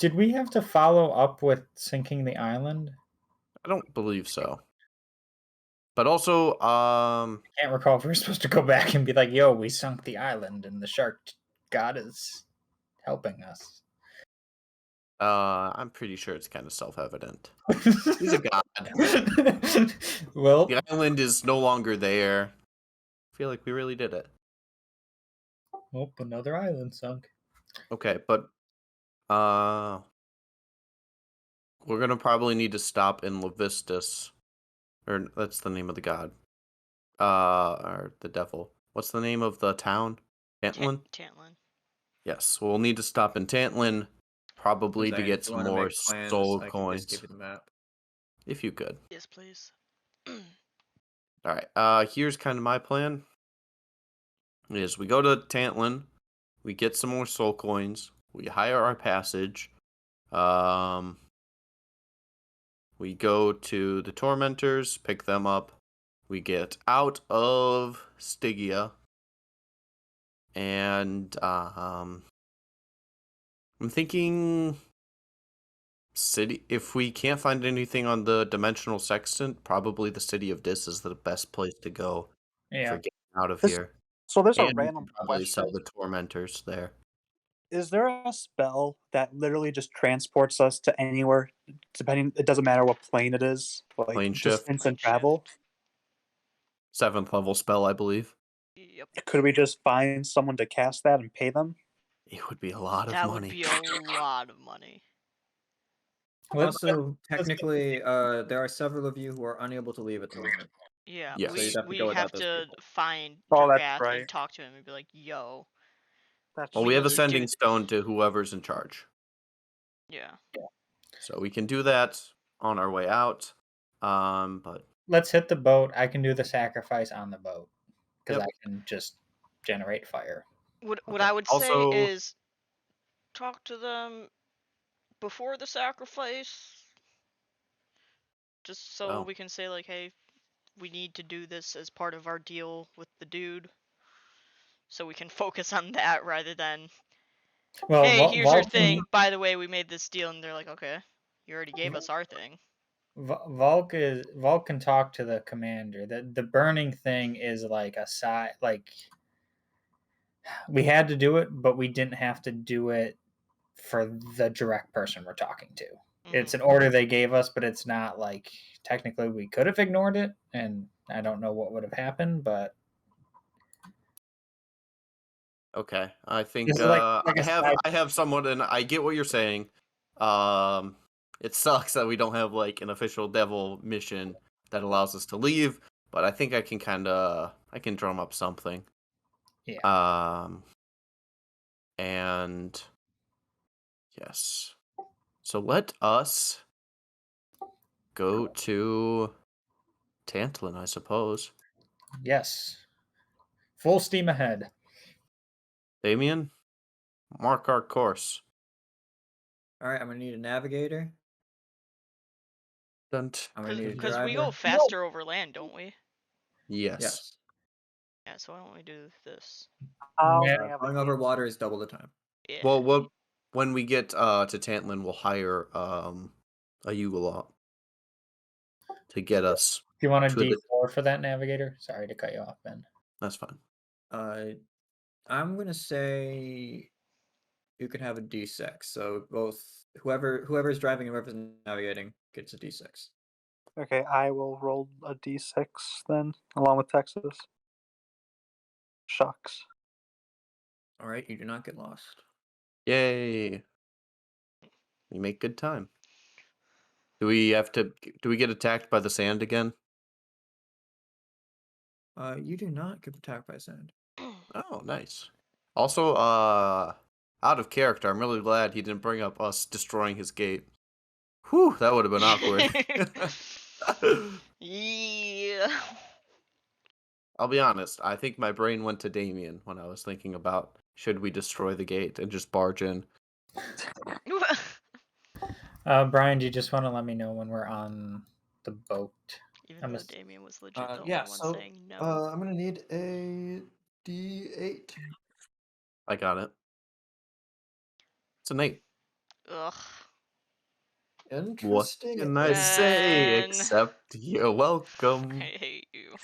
Did we have to follow up with sinking the island? I don't believe so. But also, I can't recall if we were supposed to go back and be like, "Yo, we sunk the island, and the shark god is helping us." I'm pretty sure it's kind of self-evident. He's a god. Well, The island is no longer there. I feel like we really did it. oh, another island sunk. Okay, but we're gonna probably need to stop in Levistus, or that's the name of the god. Or the devil. What's the name of the town? Tantlin? Tantlin. Yes, we'll need to stop in Tantlin, probably to Zane, get if you some wanna more make plans, soul I can coins. just give you the map. If you could. Yes, please. Alright, here's kind of my plan. Is we go to Tantlin, we get some more soul coins, we hire our passage, we go to the Tormentors, pick them up, we get out of Stygia, and I'm thinking city. If we can't find anything on the dimensional sextant, probably the city of Dis is the best place to go Yeah. for getting out of This- here. So there's a And we random can probably sell question. the Tormentors there. Is there a spell that literally just transports us to anywhere, depending? It doesn't matter what plane it is, like Plane just shift. instant Plane shift. travel. 7th level spell, I believe. Yep. Could we just find someone to cast that and pay them? It would be a lot of That money. would be a lot of money. Also, technically, there are several of you who are unable to leave at the moment. Yeah, Yes. So you'd have to we go without have those to people. find Oh, that's Dragath right. and talk to him and be like, "Yo, That's Well, We we have need a to do sending th- stone to whoever's in charge. yeah." So we can do that on our way out. But Let's hit the boat. I can do the sacrifice on the boat because Yep. I can just generate fire. What Okay. I would Also- say is talk to them before the sacrifice, just so Oh. we can say like, "Hey, we need to do this as part of our deal with the dude," so we can focus on that rather than, Well, "Hey, here's your Vulcan, thing. By the way, we made this deal," and they're like, "Okay, you already gave us our thing." Vulcan talk to the commander. The burning thing is like a side. Like we had to do it, but we didn't have to do it for the direct person we're talking to. It's Mhm. an order they gave us, but it's not like technically we could have ignored it, and I don't know what would have happened, but Okay, I think This is like a side- I have someone, and I get what you're saying. It sucks that we don't have like an official devil mission that allows us to leave, but I think I can drum up something. yeah. And yes, so let us go to Tantalin, I suppose. Yes. Full steam ahead. Damien, mark our course. All right, I'm gonna need a navigator. Dunt. I'm gonna need a Because we go driver. faster over land, don't we? Yes. Yes. Yeah, so why don't we do this? I'll Yeah. Going navigate. over water is double the time. Yeah. Well, when we get to Tantalin, we'll hire a Yugalot to get us Do you want a to the. D4 for that navigator? Sorry to cut you off, Ben. That's fine. I'm gonna say you can have a D6. So both whoever's driving and whoever's navigating gets a D6. Okay, I will roll a d6 then, along with Texas. Shucks. All right, you do not get lost. Yay! We make good time. Do we get attacked by the sand again? You do not get attacked by sand. Oh, nice. Also, out of character, I'm really glad he didn't bring up us destroying his gate. Whew, that would have been awkward. Yeah. I'll be honest, I think my brain went to Damien when I was thinking about should we destroy the gate and just barge in. Brian, do you just want to let me know when we're on the boat? Even I'm though a- Damien was legit the Yeah, only one so saying no. I'm gonna need a D8. I got it. It's an 8. Ugh. What Interesting. can I say Ben. except you're welcome? I hate you.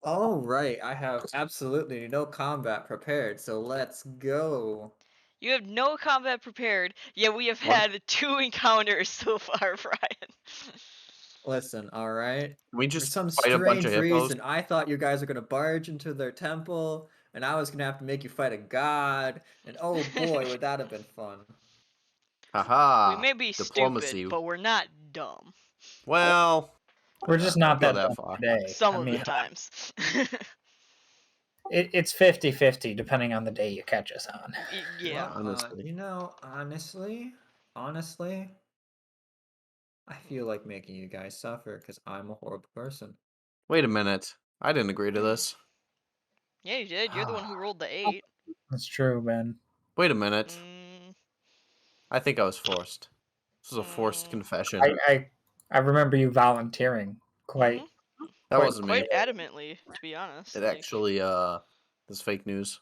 All right, I have absolutely no combat prepared, so let's go. You have no combat prepared, yet we have What? had 2 encounters so far, Brian. Listen, all right. Can we For just some fight a bunch strange of hippos? reason, I thought you guys were gonna barge into their temple, and I was gonna have to make you fight a god, and oh boy, would that have been fun. Haha. We may be Diplomacy. stupid, but we're not dumb. Well, We're just not go that that dumb far. today. Some I of mean, the times. it's 50-50 depending on the day you catch us on. Yeah. Well, Honestly. honestly, I feel like making you guys suffer because I'm a horrible person. Wait a minute. I didn't agree to this. Yeah, you did. You're the one who rolled the 8. That's true, Ben. Wait a minute. Mm, I think I was forced. This was a forced confession. I remember you volunteering quite. That quite- wasn't me. quite adamantly, to be honest. It like- actually is fake news.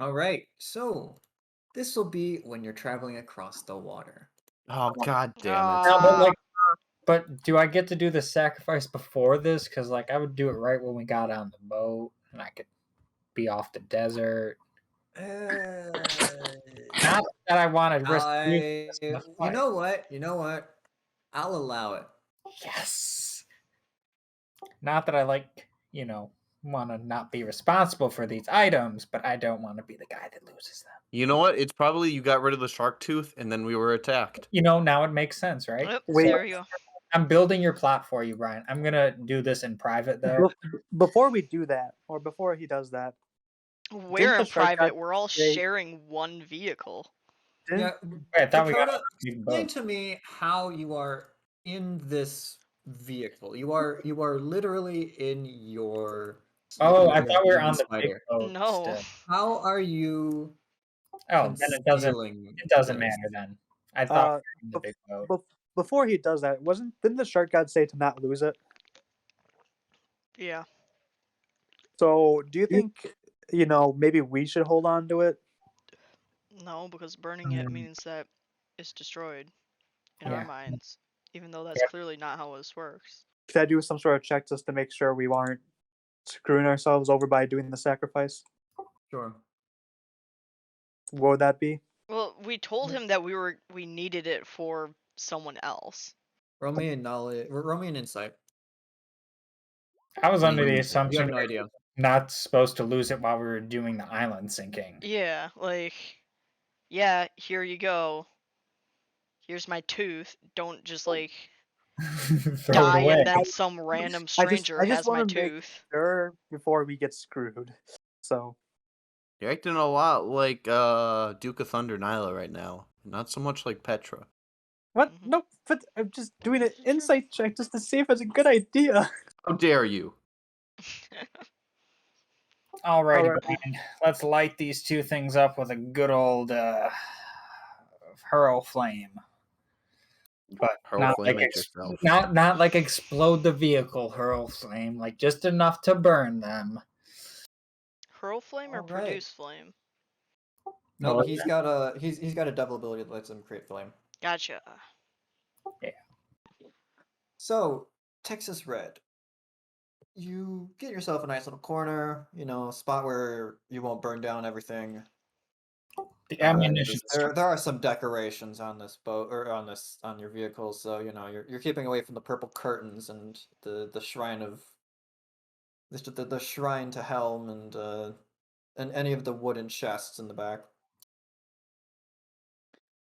All right, so this will be when you're traveling across the water. Oh god damn it. Ah. But do I get to do the sacrifice before this? Because like I would do it right when we got on the boat, and I could be off the desert. Not that I want to risk. losing this in the You fight. know what? You know what? I'll allow it. Yes. Not that I want to not be responsible for these items, but I don't want to be the guy that loses them. You know what? It's probably you got rid of the shark tooth and then we were attacked. Now it makes sense, right? Yep, Wait. there we go. I'm building your plot for you, Brian. I'm gonna do this in private though. Before we do that, or before he does that, We're the in shark private. god We're all say- sharing one vehicle. didn't Yeah, Wait, I thought we got Dakota, a big explain boat. to me how you are in this vehicle. You are literally in your. Oh, I thought we were in on the big spider. boat. No. Still. How are you? Oh, then it doesn't. concealing It doesn't this? matter then. I thought we Uh, were in the big boat. before he does that, didn't the shark god say to not lose it? Yeah. So do you think maybe we should hold on to it? No, because burning it Mm. means that it's destroyed in Yeah. our minds. Even though that's Yeah. clearly not how this works. Could I do some sort of check just to make sure we aren't screwing ourselves over by doing the sacrifice? Sure. What would that be? Well, we told him that we needed it for someone else. Roll me a knowledge. Roll me an insight. I was under the You have assumption no we're idea. not supposed to lose it while we were doing the island sinking. Yeah, yeah, here you go. Here's my tooth. Don't just Throw die it away. and then some random stranger I just has my wanna make tooth. Sure, before we get screwed. So You're acting a lot like Duke of Thunder Nyla right now. Not so much like Petra. What? Mhm. No, but I'm just doing an This is true. insight check just to see if it's a good idea. How dare you? Alrighty, Alright. fine. Let's light these two things up with a good old hurl flame. But Hurl not flame like at yourself. not like explode the vehicle hurl flame, like just enough to burn them. Hurl flame or All right. produce flame? No, Well, he's got a double ability that lets him create flame. Gotcha. So, Texas Red, you get yourself a nice little corner, a spot where you won't burn down everything. the ammunition. There are some decorations on this boat or on your vehicle, so you're keeping away from the purple curtains and the shrine of the shrine to Helm and any of the wooden chests in the back.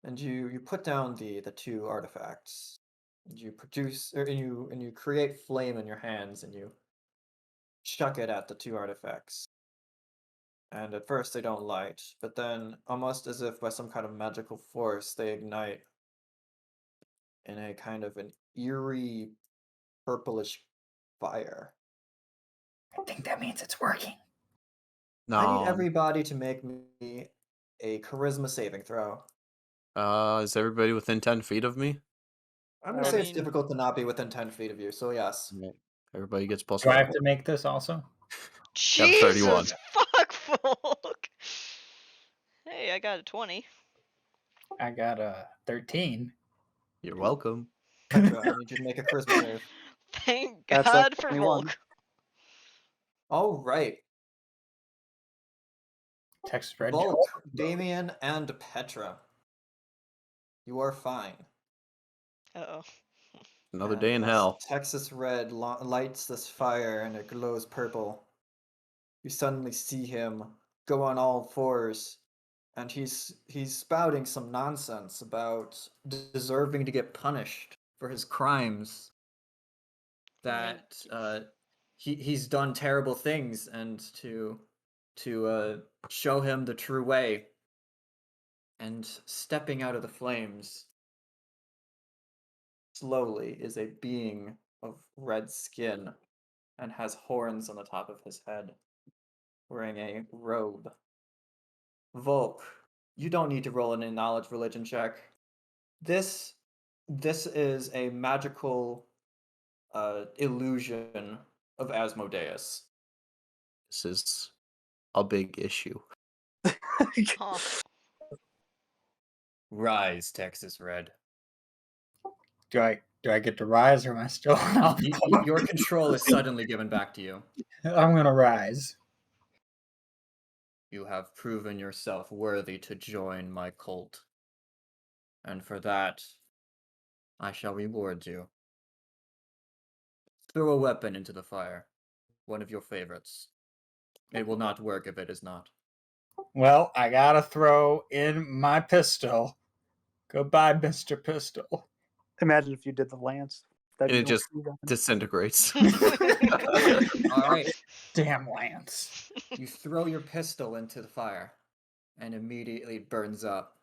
And you put down the two artifacts. And you produce and you create flame in your hands and you chuck it at the two artifacts. And at first they don't light, but then almost as if by some kind of magical force they ignite in a kind of an eerie purplish fire. I think that means it's working. I need No. everybody to make me a charisma saving throw. Is everybody within 10 feet of me? I'm gonna I say it's mean- difficult to not be within 10 feet of you, so yes. Right. Everybody gets plus Do I have 1. to make this also? Got a 31. Jesus fuck, Folk! Hey, I got a 20. I got a 13. You're welcome. Petra, I need you to make a charisma save. Thank That's God a for 21. Volk. All right. Texas Red. Volk, Damien, and Petra. You are fine. Uh-oh. Another And day in as hell. Texas Red lights this fire and it glows purple. You suddenly see him go on all fours, and he's spouting some nonsense about deserving to get punished for his crimes. That he's done terrible things, and to show him the true way. And stepping out of the flames slowly is a being of red skin and has horns on the top of his head, wearing a robe. Volk, you don't need to roll a knowledge religion check. This is a magical illusion of Asmodeus. This is a big issue. Huh. Rise, Texas Red. Do I get to rise, or am I still on? Your control is suddenly given back to you. I'm gonna rise. You have proven yourself worthy to join my cult. And for that, I shall reward you. Throw a weapon into the fire. One of your favorites. It will not work if it is not. Well, I gotta throw in my pistol. Goodbye, Mr. Pistol. Imagine if you did the lance. That'd And be it just no weapon. disintegrates. Alright, Damn Lance. you throw your pistol into the fire, and immediately it burns up.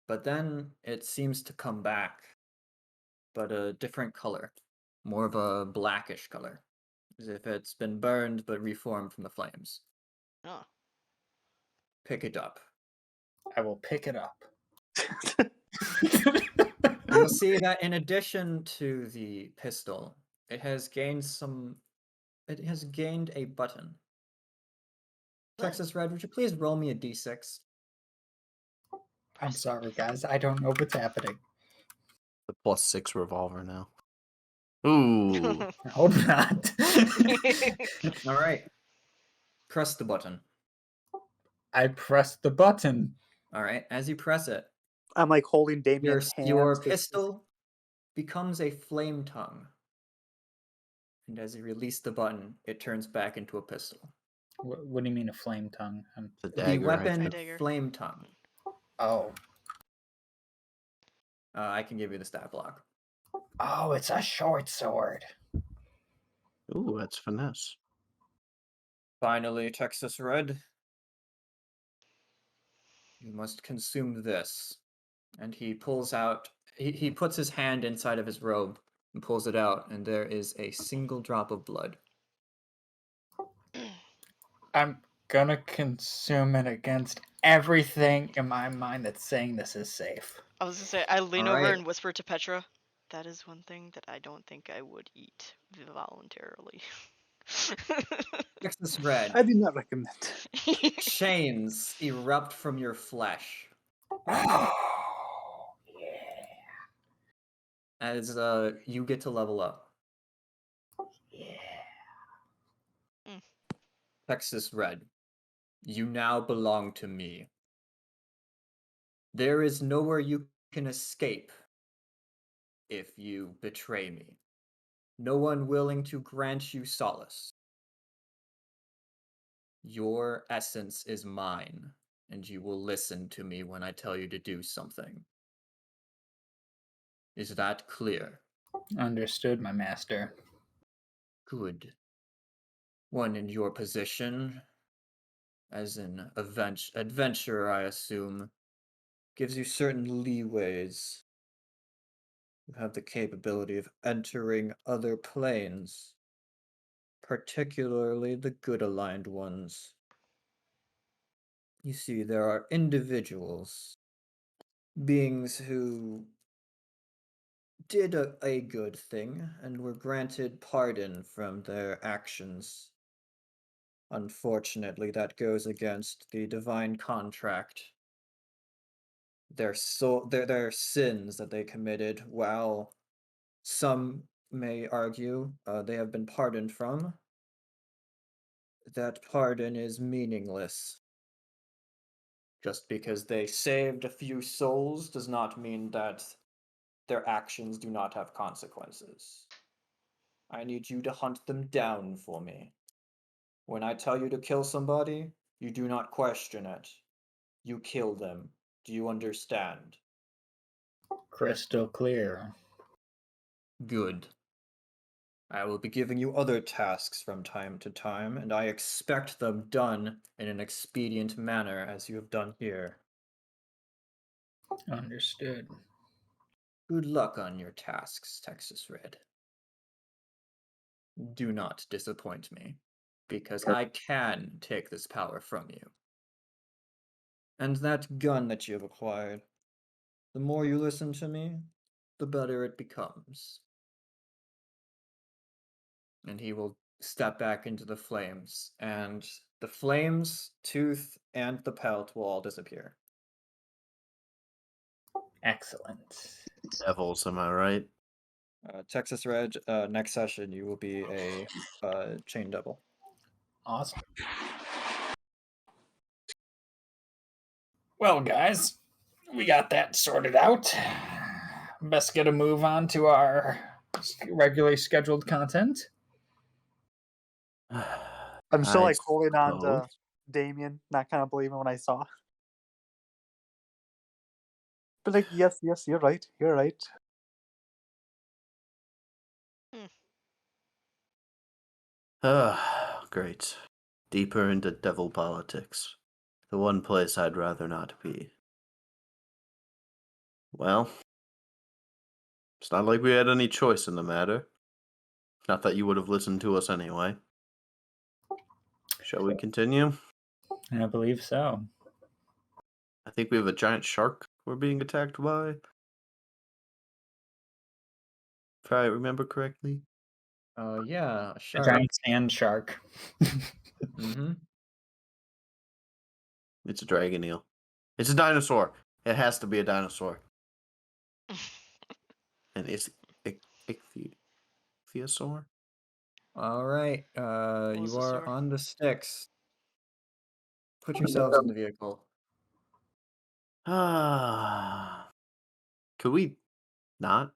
But then it seems to come back, but a different color. More of a blackish color. As if it's been burned but reformed from the flames. Oh. Pick it up. I will pick it up. You'll see that in addition to the pistol, it has gained a button. Texas Red, would you please roll me a d6? I'm sorry, guys. I don't know what's happening. The +6 revolver now. Ooh. I hope not. Alright. Press the button. I pressed the button. Alright, as you press it, I'm like holding Damien's hands. your to- pistol becomes a flame tongue. And as you release the button, it turns back into a pistol. What do you mean a flame tongue? The The dagger, I weapon, think. Dagger. flame tongue. Oh. I can give you the stat block. Oh, it's a short sword. Ooh, that's finesse. Finally, Texas Red. You must consume this. And he pulls out he puts his hand inside of his robe and pulls it out, and there is a single drop of blood. I'm gonna consume it against everything in my mind that's saying this is safe. I was gonna say, I lean All over right. and whisper to Petra, that is one thing that I don't think I would eat voluntarily. Texas Red. I do not recommend. Chains erupt from your flesh Yeah. as you get to level up. Yeah. Texas Red, you now belong to me. There is nowhere you can escape if you betray me. No one willing to grant you solace. Your essence is mine, and you will listen to me when I tell you to do something. Is that clear? Understood, my master. Good. One in your position, as an adventurer, I assume, gives you certain leeways. You have the capability of entering other planes, particularly the good aligned ones. You see, there are individuals, beings who did a good thing and were granted pardon from their actions. Unfortunately, that goes against the divine contract. Their sins that they committed, while some may argue they have been pardoned from, that pardon is meaningless. Just because they saved a few souls does not mean that their actions do not have consequences. I need you to hunt them down for me. When I tell you to kill somebody, you do not question it. You kill them. Do you understand? Crystal clear. Good. I will be giving you other tasks from time to time, and I expect them done in an expedient manner, as you have done here. Understood. Good luck on your tasks, Texas Red. Do not disappoint me, because I can take this power from you. And that gun that you have acquired, the more you listen to me, the better it becomes. And he will step back into the flames, and the flames, tooth, and the pelt will all disappear. Excellent. Devils, am I right? Texas Red, next session you will be a chain devil. Awesome. Well, guys, we got that sorted out. Best get a move on to our regularly scheduled content. I'm still I like holding on to suppose. Damien, not kind of believing what I saw. But like, yes, you're right. You're right. Great. Deeper into devil politics. The one place I'd rather not be. Well, it's not like we had any choice in the matter. Not that you would have listened to us anyway. Shall we continue? I believe so. I think we have a giant shark we're being attacked by. If I remember correctly. Yeah, A shark. giant sand shark. Mm-hmm. It's a dragon eel. It's a dinosaur. It has to be a dinosaur. And it's ichthyosaur? All right, you are Mosasaur. on the sticks. Put yourselves in the vehicle. Ah. Could we not?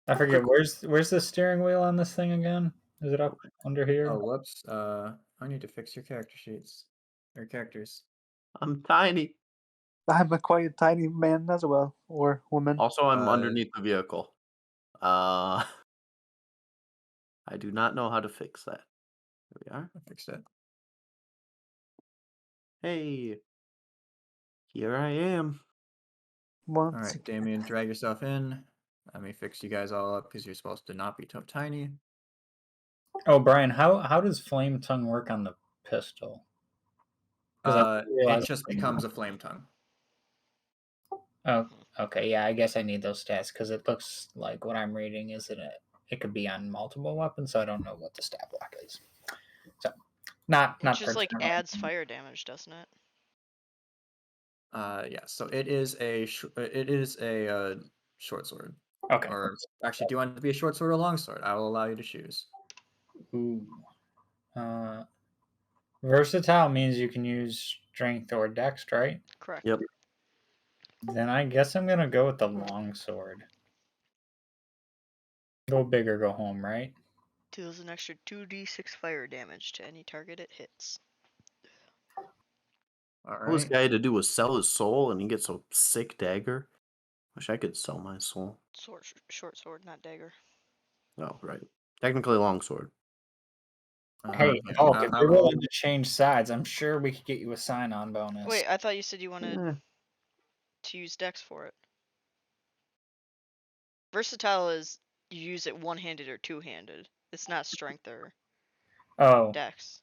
I forget Quick- where's the steering wheel on this thing again? Is it up under here? Oh, whoops. I need to fix your character sheets. Or characters. I'm tiny. I'm a quite tiny man as well, or woman. Also, I'm Uh, underneath the vehicle. I do not know how to fix that. There we are. I fixed it. Hey, here I am. Once All right, again. Damien, drag yourself in. Let me fix you guys all up because you're supposed to not be tiny. Oh, Brian, how does flame tongue work on the pistol? 'Cause I It realized- just becomes a flame tongue. Oh, okay. Yeah, I guess I need those stats because it looks like what I'm reading is it could be on multiple weapons, so I don't know what the stat block is. So, not It just like personal. adds fire damage, doesn't it? Yeah. So it is a short sword. Okay. Or actually, do you want it to be a short sword or a long sword? I will allow you to choose. Ooh. Versatile means you can use strength or dex, right? Correct. Yep. Then I guess I'm gonna go with the long sword. Go big or go home, right? Deals an extra 2d6 fire damage to any target it hits. All All this right. guy had to do was sell his soul, and he gets a sick dagger. Wish I could sell my soul. Short sword, not dagger. Oh, right. Technically, longsword. Hey, Yeah, Hulk, if I you're will. willing to change sides, I'm sure we could get you a sign-on bonus. Wait, I thought you said you wanted Eh, to use dex for it. Versatile is you use it one-handed or two-handed. It's not strength or Oh, dex.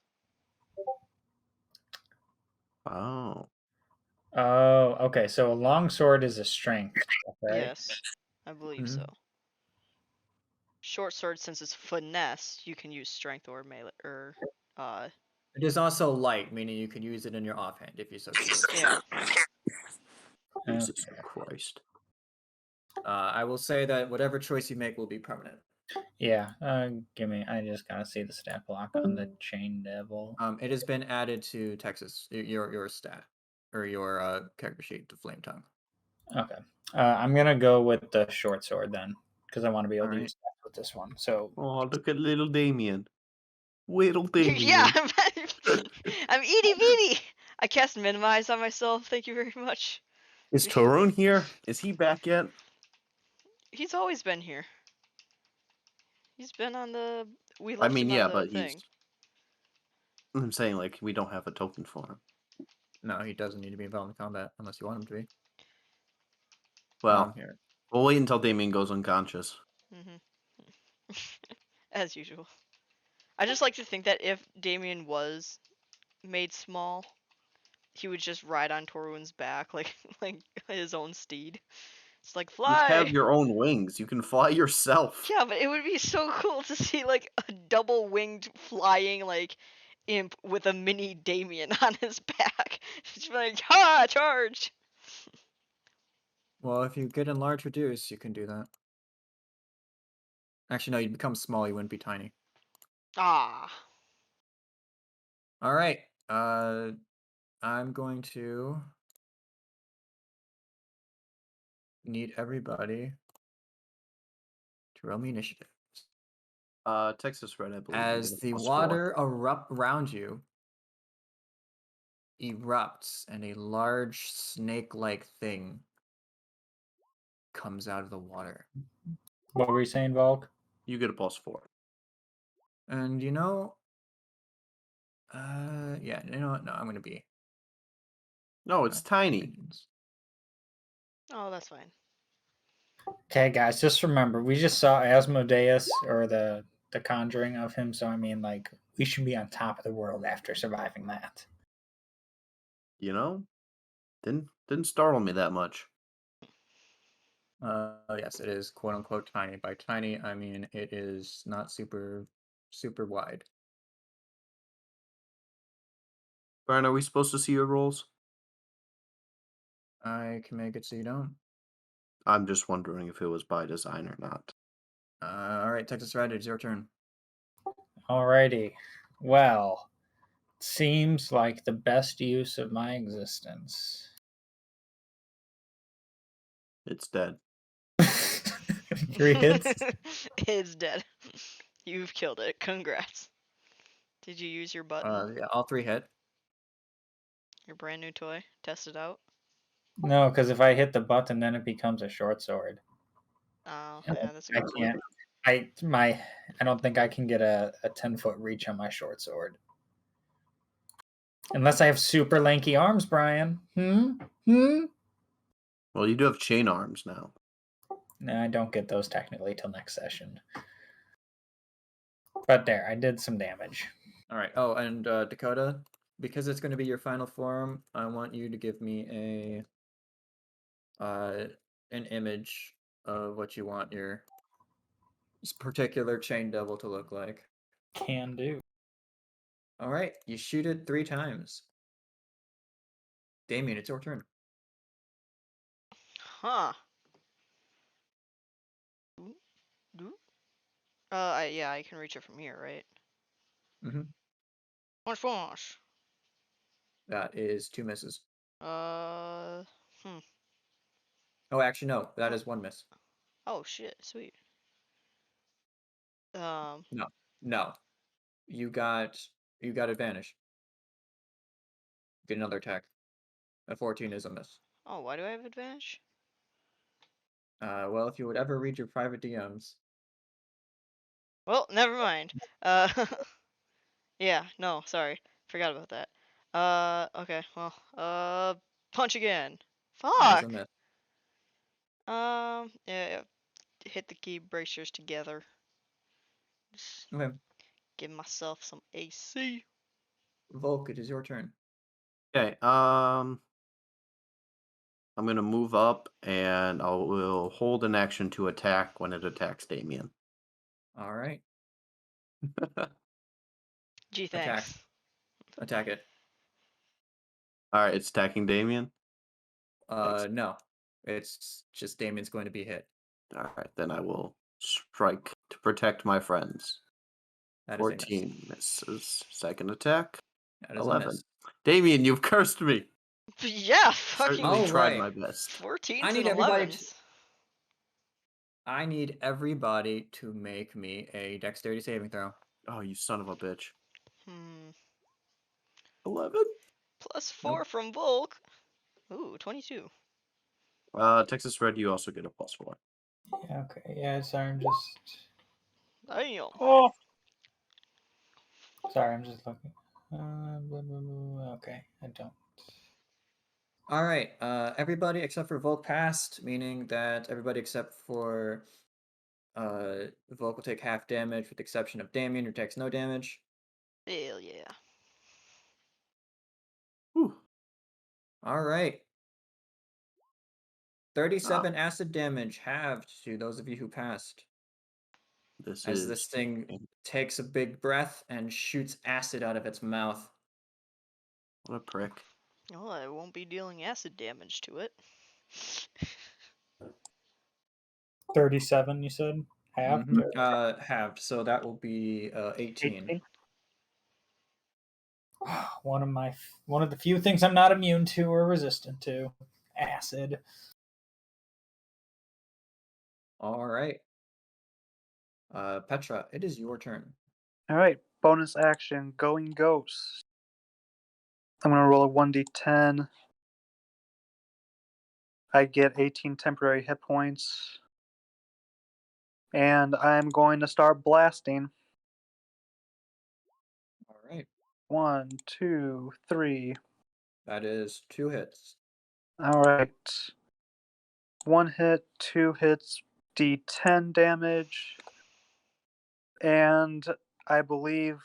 oh. oh, okay. So a long sword is a strength, right? Yes, I believe Mhm. so. Short sword, since it's finesse, you can use strength or melee or It is also light, meaning you can use it in your offhand if you so choose. yeah. Jesus Christ. I will say that whatever choice you make will be permanent. Yeah. Give me. I just gotta see the stat block on the chain devil. It has been added to Texas your stat or your character sheet to Flame Tongue. Okay. I'm gonna go with the short sword then, because I want to be able to Alright. use that with this one. So Oh, look at little Damien. Little Damien. Yeah, I'm itty bitty. I cast minimize on myself. Thank you very much. Is Torun here? Is he back yet? He's always been here. He's been on the. We I left mean, him yeah, on the but thing. I'm saying, like, we don't have a token for him. No, he doesn't need to be involved in combat unless you want him to be. Well, Here. we'll wait until Damien goes unconscious. As usual. I just like to think that if Damien was made small, he would just ride on Torwin's back like like his own steed. It's like You fly. have your own wings. You can fly yourself. Yeah, but it would be so cool to see like a double winged flying like imp with a mini Damien on his back. Just like, ha, charge! Well, if you get enlarge reduce, you can do that. Actually, no, you become small, you wouldn't be tiny. Ah. Alright. I'm going to need everybody to roll me initiative. Texas Red, I believe. you As get a the +4. water around you erupts and a large snake-like thing comes out of the water. what were you saying, Volk? You get a +4. And yeah, you know what? No, I'm gonna be. No, it's tiny. Opinions. Oh, that's fine. Okay, guys, just remember we just saw Asmodeus or the conjuring of him. So I mean, like, we should be on top of the world after surviving that. You know, didn't startle me that much. Yes, it is quote unquote tiny. By tiny, I mean it is not super wide. Brian, are we supposed to see your rolls? I can make it so you don't. I'm just wondering if it was by design or not. All right, Texas Red, it's your turn. Alrighty. Well, seems like the best use of my existence. It's dead. 3 hits. It's dead. You've killed it. Congrats. Did you use your button? Yeah, all 3 hit. Your brand new toy? Test it out? No, because if I hit the button, then it becomes a short sword. Oh, yeah, that's a I good can't. point. I don't think I can get a 10-foot reach on my short sword. Unless I have super lanky arms, Brian. Well, you do have chain arms now. No, I don't get those technically till next session. But there, I did some damage. All right. Oh, and Dakota, because it's going to be your final form, I want you to give me an image of what you want your particular chain devil to look like. Can do. All right, you shoot it 3 times. Damien, it's your turn. Huh. Ooh, ooh. Yeah, I can reach it from here, right? Mm-hmm. Flash. That is 2 misses. Hmm. Oh, actually, no, that Oh. is 1 miss. Oh shit, sweet. No, you got advantage. Get another attack. A 14 is a miss. Oh, why do I have advantage? Well, if you would ever read your private DMs. Well, never mind. Yeah, no, sorry. Forgot about that. Okay, well, punch again. That is a Fuck! miss. Yeah, hit the key bracers together. Just Okay, give myself some AC. Volk, it is your turn. Okay. I'm gonna move up, and I will hold an action to attack when it attacks Damien. All right, Gee, attack. thanks. Attack it. All right, it's attacking Damien. No, it's just Damien's going to be hit. All right, then I will strike to protect my friends. That is a miss. 14 misses. Second attack. That is 11. a miss. Damien, you've cursed me. Yeah, fucking Certainly All tried right. my best. 14s I need and everybody 11s. I need everybody to make me a dexterity saving throw. Oh, you son of a bitch. 11. 11. Plus 4 from Volk. Ooh, 22. Texas Red, you also get a +4. Yeah, okay. Yeah, sorry, I'm just. Damn. Oh! Sorry, I'm just looking. Blah, blah, blah. Okay, I don't. All right, everybody except for Volk passed, meaning that everybody except for Volk will take half damage, with the exception of Damien, who takes no damage. Hell yeah. Whew. All right. 37 acid damage halved to those of you who passed. As this thing takes a big breath and shoots acid out of its mouth. What a prick. Well, I won't be dealing acid damage to it. 37, you said? Halved? Mhm. Halved, so that will be 18. One of the few things I'm not immune to or resistant to. Acid. All right. Petra, it is your turn. All right, bonus action, going ghost. I'm gonna roll a 1d10. I get 18 temporary hit points, and I'm going to start blasting. All right. 1, 2, 3. That is 2 hits. All right. 1 hit, 2 hits, d10 damage, and I believe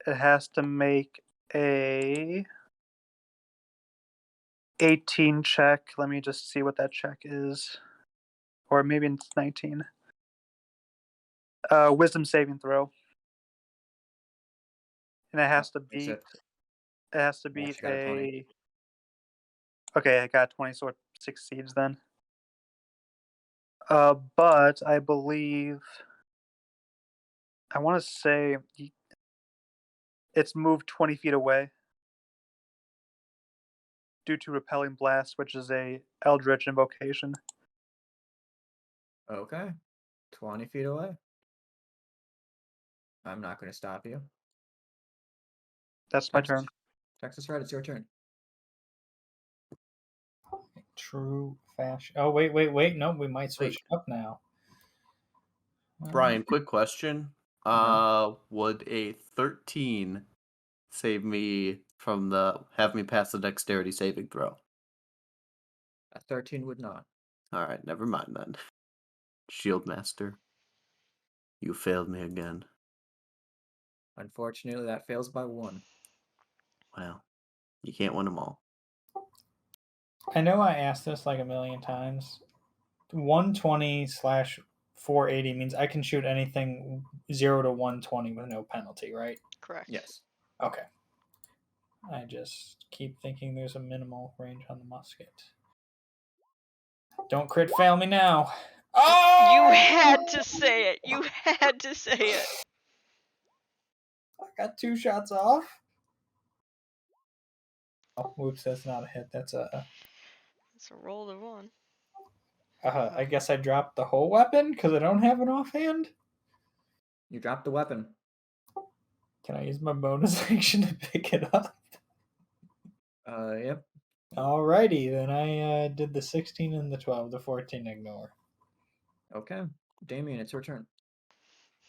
it has to make a 18 check. Let me just see what that check is, or maybe it's 19. Wisdom saving throw, and it has to beat. It has to beat got a 20. Okay, I got 20, so it succeeds then. But I believe I want to say it's moved 20 feet away due to repelling blast, which is a eldritch invocation. Okay. 20 feet away. I'm not going to stop you. That's my turn. Texas Red, it's your turn. True fashion. Oh, wait. No, we might switch it up now. Brian, quick question. Would a 13 save me from have me pass the dexterity saving throw? A 13 would not. Alright, never mind then. Shield Master. You failed me again. Unfortunately, that fails by 1. Well, you can't win them all. I know I asked this like a million times. 120/480 means I can shoot anything 0 to 120 with no penalty, right? Correct. Yes. Okay. I just keep thinking there's a minimal range on the musket. Don't crit fail me now. Oh! You had to say it. You had to say it. I got 2 shots off. Oh, whoops, that's not a hit. That's a... It's a roll to 1. I guess I dropped the whole weapon because I don't have an offhand. You dropped the weapon. Can I use my bonus action to pick it up? Yep. Alrighty, then I did the 16 and the 12, the 14 ignore. Okay. Damien, it's your turn.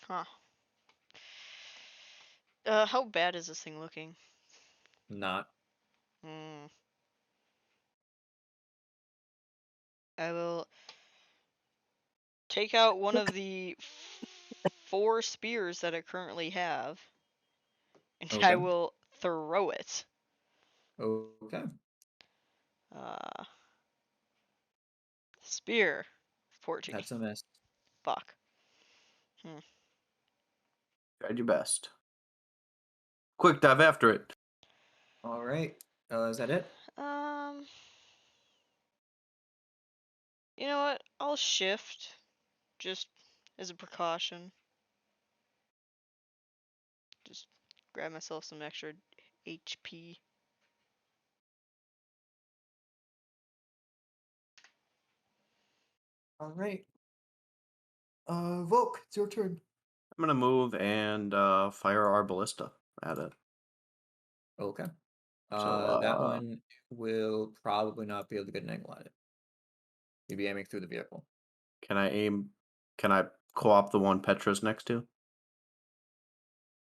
Huh. How bad is this thing looking? Not. I will take out one of the 4 spears that I currently have, and I Okay. will throw it. Okay. Spear. 14. That's a miss. Fuck. Tried your best. Quick dive after it. All right. Is that it? You know what? I'll shift, just as a precaution. Just grab myself some extra HP. All right. Volk, it's your turn. I'm gonna move and fire our ballista at it. Okay. So, That one will probably not be able to get an angle at it. You'd be aiming through the vehicle. Can I co-op the one Petra's next to?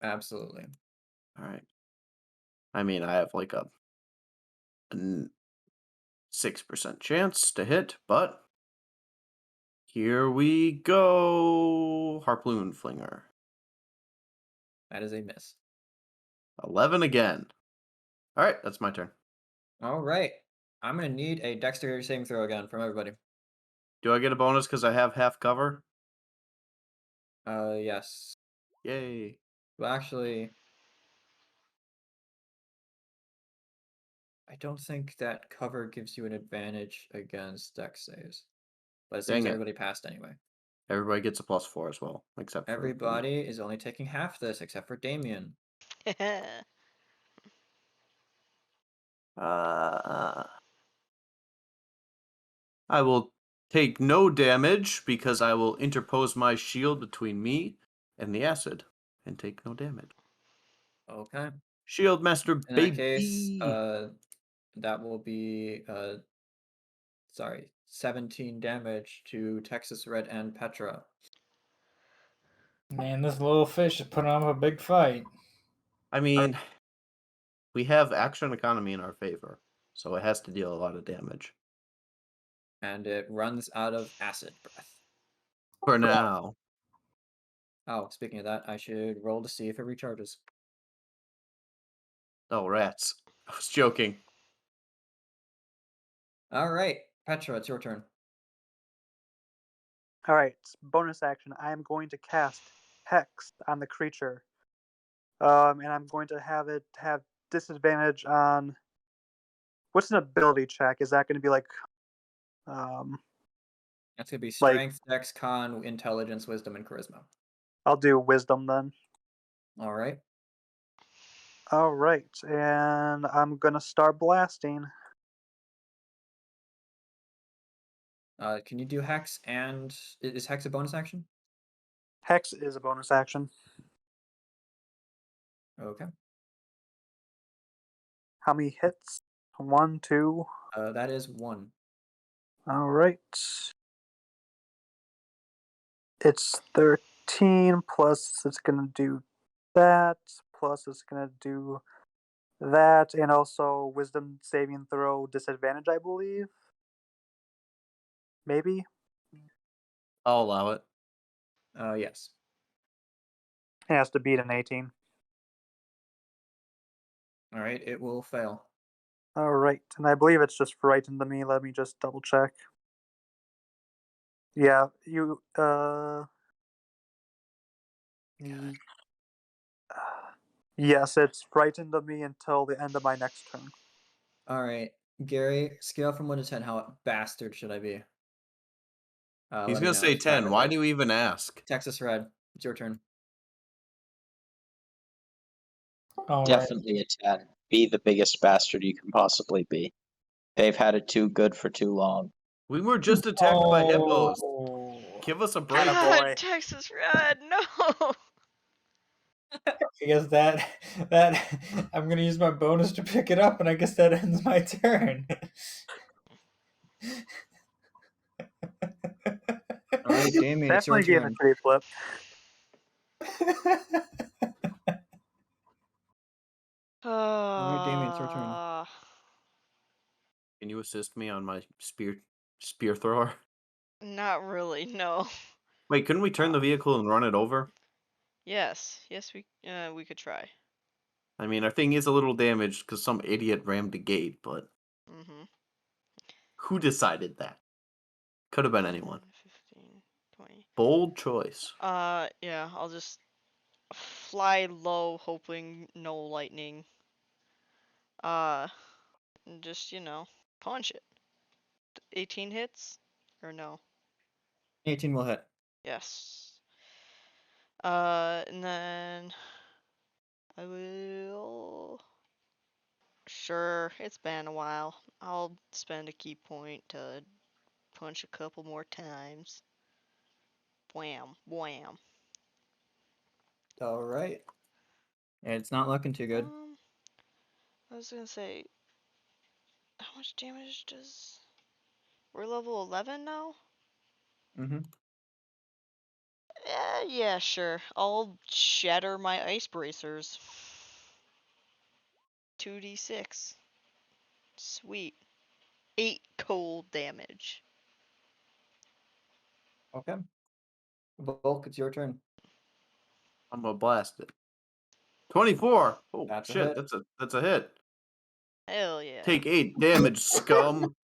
Absolutely. Alright. I mean, I have like a 6% chance to hit, but here we go. Harpoon Flinger. That is a miss. 11 again. Alright, that's my turn. All right. I'm going to need a dexterity saving throw again from everybody. Do I get a bonus because I have half cover? Yes. Yay. Well, actually, I don't think that cover gives you an advantage against dex saves. But it seems Dang it. everybody passed anyway. Everybody gets a +4 as well, except for Everybody is only taking half this, except for Damien. I will take no damage because I will interpose my shield between me and the acid and take no damage. Okay. Shield Master In baby. that case, that will be 17 damage to Texas Red and Petra. Man, this little fish is putting on a big fight. I mean, we have action economy in our favor, so it has to deal a lot of damage. And it runs out of acid breath. For now. Oh, speaking of that, I should roll to see if it recharges. Oh, rats. I was joking. All right, Petra, it's your turn. All right, bonus action. I am going to cast Hex on the creature, and I'm going to have it have disadvantage on. What's an ability check? Is that going to be like? That's gonna be Like- Strength, Dex, Con, Intelligence, Wisdom, and Charisma. I'll do Wisdom then. All right. All right, and I'm gonna start blasting. Can you do Hex and is Hex a bonus action? Hex is a bonus action. Okay. How many hits? 1, 2. That is 1. All right. It's 13 plus it's gonna do that, plus it's gonna do that, and also Wisdom saving throw disadvantage, I believe. Maybe. I'll allow it. Yes. It has to beat an 18. All right, it will fail. All right, and I believe it's just frightened to me. Let me just double check. Yeah, you. y- Yes, it's frightened of me until the end of my next turn. All right, Gary, scale from 1 to 10. How bastard should I be? He's let me gonna know say if 10. Why works. do you even ask? Texas Red, it's your turn. All right. Definitely a 10. Be the biggest bastard you can possibly be. They've had it too good for too long. We were just attacked by hippos. Oh. Give us a break. Attaboy. God, Texas Red, no. I guess that I'm gonna use my bonus to pick it up, and I guess that ends my turn. All right, Damien, it's your Definitely getting a turn. trade flip. right, Damien, it's your turn. Can you assist me on my spear thrower? Not really, no. Wait, couldn't we turn the vehicle and run it over? Yes, we could try. I mean, our thing is a little damaged because some idiot rammed the gate, but Mm-hmm. who decided that? Could have been anyone. 15, 20. Bold choice. Yeah, I'll just fly low, hoping no lightning. And just, punch it. 18 hits? Or no? 18 will hit. Yes. And then I will. Sure, it's been a while. I'll spend a key point to punch a couple more times. Wham, wham. All right. And it's not looking too good. I was gonna say, how much damage does? We're level 11 now? Mm-hmm. Yeah, sure. I'll shatter my ice bracers. 2d6. Sweet. 8 cold damage. Okay. Volk, it's your turn. I'm gonna blast it. 24. Oh That's a shit, hit. that's a hit. Hell yeah. Take 8 damage, scum.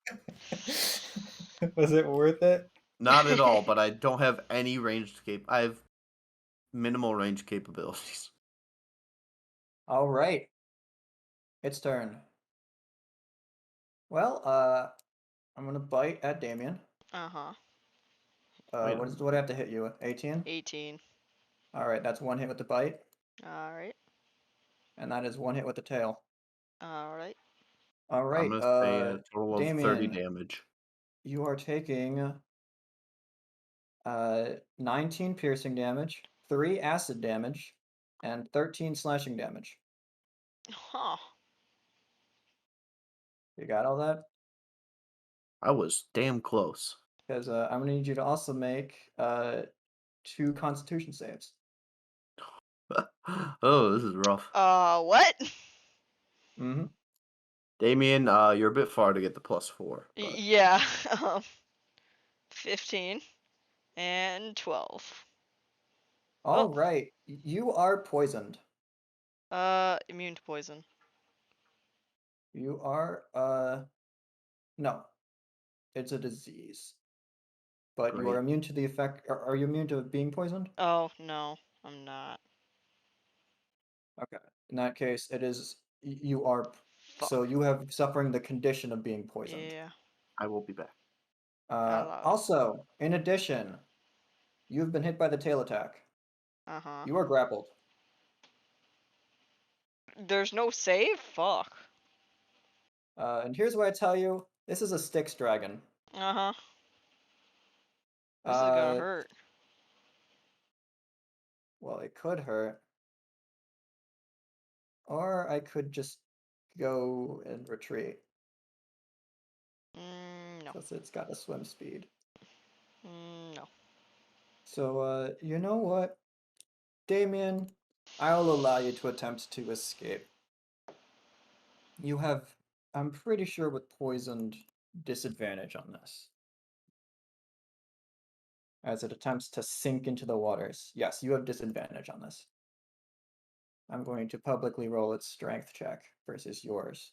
Was it worth it? Not at all, but I don't have any ranged I have minimal range capabilities. All right. Its turn. Well, I'm gonna bite at Damien. Uh-huh. Wait, What do I have to hit you with? 18? 18. All right, that's 1 hit with the bite, Alright. and that is 1 hit with the tail. Alright. All I'm right, gonna say a total of 30 Damien, damage. you are taking 19 piercing damage, 3 acid damage, and 13 slashing damage. Huh. You got all that? I was damn close. Because I'm gonna need you to also make 2 Constitution saves. Oh, this is rough. What? Mm-hmm. Damien, you're a bit far to get the +4. But Yeah. 15 and 12. All right, you are poisoned. Immune to poison. You are no, it's a disease. But you are Great. immune to the effect. Are you immune to being poisoned? Oh, no, I'm not. Okay. In that case, it is you are. Fuck. So you have suffering the condition of being poisoned. Yeah. I will be back. Allowed. Also, in addition, you've been hit by the tail attack. Uh-huh. You are grappled. There's no save? Fuck. And here's what I tell you: this is a Styx dragon. Uh-huh. This is gonna Uh, hurt. well, it could hurt, or I could just go and retreat No. because it's got a swim speed. No. So, you know what, Damien? I'll allow you to attempt to escape. You have, I'm pretty sure, with poisoned, disadvantage on this. as it attempts to sink into the waters. Yes, you have disadvantage on this. I'm going to publicly roll its strength check versus yours.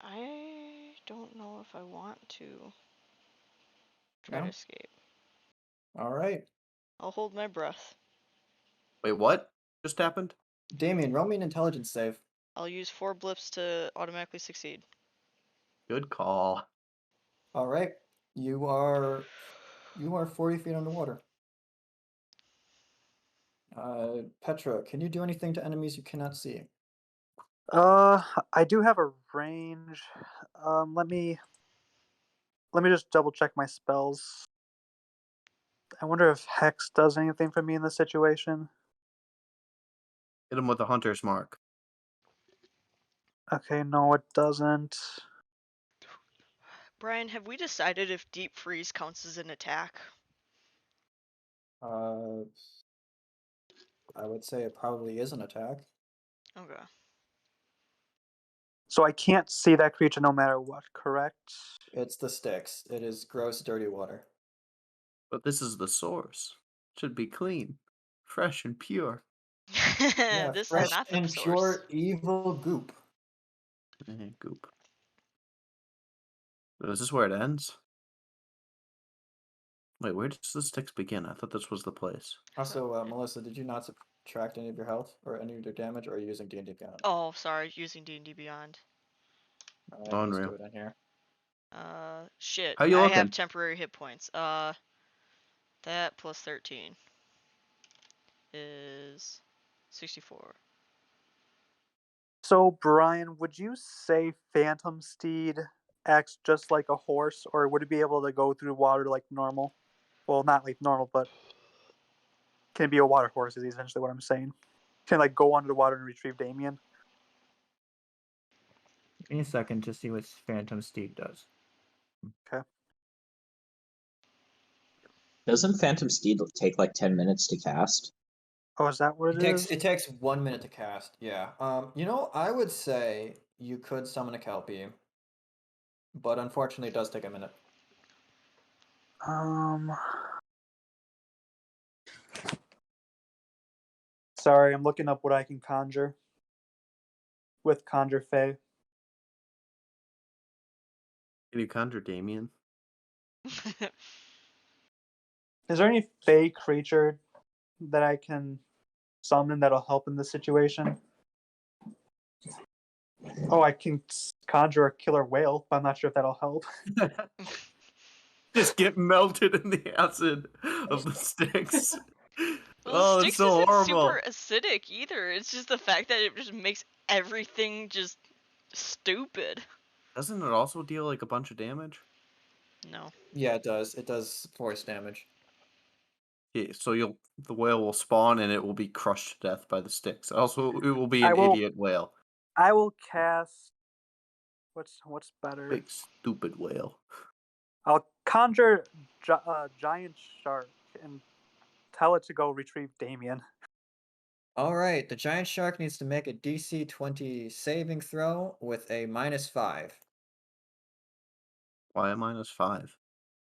I don't know if I want to try No? to escape. All right. I'll hold my breath. Wait, what just happened? Damien, roll me an intelligence save. I'll use 4 blips to automatically succeed. Good call. All right. You are 40 feet underwater. Petra, can you do anything to enemies you cannot see? I do have a range. Let me just double check my spells. I wonder if Hex does anything for me in this situation. Hit him with a hunter's mark. Okay, no, it doesn't. Brian, have we decided if deep freeze counts as an attack? I would say it probably is an attack. Okay. So I can't see that creature no matter what, correct? It's the sticks. It is gross, dirty water. But this is the source. Should be clean, fresh, and pure. Yeah, This fresh is not the and source. pure evil goop. Goop. Is this where it ends? Wait, where does the sticks begin? I thought this was the place. Also, Melissa, did you not subtract any of your health or any of your damage, or are you using D&D Beyond? Oh, sorry, using D&D Beyond. All right, let's Unreal. do it in here. Shit. How you I looking? have temporary hit points. That plus 13 is 64. So, Brian, would you say Phantom Steed acts just like a horse, or would it be able to go through water like normal? Well, not like normal, but can it be a water horse is essentially what I'm saying. Can it, like, go under the water and retrieve Damien? Give me a second to see what Phantom Steed does. Okay. Doesn't Phantom Steed take like 10 minutes to cast? Oh, is that what it is? It takes 1 minute to cast. Yeah. I would say you could summon a Kelpie, but unfortunately, it does take a minute. Sorry, I'm looking up what I can conjure with Conjure Fae. Can you conjure Damien? Is there any Fae creature that I can summon that'll help in this situation? Oh, I can conjure a killer whale, but I'm not sure if that'll help. Just get melted in the acid of the sticks. Well, Oh, the it's sticks so isn't horrible. super acidic either. It's just the fact that it just makes everything just stupid. Doesn't it also deal like a bunch of damage? No. Yeah, it does. It does force damage. Yeah, so the whale will spawn and it will be crushed to death by the sticks. Also, it will be I an will- idiot whale. I will cast. What's better? Big stupid whale. I'll conjure giant shark and tell it to go retrieve Damien. All right, the giant shark needs to make a DC 20 saving throw with a -5. Why a -5?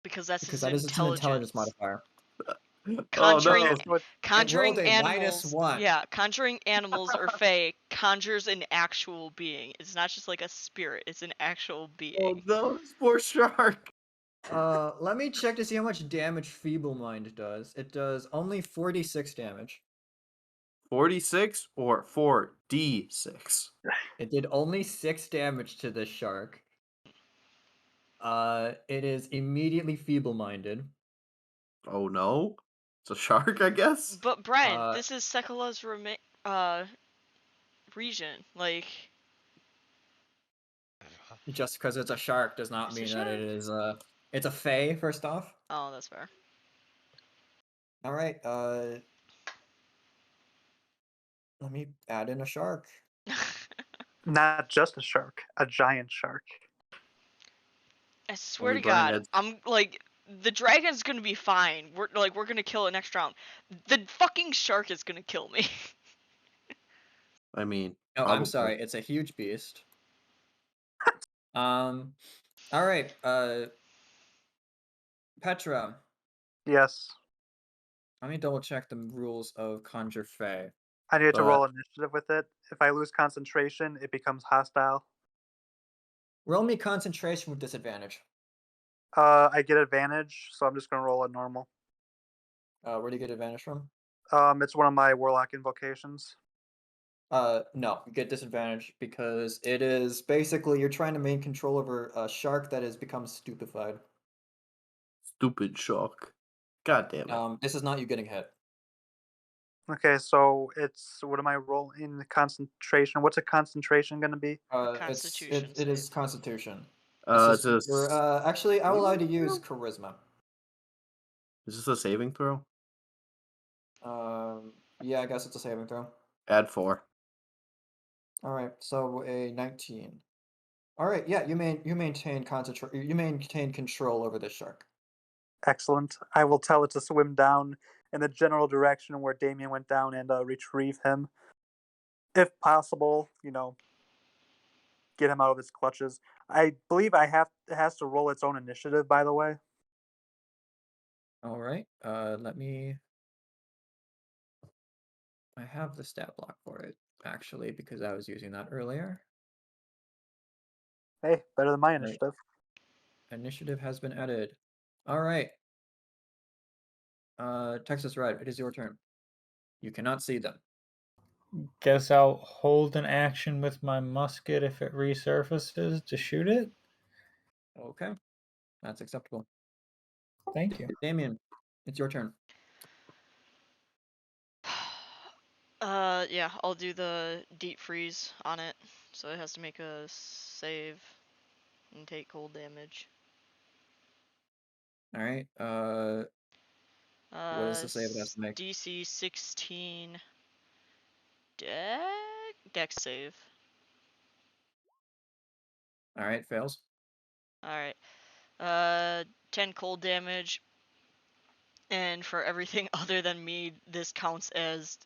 Because that's Because his that is its an intelligence intelligence. modifier. Conjuring, Oh, Okay, so conjuring rolled a animals. -1. Yeah, conjuring animals or fae conjures an actual being. It's not just like a spirit. It's an actual being. Oh no, this poor shark. Let me check to see how much damage Feeble Mind does. It does only 46 damage. 46 or 4d6? It did only 6 damage to this shark. It is immediately feeble-minded. Oh no, it's a shark, I guess. But Brian, this is Sekala's region. Like, Just because it's a shark does not It's a mean that it shark. is it's a fae, first off. oh, that's fair. All right, let me add in a shark. not just a shark, a giant shark. I swear Only to Brian God, had- I'm like, the dragon's gonna be fine. We're gonna kill it next round. The fucking shark is gonna kill me. I mean, Oh, I'm probably. sorry, it's a huge beast. All right, Petra, Yes. Let me double check the rules of Conjure Fey. I need to roll But- initiative with it. If I lose concentration, it becomes hostile. Roll me concentration with disadvantage. I get advantage, so I'm just gonna roll a normal. Where do you get advantage from? It's one of my warlock invocations. No, you get disadvantage because it is basically you're trying to maintain control over a shark that has become stupefied. Stupid shock. God damn it. This is not you getting hit. Okay, so it's what am I rolling? Concentration. What's a concentration gonna be? Constitution it is save. Constitution. It's Actually, I will allow you to saving use throw? Charisma. Is this a saving throw? Yeah, I guess it's a saving throw. Add 4. All right, so a 19. All right, yeah, you maintain you maintain control over this shark. Excellent. I will tell it to swim down in the general direction where Damien went down and retrieve him. If possible, get him out of his clutches. I believe it has to roll its own initiative, by the way. All right, let me. I have the stat block for it actually because I was using that earlier. Hey, better than my Right. initiative. Initiative has been added. All right. Texas Red, it is your turn. You cannot see them. Guess I'll hold an action with my musket if it resurfaces to shoot it. Okay, that's acceptable. Thank you. Damien, it's your turn. Yeah, I'll do the deep freeze on it, so it has to make a save and take cold damage. All right. What is the save it has to make? DC 16 dex save. All right, fails. Alright. 10 cold damage. And for everything other than me, this counts as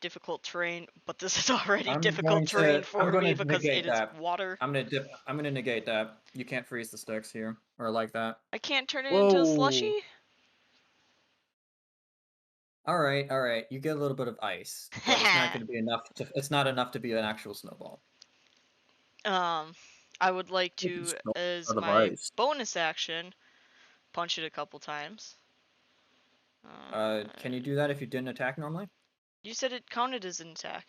difficult terrain, but this is already difficult terrain for me because it is water. I'm gonna negate that. You can't freeze the sticks here or like that. I can't turn it into a slushy? All right. You get a little bit of ice, but it's not going to be enough to. It's not enough to be an actual snowball. I would like You can to, snow as out of my ice. bonus action, punch it a couple times. Can you do that if you didn't attack normally? You said it counted as an attack.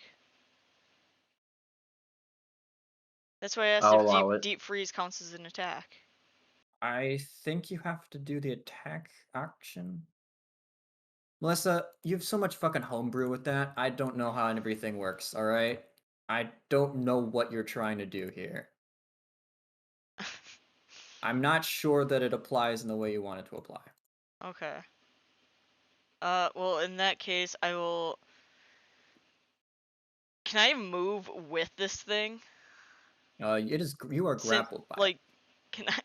That's why I asked I'll allow if it. deep freeze counts as an attack. I think you have to do the attack action. Melissa, you have so much fucking homebrew with that. I don't know how everything works, alright? I don't know what you're trying to do here. I'm not sure that it applies in the way you want it to apply. Okay. Well, in that case, I will... Can I move with this thing? You are grappled by it. Like, can I...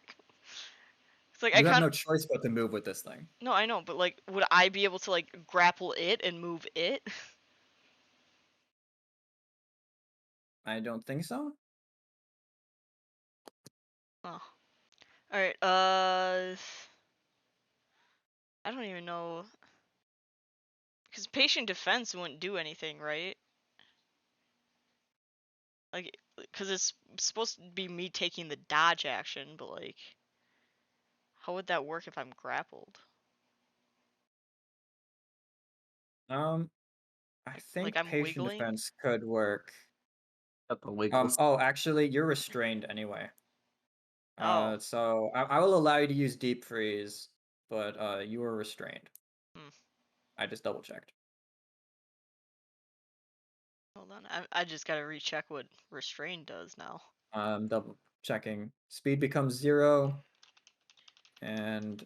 It's like You I have can't... no choice but to move with this thing. No, I know, but like, would I be able to like grapple it and move it? I don't think so. Oh. Alright, I don't even know. Because patient defense wouldn't do anything, right? Like, because it's supposed to be me taking the dodge action, but like, how would that work if I'm grappled? I think Like, I'm patient wiggling? defense could work. Got the wiggles. Oh, actually, you're restrained anyway. Oh. So I will allow you to use deep freeze, but you are restrained. Hmm. I just double checked. Hold on, I just gotta recheck what restrain does now. Double checking. Speed becomes 0, and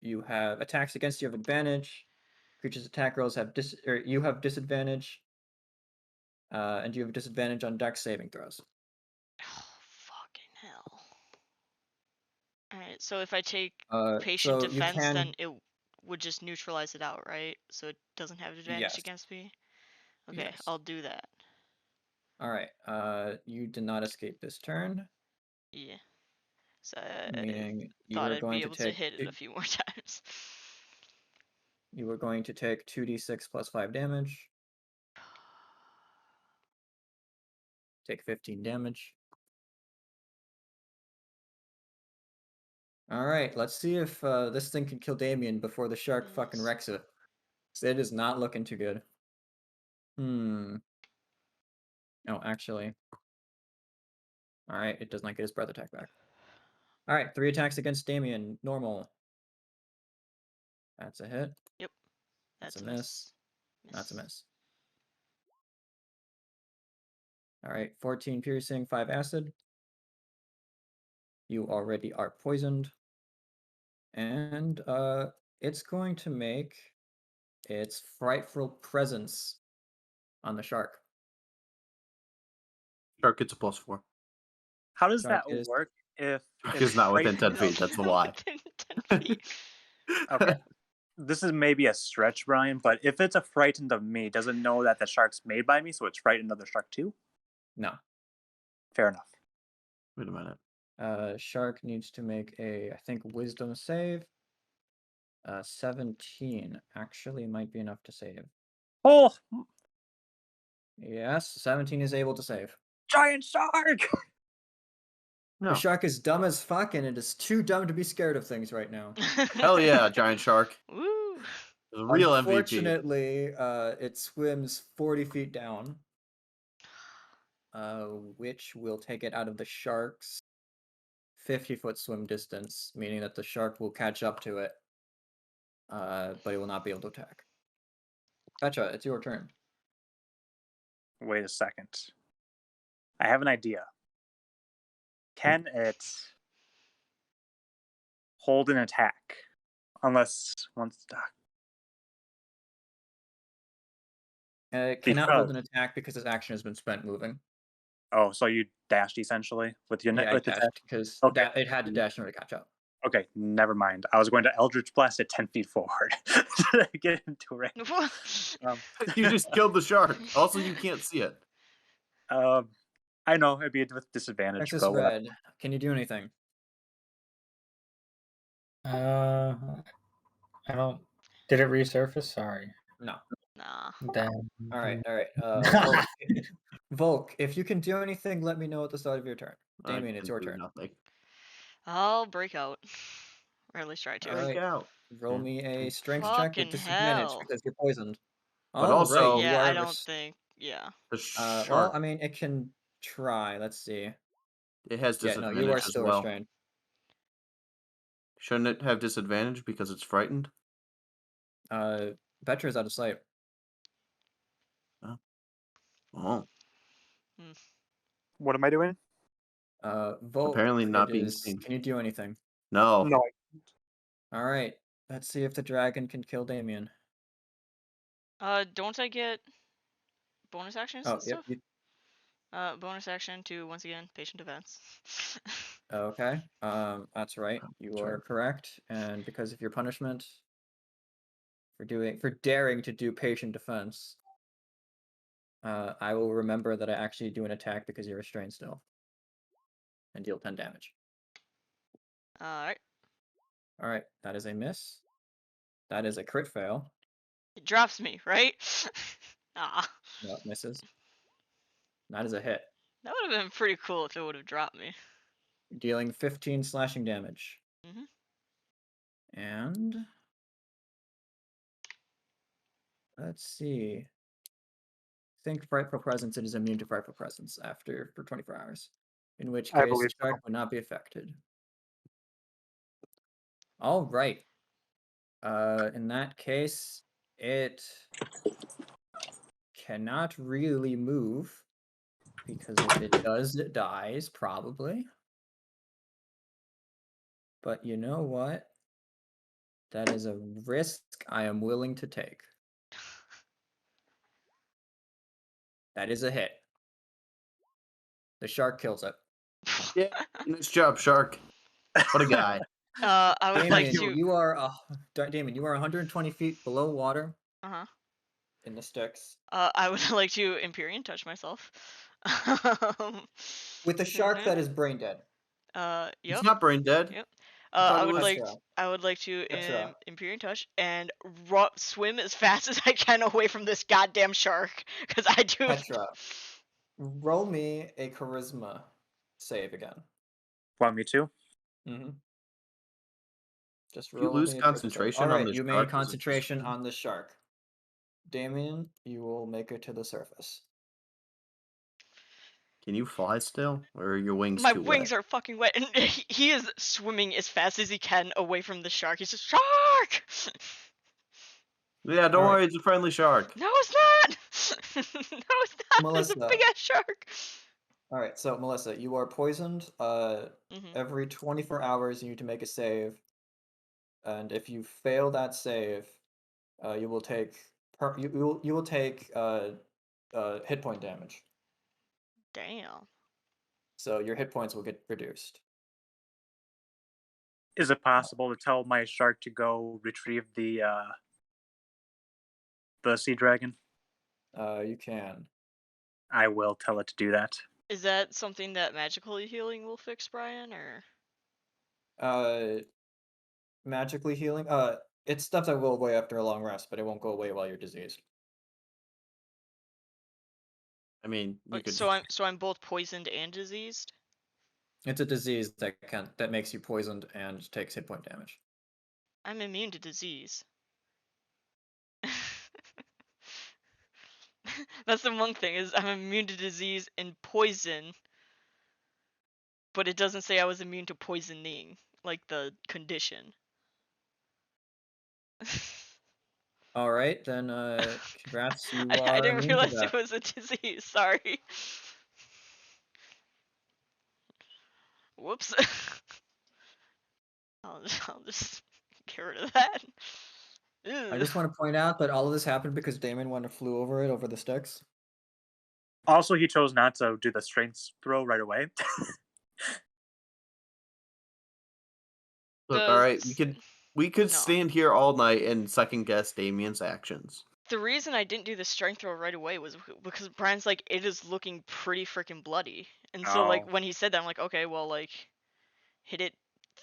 you have attacks against you have advantage. Creatures' attack rolls have you have disadvantage. And you have disadvantage on dex saving throws. Oh, fucking hell. Alright, so if I take patient So you defense, can. then it would just neutralize it out, right? So it doesn't have advantage Yes. against me? Okay, Yes. I'll do that. All right. You did not escape this turn. Yeah. So Meaning you thought are I'd be going to able to take. hit it a few more times. You are going to take 2d6 plus 5 damage. Take 15 damage. All right, let's see if this thing can kill Damien before the shark fucking Yes. wrecks it. 'Cause it is not looking too good. Oh, actually. All right, it does not get his breath attack back. All right, 3 attacks against Damien. Normal. That's a hit. Yep. That's a That's miss. That's a miss. All right, 14 piercing, 5 acid. You already are poisoned. And it's going to make its frightful presence on the shark. Shark gets a +4. How does Shark that is work if Shark it's is not within frightened 10 feet. of- That's a lie. Within 10 feet. Okay. This is maybe a stretch, Brian, but if it's a frightened of me, does it know that the shark's made by me, so it's frightened of the shark too? No. Fair enough. Wait a minute. Shark needs to make a, I think, wisdom save. 17 actually might be enough to save. Oh, Yes, 17 is able to save. giant shark! No. The shark is dumb as fuck, and it is too dumb to be scared of things right now. Hell yeah, giant shark. Woo. It's a real MVP. Unfortunately, it swims 40 feet down, which will take it out of the shark's 50-foot swim distance, meaning that the shark will catch up to it, but it will not be able to attack. Petra, it's your turn. Wait a second. I have an idea. Can it hold an attack? Unless once. It cannot hold Because- an attack because its action has been spent moving. Oh, so you dashed essentially with your Yeah, I with the dashed because Okay. it had to dash in order to catch up. Okay, never mind. I was going to Eldritch Blast at 10 feet forward to get into range. You just killed the shark. Also, you can't see it. I know it'd be with disadvantage, Texas but whatever. Red, can you do anything? I don't. Did it resurface? Sorry. No. Nah. Damn. All right. Volk, if you can do anything, let me know at the start of your turn. Damien, it's I your can do turn. Nothing. I'll break out. Or at least try to. All right. Break out. Roll Yeah. me a strength check with Fucking disadvantage hell. because you're poisoned. But All also- right, you Yeah, are I don't think. Yeah. The well, shark. I mean, it can try. Let's see. It has Yeah, no, disadvantage you are as still well. restrained. Shouldn't it have disadvantage because it's frightened? Petra is out of sight. Oh, What am I doing? Volk, Apparently not it being is- seen. Can you do anything? no. No, All right. Let's see if the dragon can kill Damien. Don't I get bonus actions Oh, and yep. stuff? Bonus action to, once again, patient defense. Okay. That's right. You That's are right. correct. And because of your punishment for daring to do patient defense, I will remember that I actually do an attack because you're restrained still, and deal 10 damage. Alright. All right. That is a miss. That is a crit fail. It drops me, right? Ah. No, it misses. That is a hit. That would have been pretty cool if it would have dropped me. Dealing 15 slashing damage. Mhm. And let's see. Think frightful presence. It is immune to frightful presence for 24 hours. In which I case, the believe so. shark would not be affected. All right. In that case, it cannot really move because if it does, it dies probably. But you know what? That is a risk I am willing to take. That is a hit. The shark kills it. Yeah. Nice job, shark. What a guy. I would like Damien, to. you are Damien, you are 120 feet below water Uh-huh. in the sticks. I would like to Empyrean touch myself. With a shark Mhm. that is brain dead. Yep. He's not brain dead. Yep. thought I it would was- like Petra. I would like to Petra. Imperial Touch and swim as fast as I can away from this goddamn shark because I do. Petra. Roll me a charisma save again. Want me to? Mm-hmm. Just If you roll lose me a charisma save. concentration on Alright, the you shark, made is it concentration just- on the shark. Damien, you will make it to the surface. Can you fly still, or are your wings My too wings wet? are fucking wet, and he is swimming as fast as he can away from the shark. He's just shark. Yeah, don't Alright. worry, it's a friendly shark. No, it's not. No, it's not. There's a Melissa. big ass shark. Alright, so Melissa, you are poisoned. Mhm. Every 24 hours you need to make a save. And if you fail that save, you will take you will take hit point damage. Damn. So your hit points will get reduced. Is it possible to tell my shark to go retrieve the sea dragon? You can. I will tell it to do that. Is that something that magical healing will fix, Brian, or? Magically healing. It's stuff that will go away after a long rest, but it won't go away while you're diseased. I mean, you Wait, could. so I'm both poisoned and diseased. It's a disease that makes you poisoned and takes hit point damage. I'm immune to disease. That's the one thing, is I'm immune to disease and poison, but it doesn't say I was immune to poisoning, like the condition. All right, then. Congrats, you I are didn't immune to realize that. it was a disease. Sorry. Whoops. I'll just get rid of that. I Ugh. just want to point out that all of this happened because Damon went and flew over it over the sticks. Also, he chose not to do the strength throw right away. Look, The all right, s- we could no. stand here all night and second guess Damien's actions. The reason I didn't do the strength throw right away was because Brian's like, it is looking pretty freaking bloody. And so, like, Oh. when he said that, I'm like, okay, well, like, hit it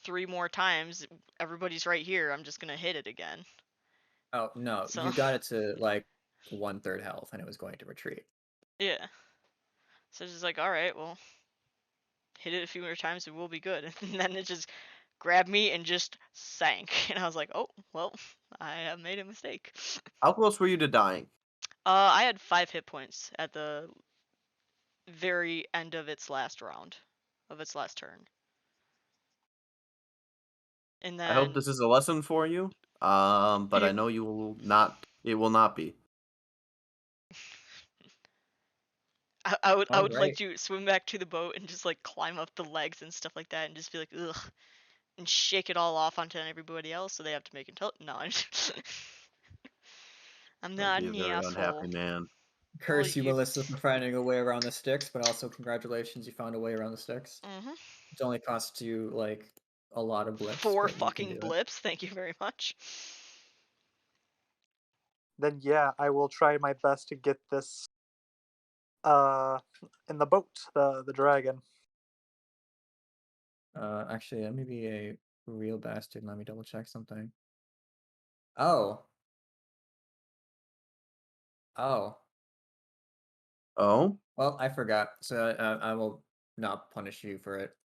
3 more times. Everybody's right here. I'm just gonna hit it again. Oh no, So you got it to like 1/3 health, and it was going to retreat. yeah. So it's just like, all right, well, hit it a few more times, it will be good. And then it just grabbed me and just sank. And I was like, oh, well, I have made a mistake. How close were you to dying? I had 5 hit points at the very end of its last round, of its last turn. And I hope then this is a lesson for you. But I know you will not. It will not be. I would like Alright. to swim back to the boat and just like climb up the legs and stuff like that and just be like, ugh, and shake it all off onto everybody else so they have to make no, I'm I'd not be a an very asshole. unhappy man. Curse you, you. Melissa, for finding a way around the sticks, but also congratulations, you found a way around the sticks. Mm-hmm. It only costs you like a lot of blips, 4 but you can fucking do it. blips. Thank you very much. Then yeah, I will try my best to get this in the boat, the dragon. Actually, let me be a real bastard. Let me double check something. Oh. Oh. Oh, Well, I forgot, so I will not punish you for it.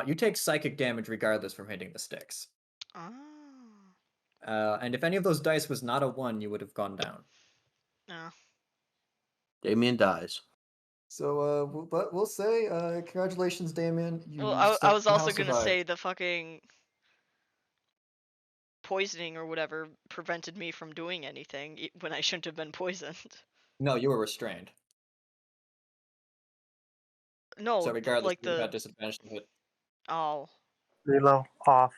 You take psychic damage regardless from hitting the sticks. Oh. And if any of those dice was not a 1, you would have gone down. No. Damien dies. So, but we'll say, congratulations, Damien. Well, You I was also somehow gonna say survived. the fucking poisoning or whatever prevented me from doing anything when I shouldn't have been poisoned. No, you were restrained. No, So regardless, like you would have the had disadvantage to hit. oh. Reload off.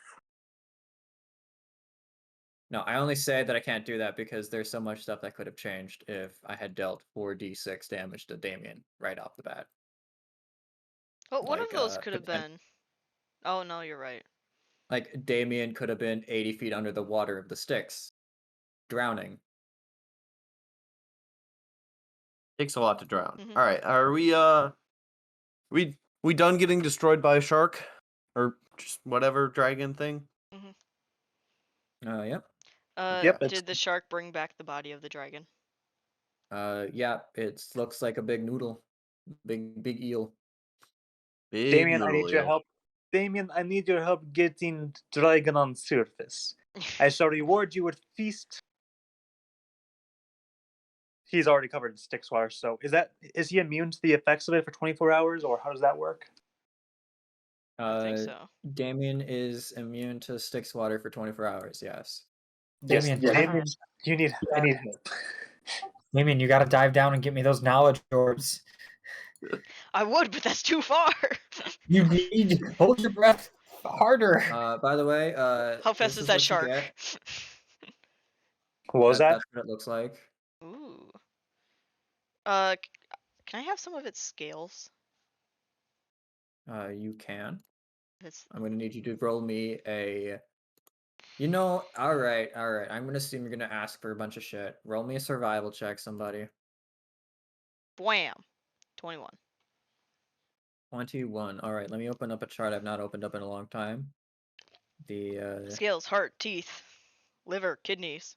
No, I only say that I can't do that because there's so much stuff that could have changed if I had dealt 4d6 damage to Damien right off the bat. But one of Like, those could have been. Oh no, you're right. Like, Damien could have been 80 feet under the water of the sticks, drowning. Takes a lot to drown. Mhm. All right, are we done getting destroyed by a shark? Or just whatever dragon thing. Yep. Yep, it's Did the shark bring back the body of the dragon? Yeah, it looks like a big noodle. Big eel. Big Damien. I noodle need your eel. help. Damien, I need your help getting dragon on surface. I shall reward you with feast. He's already covered in Styx water, so is he immune to the effects of it for 24 hours, or how does that work? I think so. Damien is immune to Styx water for 24 hours, yes. Damien, yes, I- Damien, I need help. Damien, you gotta dive down and get me those knowledge orbs. I would, but that's too far. You need hold your breath harder. By the way, How fast this is is that what you shark? get. What was that? That's what it looks like. Ooh. Can I have some of its scales? You can. It's I'm gonna need you to roll me a. All right. I'm gonna assume you're gonna ask for a bunch of shit. Roll me a survival check, somebody. Bwam. 21. 21. All right, let me open up a chart I've not opened up in a long time. The Scales, heart, teeth, liver, kidneys.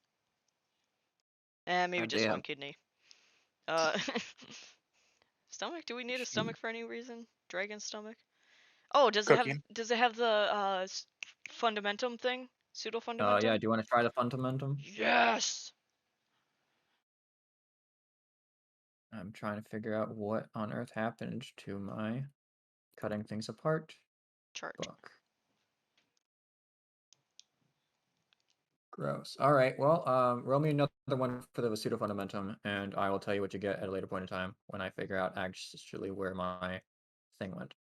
Maybe just Goddamn. one kidney. Stomach? Do we need a stomach for any reason? Dragon stomach? Oh, does Cooking. it have the fundamentum thing? Pseudo fundamentum? yeah. Do you want to try the fundamentum? Yes. I'm trying to figure out what on earth happened to my cutting things apart Chart. book. Gross. All right. Well, roll me another one for the pseudo fundamentum, and I will tell you what you get at a later point in time when I figure out actually where my thing went.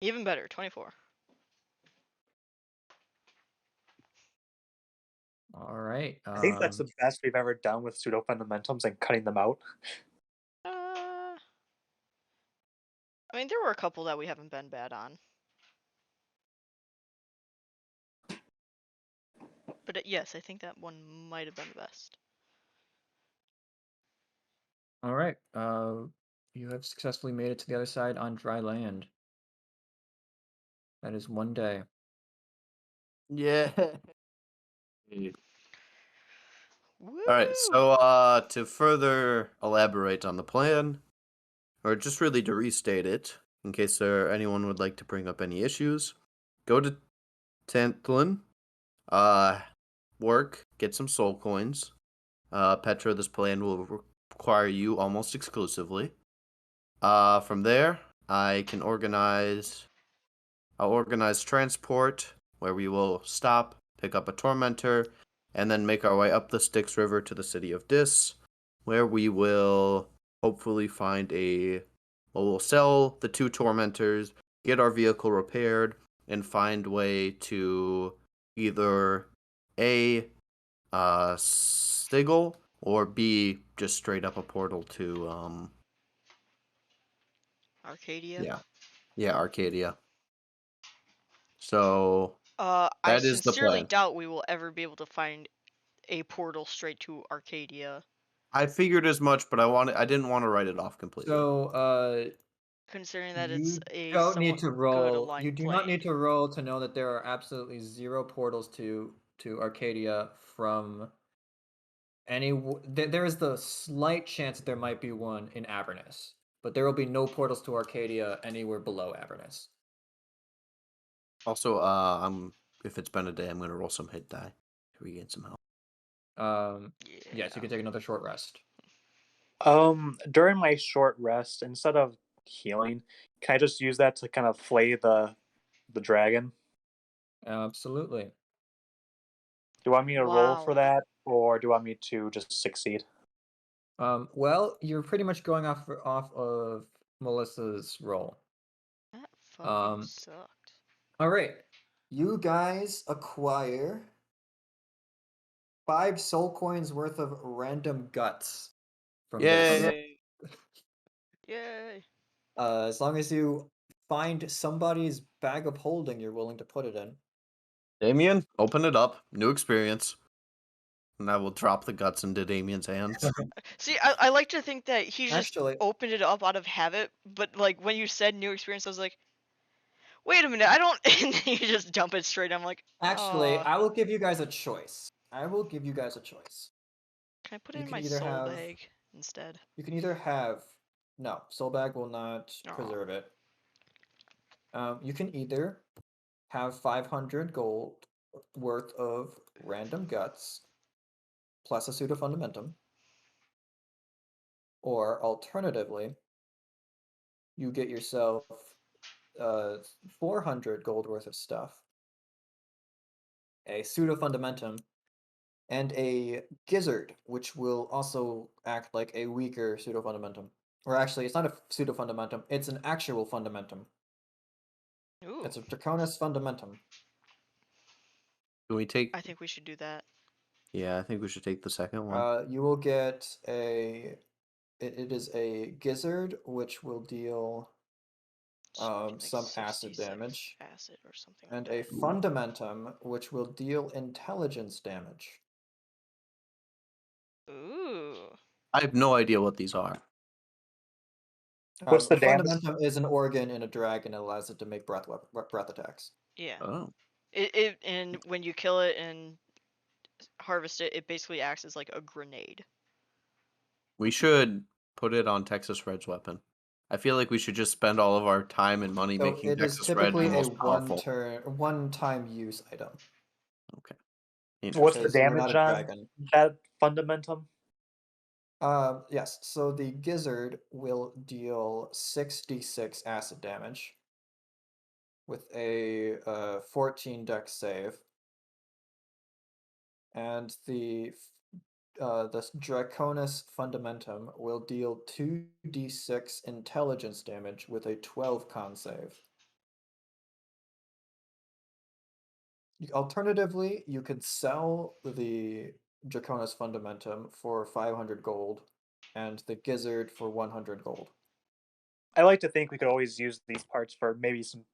Even better, 24. All right. I think that's the best we've ever done with pseudo fundamentums and cutting them out. I mean, there were a couple that we haven't been bad on. But yes, I think that one might have been the best. All right. You have successfully made it to the other side on dry land. That is one day. Yeah. Woo! All right. So to further elaborate on the plan, or just really to restate it, in case anyone would like to bring up any issues, go to Tantalin, work, get some soul coins. Petra, this plan will require you almost exclusively. From there, I'll organize transport where we will stop, pick up a tormentor, and then make our way up the Styx River to the city of Dis, where we will hopefully find we'll sell the 2 tormentors, get our vehicle repaired, and find way to either A, Stigl, or B, just straight up a portal to Arcadia. yeah, Arcadia. So I that is the sincerely plan. doubt we will ever be able to find a portal straight to Arcadia. I figured as much, but I didn't want to write it off completely. So, considering that you it's a don't need somewhat to good roll. aligned You do not need to roll to know that there are absolutely 0 portals to Arcadia from any. There is the slight chance that there might be one in Avernus, but there will be no portals to Arcadia anywhere below Avernus. Also, if it's been a day, I'm gonna roll some hit die to regain some health. Yes, you can take another short rest. During my short rest, instead of healing, can I just use that to kind of flay the dragon? Absolutely. Do you want me to roll for Wow. that, or do you want me to just succeed? Well, you're pretty much going off of Melissa's roll. That fucking sucked. All right, you guys acquire 5 soul coins worth of random guts from this. Yay! Yay. As long as you find somebody's bag of holding you're willing to put it in. Damien, open it up. New experience. And I will drop the guts into Damien's hands. See, I like to think that he just Actually, opened it up out of habit, but like when you said new experience, I was like, wait a minute, I don't. And then you just dump it straight. I'm like, Actually, "Aw, I will give you guys a choice. I will give you guys a choice. can I put it You in can my either soul have bag instead? you can either have no, soul bag will not Aw. preserve it. You can either have 500 gold worth of random guts plus a suit of fundamentum, or alternatively, you get yourself 400 gold worth of stuff, a pseudo fundamentum, and a gizzard, which will also act like a weaker pseudo fundamentum. Or actually, it's not a pseudo fundamentum; it's an actual fundamentum. Ooh, It's a Draconis fundamentum. Can we take? I think we should do that. Yeah, I think we should take the second one. You will get a. It is a gizzard, which will deal Like some acid 66 damage, acid or something and like a that. fundamentum, which will deal intelligence damage. Ooh. I have no idea what these are. What's the damage? Fundamentum is an organ in a dragon and allows it to make breath attacks. Yeah. Oh, It and when you kill it and harvest it, it basically acts as like a grenade. we should put it on Texas Red's weapon. I feel like we should just spend all of our time and money So making it is Texas Red the typically a most powerful. one-time use item. Okay. What's the Because you're not damage a on dragon. that fundamentum? Yes, so the gizzard will deal 6d6 acid damage with a 14 dex save. And the Draconis fundamentum will deal 2d6 intelligence damage with a 12 con save. Alternatively, you could sell the Draconis fundamentum for 500 gold and the gizzard for 100 gold. I like to think we could always use these parts for maybe some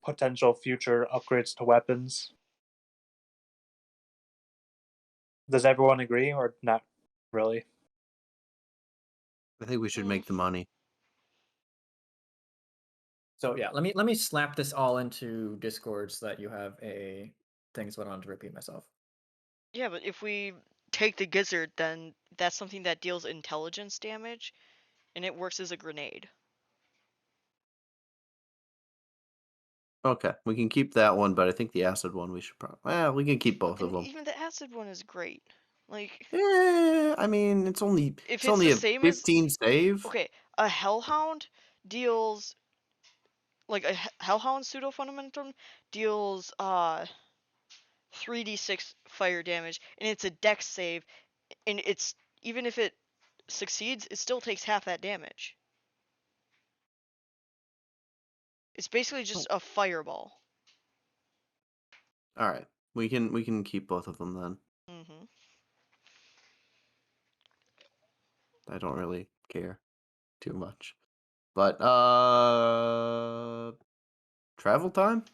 potential future upgrades to weapons. Does everyone agree, or not really? I think we should Mm. make the money. So yeah, let me slap this all into Discord so that you have a thing so I don't have to repeat myself. Yeah, but if we take the gizzard, then that's something that deals intelligence damage, and it works as a grenade. Okay, we can keep that one, but I think the acid one we should probably. Well, we can keep both of And them. even the acid one is great. Like, I mean, it's only if it's it's only the a same as 15 save. okay, a hellhound deals like a hellhound pseudo fundamentum deals 3d6 fire damage, and it's a dex save, and it's even if it succeeds, it still takes half that damage. It's basically just a fireball. All right, we can keep both of them then. Mm-hmm. I don't really care too much, but travel time.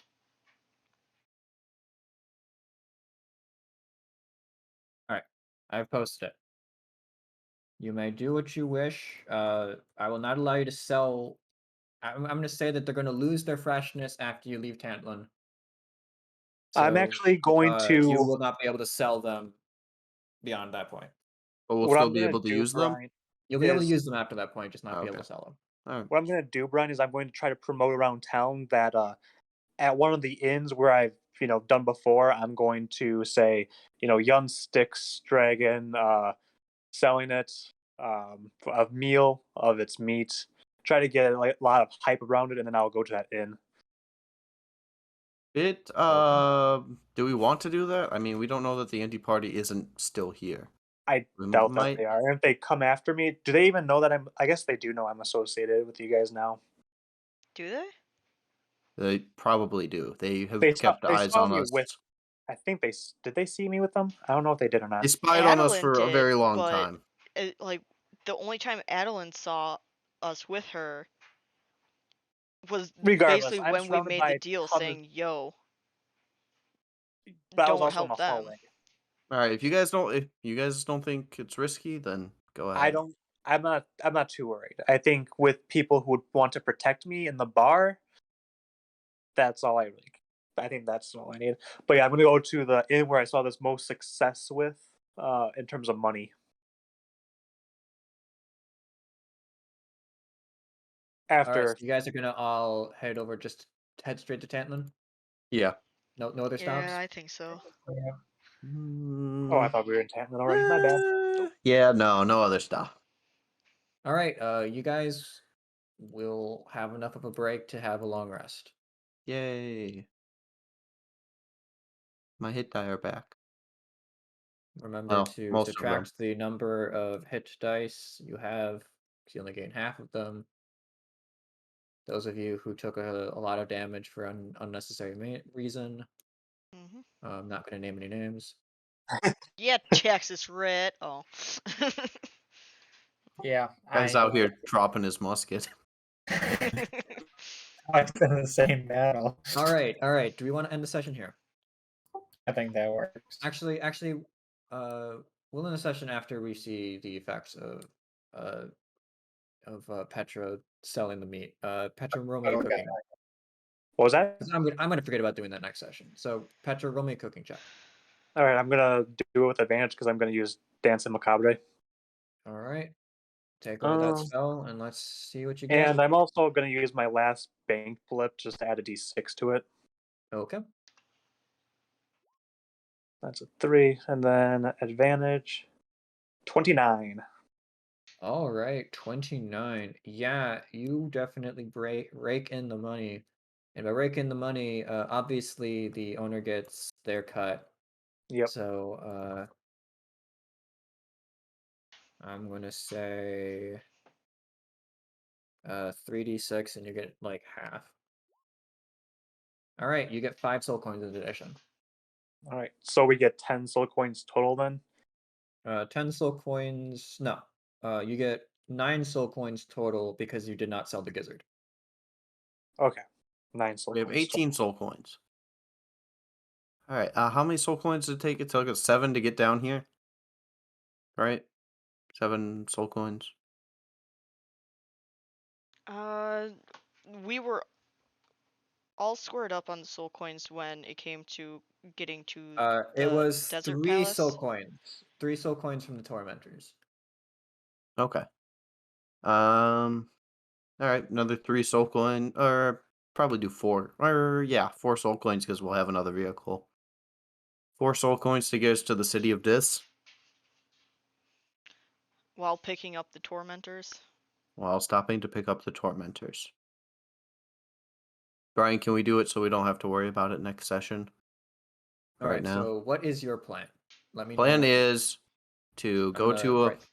All right, I've posted it. You may do what you wish. I will not allow you to sell. I'm going to say that they're going to lose their freshness after you leave Tantlin. I'm So, actually going you to. will not be able to sell them beyond that point. But we'll What still I'm be gonna able to do, use them. Brian, You'll be able to is use them after that point, just not be able Okay. to sell them. All right. what I'm gonna do, Brian, is I'm going to try to promote around town that at one of the inns where I've done before, I'm going to say young Styx dragon selling it a meal of its meat. Try to get a lot of hype around it, and then I'll go to that inn. Do we want to do that? I mean, we don't know that the anti-party isn't still here. I We doubt that might. they are. And if they come after me, do they even know that I'm? I guess they do know I'm associated with you guys now. Do they? They probably do. They have They kept eyes saw on me us. with. I think did they see me with them? I don't know if they did or not. They spied on us Adeline for a did, very long but time. like the only time Adeline saw us with her was Regardless, basically I'm when we surrounded made the by deal, tons of. saying, "Yo, But I was don't also in the help them." hallway. All right, if you guys don't think it's risky, then go ahead. I don't. I'm not too worried. I think with people who would want to protect me in the bar, that's all I really. I think that's all I need. But yeah, I'm gonna go to the inn where I saw this most success with, in terms of money. All right, After so you guys are gonna all head over, just head straight to Tantlin. Yeah. No other stops. Yeah, I think so. Yeah. oh, I thought we were in Tanton already. My bad. Yeah, no other stuff. All right, you guys will have enough of a break to have a long rest. Yay. My hit die are back. Remember Oh, to most of them. subtract the number of hit dice you have, 'cause you only gain half of them. Those of you who took a lot of damage for unnecessary reason, Hmm. I'm not going to name any names. Yeah, Texas Red. Oh. Yeah, Guy's out here dropping his musket. I've been in the same battle. All right. Do we want to end the session here? I think that works. Actually, we'll end the session after we see the effects of Petra selling the meat. Petra, roll me a Okay. cooking. What was that? 'Cause I'm gonna forget about doing that next session. So Petra, roll me a cooking check. All right, I'm gonna do it with advantage because I'm gonna use Dance and Macabre. All right. Take away that Um, spell and let's see what you And get. I'm also gonna use my last bank flip just to add a d6 to it. Okay. That's a 3, and then advantage 29. All right, 29. Yeah, you definitely rake in the money. And by rake in the money, obviously the owner gets their cut. Yep. So I'm gonna say 3d6 and you get like half. All right, you get 5 soul coins in addition. All right, so we get 10 soul coins total then. 10 soul coins. No, you get 9 soul coins total because you did not sell the gizzard. Okay, 9 soul We have coins. 18 soul coins. All right. How many soul coins did it take? It took us 7 to get down here. Right? 7 soul coins. We were all squared up on the soul coins when it came to getting to It the was desert 3 soul palace. coins. 3 soul coins from the tormentors. Okay. All right. Another 3 soul coin, or probably do 4. Or yeah, 4 soul coins because we'll have another vehicle. 4 soul coins to get us to the city of Dis While picking up the tormentors. while stopping to pick up the tormentors. Brian, can we do it so we don't have to worry about it next session? All Right right, now. so what is your plan? Let me Plan know. is to I'm go gonna to write-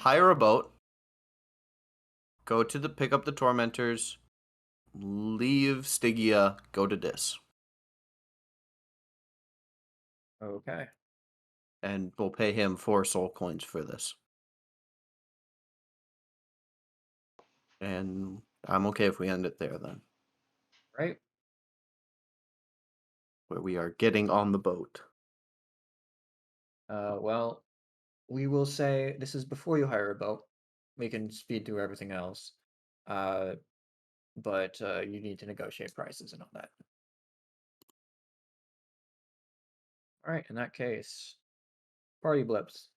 hire a boat, go to pick up the tormentors, leave Stygia, go to Dis, Okay. and we'll pay him 4 soul coins for this. And I'm okay if we end it there then, Right. where we are getting on the boat. Well, we will say this is before you hire a boat. We can speed through everything else. But you need to negotiate prices and all that. All right, in that case, party blips.